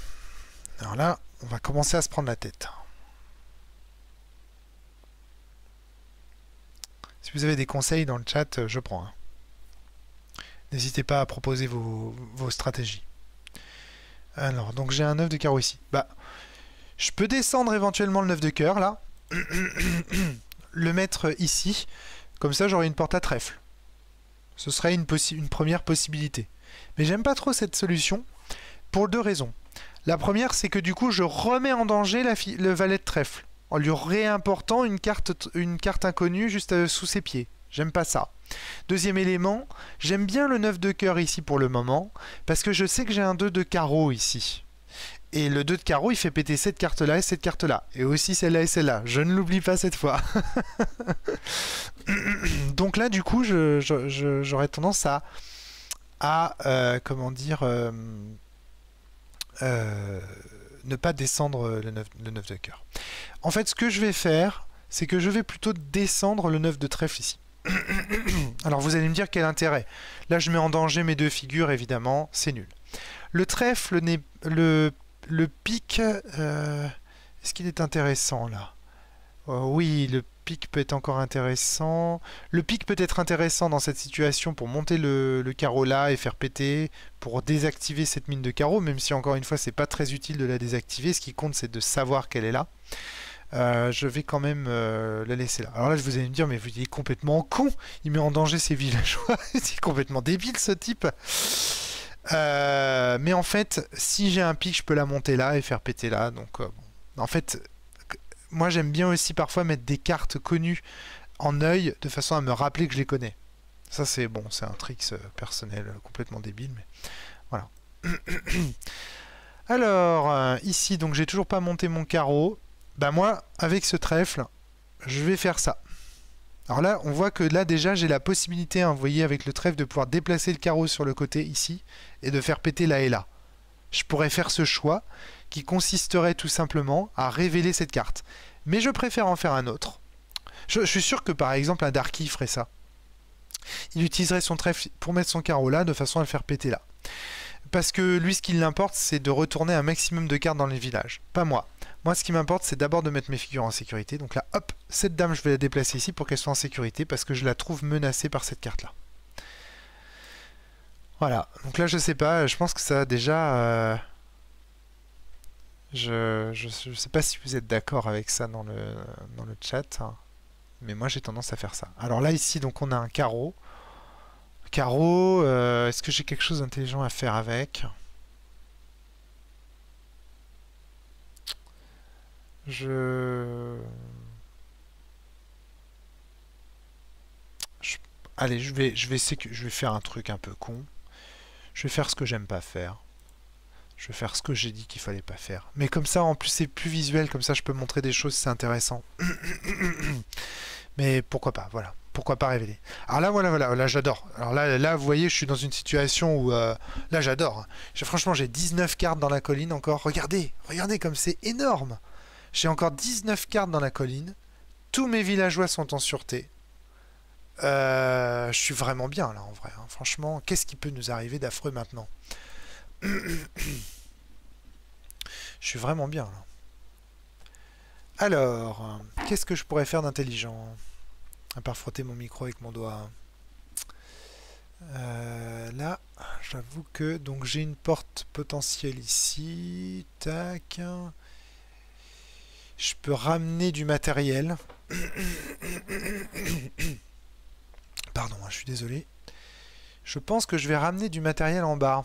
Alors là, on va commencer à se prendre la tête. Si vous avez des conseils dans le chat, je prends. Hein. N'hésitez pas à proposer vos stratégies. Alors, donc j'ai un 9 de carreau ici. Bah, je peux descendre éventuellement le 9 de cœur, là. Le mettre ici. Comme ça, j'aurai une porte à trèfle. Ce serait une première possibilité. Mais j'aime pas trop cette solution, pour deux raisons. La première, c'est que du coup, je remets en danger le valet de trèfle, en lui réimportant une carte inconnue juste sous ses pieds. J'aime pas ça. Deuxième élément, j'aime bien le 9 de cœur ici pour le moment, parce que je sais que j'ai un 2 de carreau ici. Et le 2 de carreau, il fait péter cette carte-là et cette carte-là. Et aussi celle-là et celle-là. Je ne l'oublie pas cette fois. Donc là, du coup, j'aurais tendance à comment dire... ne pas descendre le 9 de cœur. En fait, ce que je vais faire, c'est que je vais plutôt descendre le 9 de trèfle ici. Alors vous allez me dire quel intérêt. Là, je mets en danger mes deux figures, évidemment, c'est nul. Le trèfle, le pic, est-ce qu'il est intéressant là? Oui, le pic peut être encore intéressant. Le pic peut être intéressant dans cette situation pour monter le carreau là et faire péter, pour désactiver cette mine de carreau, même si encore une fois c'est pas très utile de la désactiver. Ce qui compte c'est de savoir qu'elle est là. Je vais quand même la laisser là. Alors là, vous allez me dire, mais il est complètement con. Il met en danger ses villageois. C'est complètement débile ce type. Mais en fait, si j'ai un pic, je peux la monter là et faire péter là. Donc, bon. En fait, moi j'aime bien aussi parfois mettre des cartes connues en œil de façon à me rappeler que je les connais. Ça c'est bon, c'est un trick personnel complètement débile, mais voilà. Alors, ici, donc j'ai toujours pas monté mon carreau. Bah moi, avec ce trèfle, je vais faire ça. Alors là, on voit que là déjà, j'ai la possibilité, hein, vous voyez, avec le trèfle, de pouvoir déplacer le carreau sur le côté, ici, et de faire péter là et là. Je pourrais faire ce choix, qui consisterait tout simplement à révéler cette carte. Mais je préfère en faire un autre. Je suis sûr que par exemple un Darky ferait ça. Il utiliserait son trèfle pour mettre son carreau là, de façon à le faire péter là. Parce que lui, ce qui l'importe, c'est de retourner un maximum de cartes dans les villages. Pas moi. Moi, ce qui m'importe, c'est d'abord de mettre mes figures en sécurité. Donc là, hop, cette dame, je vais la déplacer ici pour qu'elle soit en sécurité, parce que je la trouve menacée par cette carte-là. Voilà. Donc là, je sais pas, je pense que ça a déjà... Je sais pas si vous êtes d'accord avec ça dans le chat, hein, mais moi, j'ai tendance à faire ça. Alors là, ici, donc on a un carreau. Carreau, est-ce que j'ai quelque chose d'intelligent à faire avec? Allez, je vais faire un truc un peu con. Je vais faire ce que j'aime pas faire. Je vais faire ce que j'ai dit qu'il fallait pas faire. Mais comme ça, en plus, c'est plus visuel. Comme ça, je peux montrer des choses, c'est intéressant. Mais pourquoi pas, voilà. Pourquoi pas révéler. Alors là, voilà, là j'adore. Alors là, vous voyez, je suis dans une situation où... là, j'adore. Franchement, j'ai 19 cartes dans la colline encore. Regardez comme c'est énorme. J'ai encore 19 cartes dans la colline. Tous mes villageois sont en sûreté. Je suis vraiment bien, là, en vrai. Hein. Franchement, qu'est-ce qui peut nous arriver d'affreux maintenant? Je suis vraiment bien, là. Alors, qu'est-ce que je pourrais faire d'intelligent? À part frotter mon micro avec mon doigt. Là, j'avoue que donc j'ai une porte potentielle ici. Tac. Je peux ramener du matériel. Pardon, je suis désolé. Je pense que je vais ramener du matériel en bas.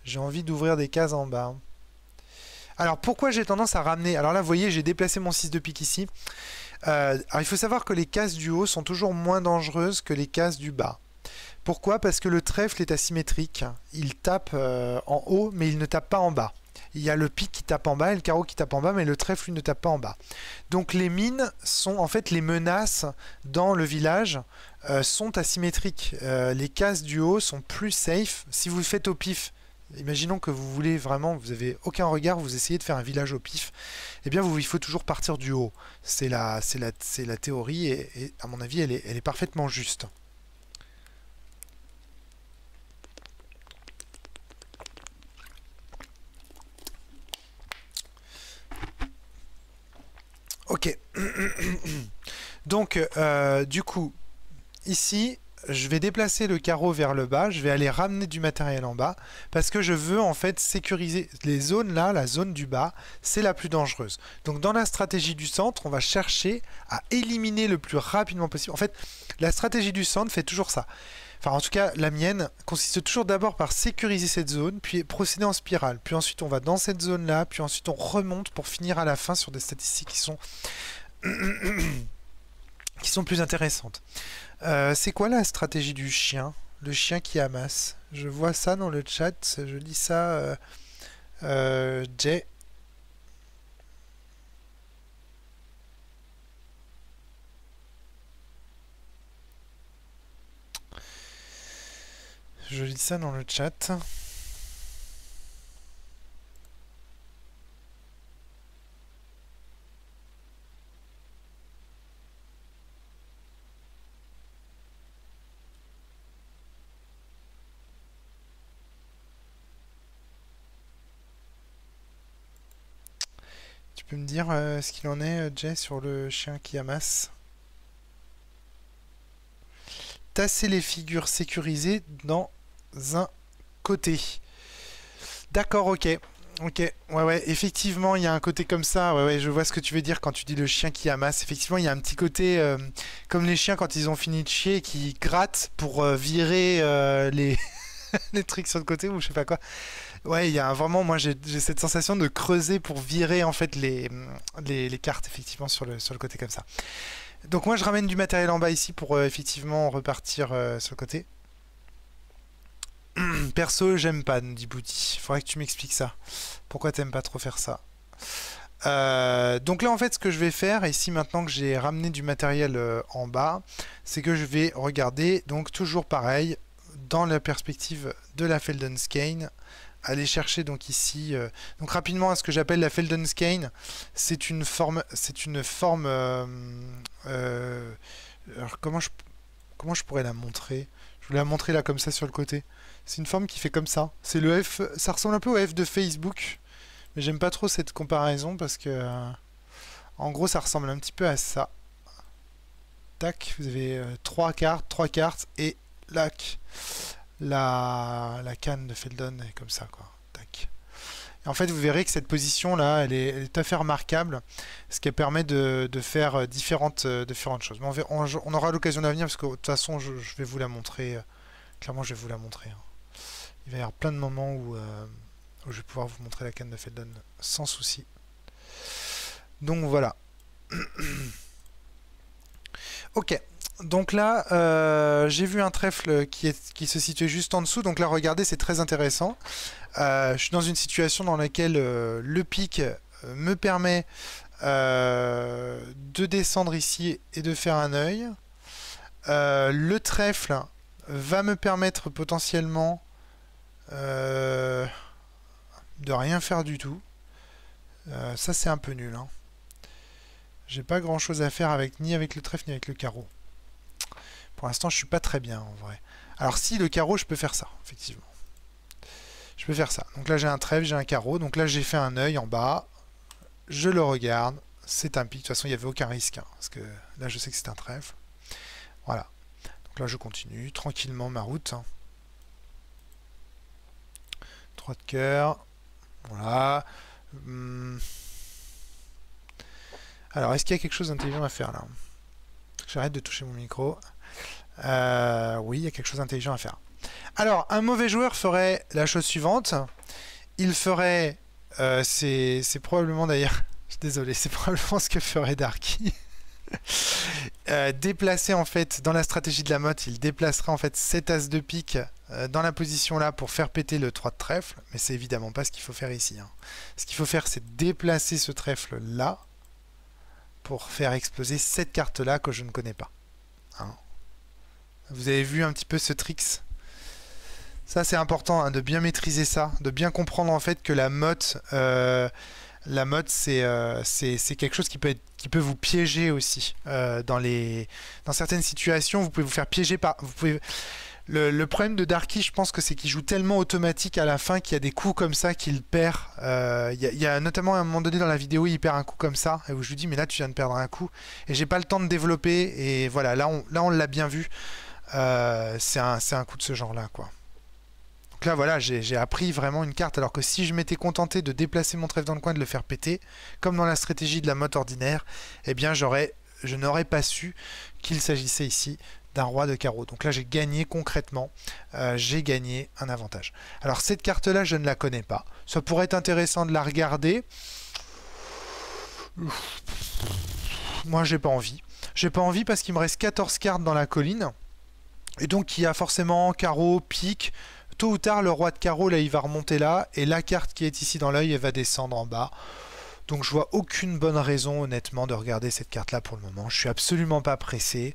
J'ai envie d'ouvrir des cases en bas. Alors pourquoi j'ai tendance à ramener... Alors là, vous voyez, j'ai déplacé mon 6 de pique ici. Alors il faut savoir que les cases du haut sont toujours moins dangereuses que les cases du bas. Pourquoi? Parce que le trèfle est asymétrique. Il tape en haut, mais il ne tape pas en bas. Il y a le pic qui tape en bas et le carreau qui tape en bas, mais le trèfle lui ne tape pas en bas. Donc les mines sont, en fait, les menaces dans le village sont asymétriques. Les cases du haut sont plus safe. Si vous le faites au pif, imaginons que vous voulez vraiment, vous n'avez aucun regard, vous essayez de faire un village au pif, eh bien il faut toujours partir du haut. C'est la théorie et à mon avis elle est parfaitement juste. Ok. Donc du coup, ici, je vais déplacer le carreau vers le bas, je vais aller ramener du matériel en bas, parce que je veux en fait sécuriser les zones là, la zone du bas, c'est la plus dangereuse. Donc dans la stratégie du centre, on va chercher à éliminer le plus rapidement possible. En fait, la stratégie du centre fait toujours ça. Enfin, en tout cas, la mienne consiste toujours d'abord par sécuriser cette zone, puis procéder en spirale. Puis ensuite, on va dans cette zone-là, puis ensuite, on remonte pour finir à la fin sur des statistiques qui sont plus intéressantes. C'est quoi la stratégie du chien? Le chien qui amasse. Je vois ça dans le chat, je lis ça. Jay. Je lis ça dans le chat. Tu peux me dire ce qu'il en est, Jay, sur le chien qui amasse? Tasser les figures sécurisées dans un côté. D'accord, ok. Ok, ouais, effectivement, il y a un côté comme ça. Ouais, je vois ce que tu veux dire quand tu dis le chien qui amasse. Effectivement, il y a un petit côté comme les chiens quand ils ont fini de chier, qui grattent pour virer les les trucs sur le côté ou je sais pas quoi. Ouais, il y a vraiment, moi j'ai cette sensation de creuser pour virer en fait les cartes effectivement sur le côté comme ça. Donc moi je ramène du matériel en bas ici pour effectivement repartir sur le côté. Perso, j'aime pas, nous dit Bouti. Faudrait que tu m'expliques ça. Pourquoi t'aimes pas trop faire ça? Donc là en fait ce que je vais faire ici maintenant que j'ai ramené du matériel en bas, c'est que je vais regarder donc toujours pareil dans la perspective de la Feldenskane aller chercher donc ici. Donc rapidement, ce que j'appelle la Feldenkrais, c'est une forme. Alors comment je pourrais la montrer? Je voulais la montrer là comme ça sur le côté. C'est une forme qui fait comme ça. C'est le F. Ça ressemble un peu au F de Facebook, mais j'aime pas trop cette comparaison parce que en gros, ça ressemble un petit peu à ça. Tac, vous avez trois cartes et la canne de Feldon est comme ça, quoi. Tac. Et en fait, vous verrez que cette position là, elle est tout à fait remarquable, ce qui permet de faire différentes choses. Mais on aura l'occasion d'avenir parce que de toute façon, je vais vous la montrer. Clairement, je vais vous la montrer. Hein. Il va y avoir plein de moments où je vais pouvoir vous montrer la canne de Feldon sans souci. Donc voilà. Ok, donc là, j'ai vu un trèfle qui se situait juste en dessous. Donc là, regardez, c'est très intéressant. Je suis dans une situation dans laquelle le pic me permet de descendre ici et de faire un œil. Le trèfle va me permettre potentiellement de rien faire du tout. Ça, c'est un peu nul, hein. J'ai pas grand chose à faire ni avec le trèfle ni avec le carreau. Pour l'instant, je suis pas très bien en vrai. Alors si, le carreau, je peux faire ça, effectivement. Je peux faire ça. Donc là, j'ai un trèfle, j'ai un carreau. Donc là, j'ai fait un œil en bas. Je le regarde. C'est un pic. De toute façon, il n'y avait aucun risque. Hein, parce que là, je sais que c'est un trèfle. Voilà. Donc là, je continue tranquillement ma route. 3 de cœur. Voilà. Alors, est-ce qu'il y a quelque chose d'intelligent à faire là? J'arrête de toucher mon micro. Oui, il y a quelque chose d'intelligent à faire. Alors, un mauvais joueur ferait la chose suivante. Il ferait... c'est probablement d'ailleurs... Je suis désolé, c'est probablement ce que ferait Darky. Déplacer en fait, dans la stratégie de la motte, il déplacerait en fait cet as de pique dans la position là pour faire péter le 3 de trèfle. Mais c'est évidemment pas ce qu'il faut faire ici. Hein. Ce qu'il faut faire, c'est déplacer ce trèfle là pour faire exploser cette carte-là que je ne connais pas. Hein. Vous avez vu un petit peu ce tricks. Ça, c'est important hein, de bien maîtriser ça, de bien comprendre en fait que la motte, c'est quelque chose qui peut vous piéger aussi. Dans certaines situations, vous pouvez vous faire piéger par... Le problème de Darky, je pense que c'est qu'il joue tellement automatique à la fin qu'il y a des coups comme ça qu'il perd. Il y a notamment à un moment donné dans la vidéo, il perd un coup comme ça, et où je lui dis mais là tu viens de perdre un coup, et j'ai pas le temps de développer, et voilà, là on l'a bien vu. C'est un coup de ce genre là, quoi. Donc là voilà, j'ai appris vraiment une carte, alors que si je m'étais contenté de déplacer mon trèfle dans le coin, de le faire péter, comme dans la stratégie de la motte ordinaire, eh bien je n'aurais pas su qu'il s'agissait ici d'un roi de carreau. Donc là j'ai gagné concrètement, j'ai gagné un avantage. Alors cette carte là je ne la connais pas, ça pourrait être intéressant de la regarder. Moi j'ai pas envie parce qu'il me reste 14 cartes dans la colline, et donc il y a forcément carreau, pique, tôt ou tard le roi de carreau là il va remonter là, et la carte qui est ici dans l'œil elle va descendre en bas. Donc je vois aucune bonne raison honnêtement de regarder cette carte là pour le moment, je suis absolument pas pressé.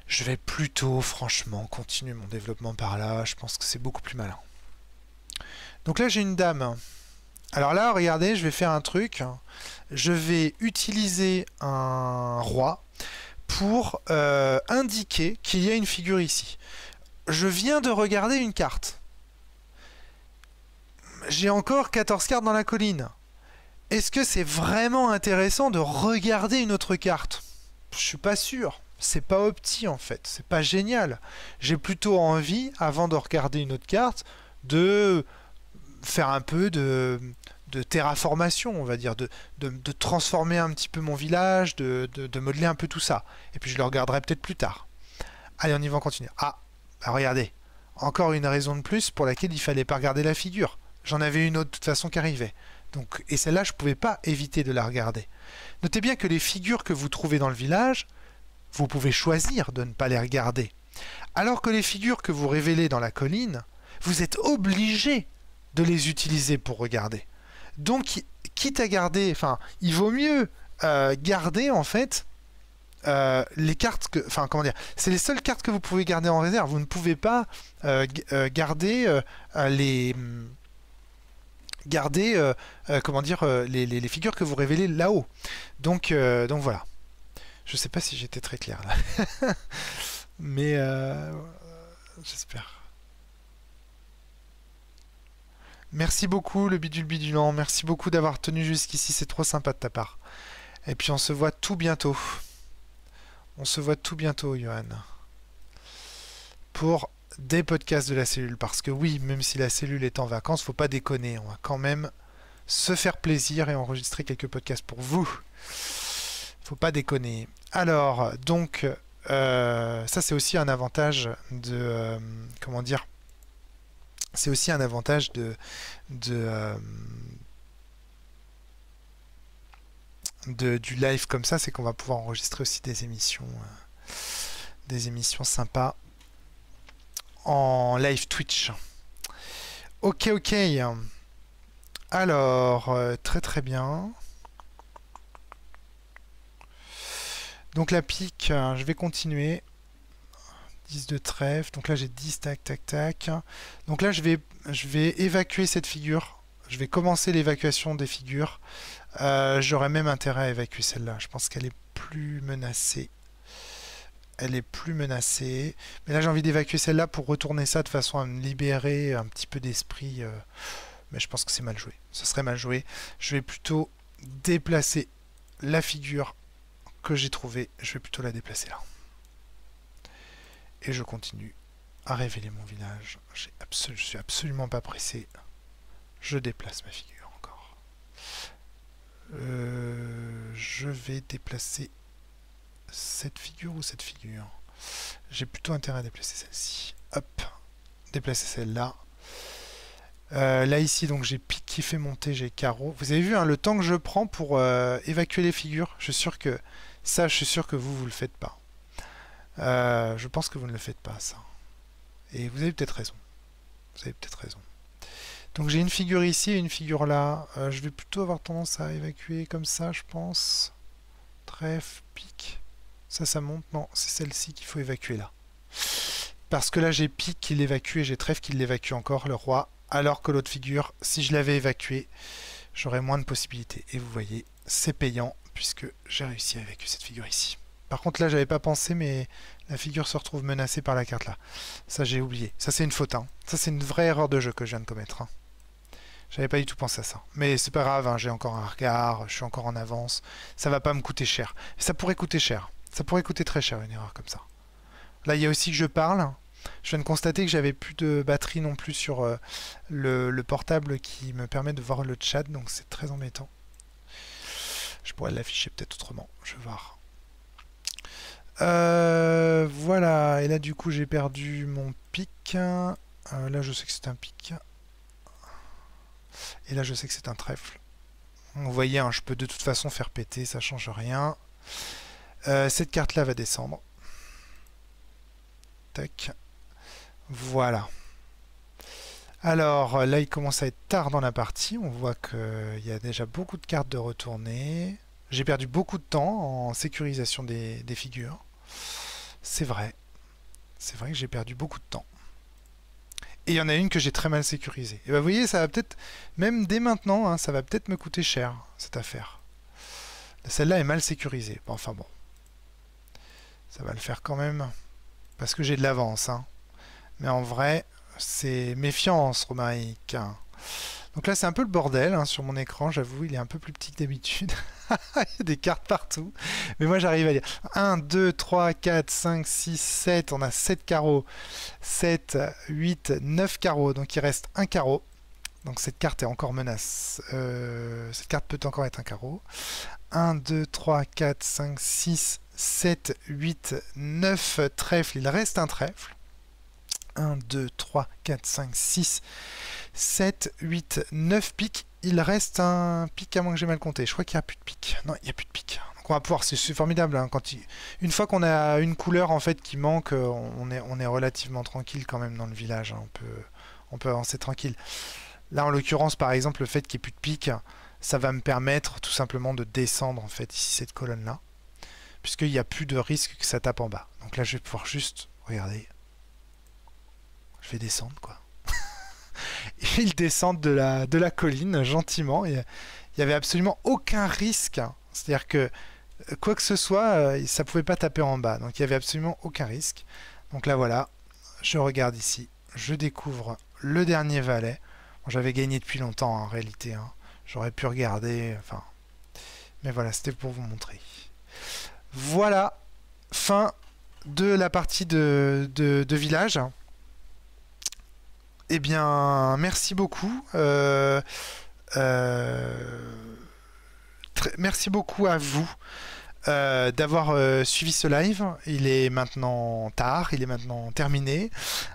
Je vais plutôt, franchement, continuer mon développement par là. Je pense que c'est beaucoup plus malin. Donc là, j'ai une dame. Alors là, regardez, je vais faire un truc. Je vais utiliser un roi pour indiquer qu'il y a une figure ici. Je viens de regarder une carte. J'ai encore 14 cartes dans la colline. Est-ce que c'est vraiment intéressant de regarder une autre carte? Je suis pas sûr. C'est pas opti en fait, c'est pas génial. J'ai plutôt envie, avant de regarder une autre carte, de faire un peu de terraformation, on va dire, de transformer un petit peu mon village, de modeler un peu tout ça. Et puis je le regarderai peut-être plus tard. Allez, on y va, on continue. Ah, bah regardez, encore une raison de plus pour laquelle il fallait pas regarder la figure. J'en avais une autre de toute façon qui arrivait. Donc, et celle-là, je pouvais pas éviter de la regarder. Notez bien que les figures que vous trouvez dans le village, vous pouvez choisir de ne pas les regarder. Alors que les figures que vous révélez dans la colline, vous êtes obligé de les utiliser pour regarder. Donc, quitte à garder, enfin, il vaut mieux garder en fait les cartes que, enfin, comment dire, c'est les seules cartes que vous pouvez garder en réserve. Vous ne pouvez pas garder garder comment dire, les figures que vous révélez là-haut. Donc voilà. Je sais pas si j'étais très clair là. Mais j'espère. Merci beaucoup le bidule bidulant. Merci beaucoup d'avoir tenu jusqu'ici. C'est trop sympa de ta part. Et puis on se voit tout bientôt. On se voit tout bientôt, Johan. Pour des podcasts de la cellule. Parce que oui, même si la cellule est en vacances, faut pas déconner. On va quand même se faire plaisir et enregistrer quelques podcasts pour vous. Faut pas déconner. Alors, donc, ça c'est aussi un avantage de... comment dire? C'est aussi un avantage du live comme ça, c'est qu'on va pouvoir enregistrer aussi des émissions sympas en live Twitch. Ok. Alors, très très bien. Donc la pique, je vais continuer. 10 de trèfle. Donc là j'ai 10, tac. Donc là je vais évacuer cette figure. Je vais commencer l'évacuation des figures. J'aurais même intérêt à évacuer celle-là. Je pense qu'elle est plus menacée. Elle est plus menacée. Mais là j'ai envie d'évacuer celle-là pour retourner ça de façon à me libérer un petit peu d'esprit. Mais je pense que c'est mal joué. Ce serait mal joué. Je vais plutôt déplacer la figure que j'ai trouvée. Je vais plutôt la déplacer là. Et je continue à révéler mon village. Je suis absolument pas pressé. Je déplace ma figure encore. Je vais déplacer cette figure ou cette figure. J'ai plutôt intérêt à déplacer celle-ci. Hop, déplacer celle-là. Là ici donc j'ai pique qui fait monter, j'ai carreau. Vous avez vu hein, le temps que je prends pour évacuer les figures. Je suis sûr que ça, je suis sûr que vous le faites pas. Je pense que vous ne le faites pas ça. Et vous avez peut-être raison. Donc j'ai une figure ici et une figure là. Je vais plutôt avoir tendance à évacuer comme ça, je pense. Trèfle, pique. Ça monte. Non, c'est celle-ci qu'il faut évacuer là. Parce que là j'ai pique qui l'évacue et j'ai trèfle qui l'évacue encore, le roi. Alors que l'autre figure, si je l'avais évacuée, j'aurais moins de possibilités. Et vous voyez, c'est payant puisque j'ai réussi à évacuer cette figure ici. Par contre là j'avais pas pensé mais la figure se retrouve menacée par la carte là. Ça j'ai oublié. Ça c'est une faute. Hein. Ça c'est une vraie erreur de jeu que je viens de commettre. Hein. J'avais pas du tout pensé à ça. Mais c'est pas grave, hein. J'ai encore un regard, je suis encore en avance. Ça va pas me coûter cher. Ça pourrait coûter cher. Ça pourrait coûter très cher une erreur comme ça. Là il y a aussi que je parle. Je viens de constater que j'avais plus de batterie non plus sur le portable qui me permet de voir le chat. Donc c'est très embêtant. Je pourrais l'afficher peut-être autrement. Je vais voir. Voilà, et là du coup j'ai perdu mon pic. Là je sais que c'est un pic. Et là je sais que c'est un trèfle. Vous voyez, hein, je peux de toute façon faire péter, ça change rien. Cette carte là va descendre. Tac. Voilà. Alors là il commence à être tard dans la partie. On voit qu'il y a déjà beaucoup de cartes de retourner. J'ai perdu beaucoup de temps en sécurisation des figures. C'est vrai. C'est vrai que j'ai perdu beaucoup de temps. Et il y en a une que j'ai très mal sécurisée. Et bah vous voyez, ça va peut-être, même dès maintenant, hein, ça va peut-être me coûter cher, cette affaire. Celle-là est mal sécurisée. Bon, enfin bon. Ça va le faire quand même. Parce que j'ai de l'avance. Hein. Mais en vrai, c'est méfiance, Romaric. Donc là, c'est un peu le bordel hein, sur mon écran, j'avoue, il est un peu plus petit que d'habitude. Il y a des cartes partout. Mais moi, j'arrive à lire. 1, 2, 3, 4, 5, 6, 7. On a 7 carreaux. 7, 8, 9 carreaux. Donc il reste un carreau. Donc cette carte est encore menace. Cette carte peut encore être un carreau. 1, 2, 3, 4, 5, 6, 7, 8, 9 trèfles. Il reste un trèfle. 1, 2, 3, 4, 5, 6, 7, 8, 9 piques. Il reste un pic à moins que j'ai mal compté. Je crois qu'il n'y a plus de pic. Non, il n'y a plus de pic. Donc on va pouvoir, c'est formidable. Hein, une fois qu'on a une couleur en fait qui manque, on est relativement tranquille quand même dans le village. Hein, on peut avancer tranquille. Là en l'occurrence par exemple le fait qu'il n'y ait plus de pic, ça va me permettre tout simplement de descendre en fait ici cette colonne là. Puisqu'il n'y a plus de risque que ça tape en bas. Donc là je vais pouvoir juste, regardez, je vais descendre quoi. ils descendent de la colline gentiment. Il y avait absolument aucun risque. C'est-à-dire que quoi que ce soit, ça pouvait pas taper en bas. Donc il y avait absolument aucun risque. Donc là voilà, je regarde ici, je découvre le dernier valet. Bon, j'avais gagné depuis longtemps en réalité. Hein. J'aurais pu regarder, enfin, mais voilà, c'était pour vous montrer. Voilà, fin de la partie de village. Eh bien, merci beaucoup. Merci beaucoup à vous d'avoir suivi ce live. Il est maintenant tard, il est maintenant terminé.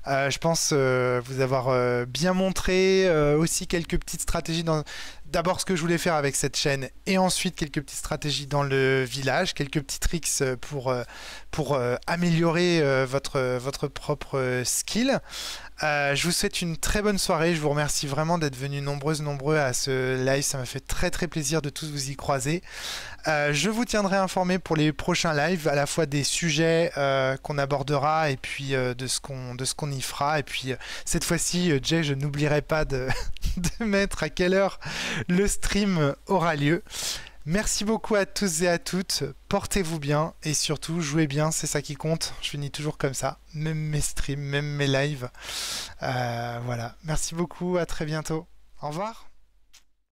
Je pense vous avoir bien montré aussi quelques petites stratégies dans d'abord ce que je voulais faire avec cette chaîne et ensuite quelques petites stratégies dans le village, quelques petits tricks pour améliorer votre propre skill. Je vous souhaite une très bonne soirée. Je vous remercie vraiment d'être venus nombreux à ce live. Ça m'a fait très plaisir de tous vous y croiser. Je vous tiendrai informé pour les prochains lives, à la fois des sujets qu'on abordera et puis de ce qu'on y fera. Et puis cette fois-ci, Jay, je n'oublierai pas de mettre à quelle heure le stream aura lieu. Merci beaucoup à tous et à toutes, portez-vous bien et surtout jouez bien, c'est ça qui compte. Je finis toujours comme ça, même mes streams, même mes lives. Voilà, merci beaucoup, à très bientôt. Au revoir.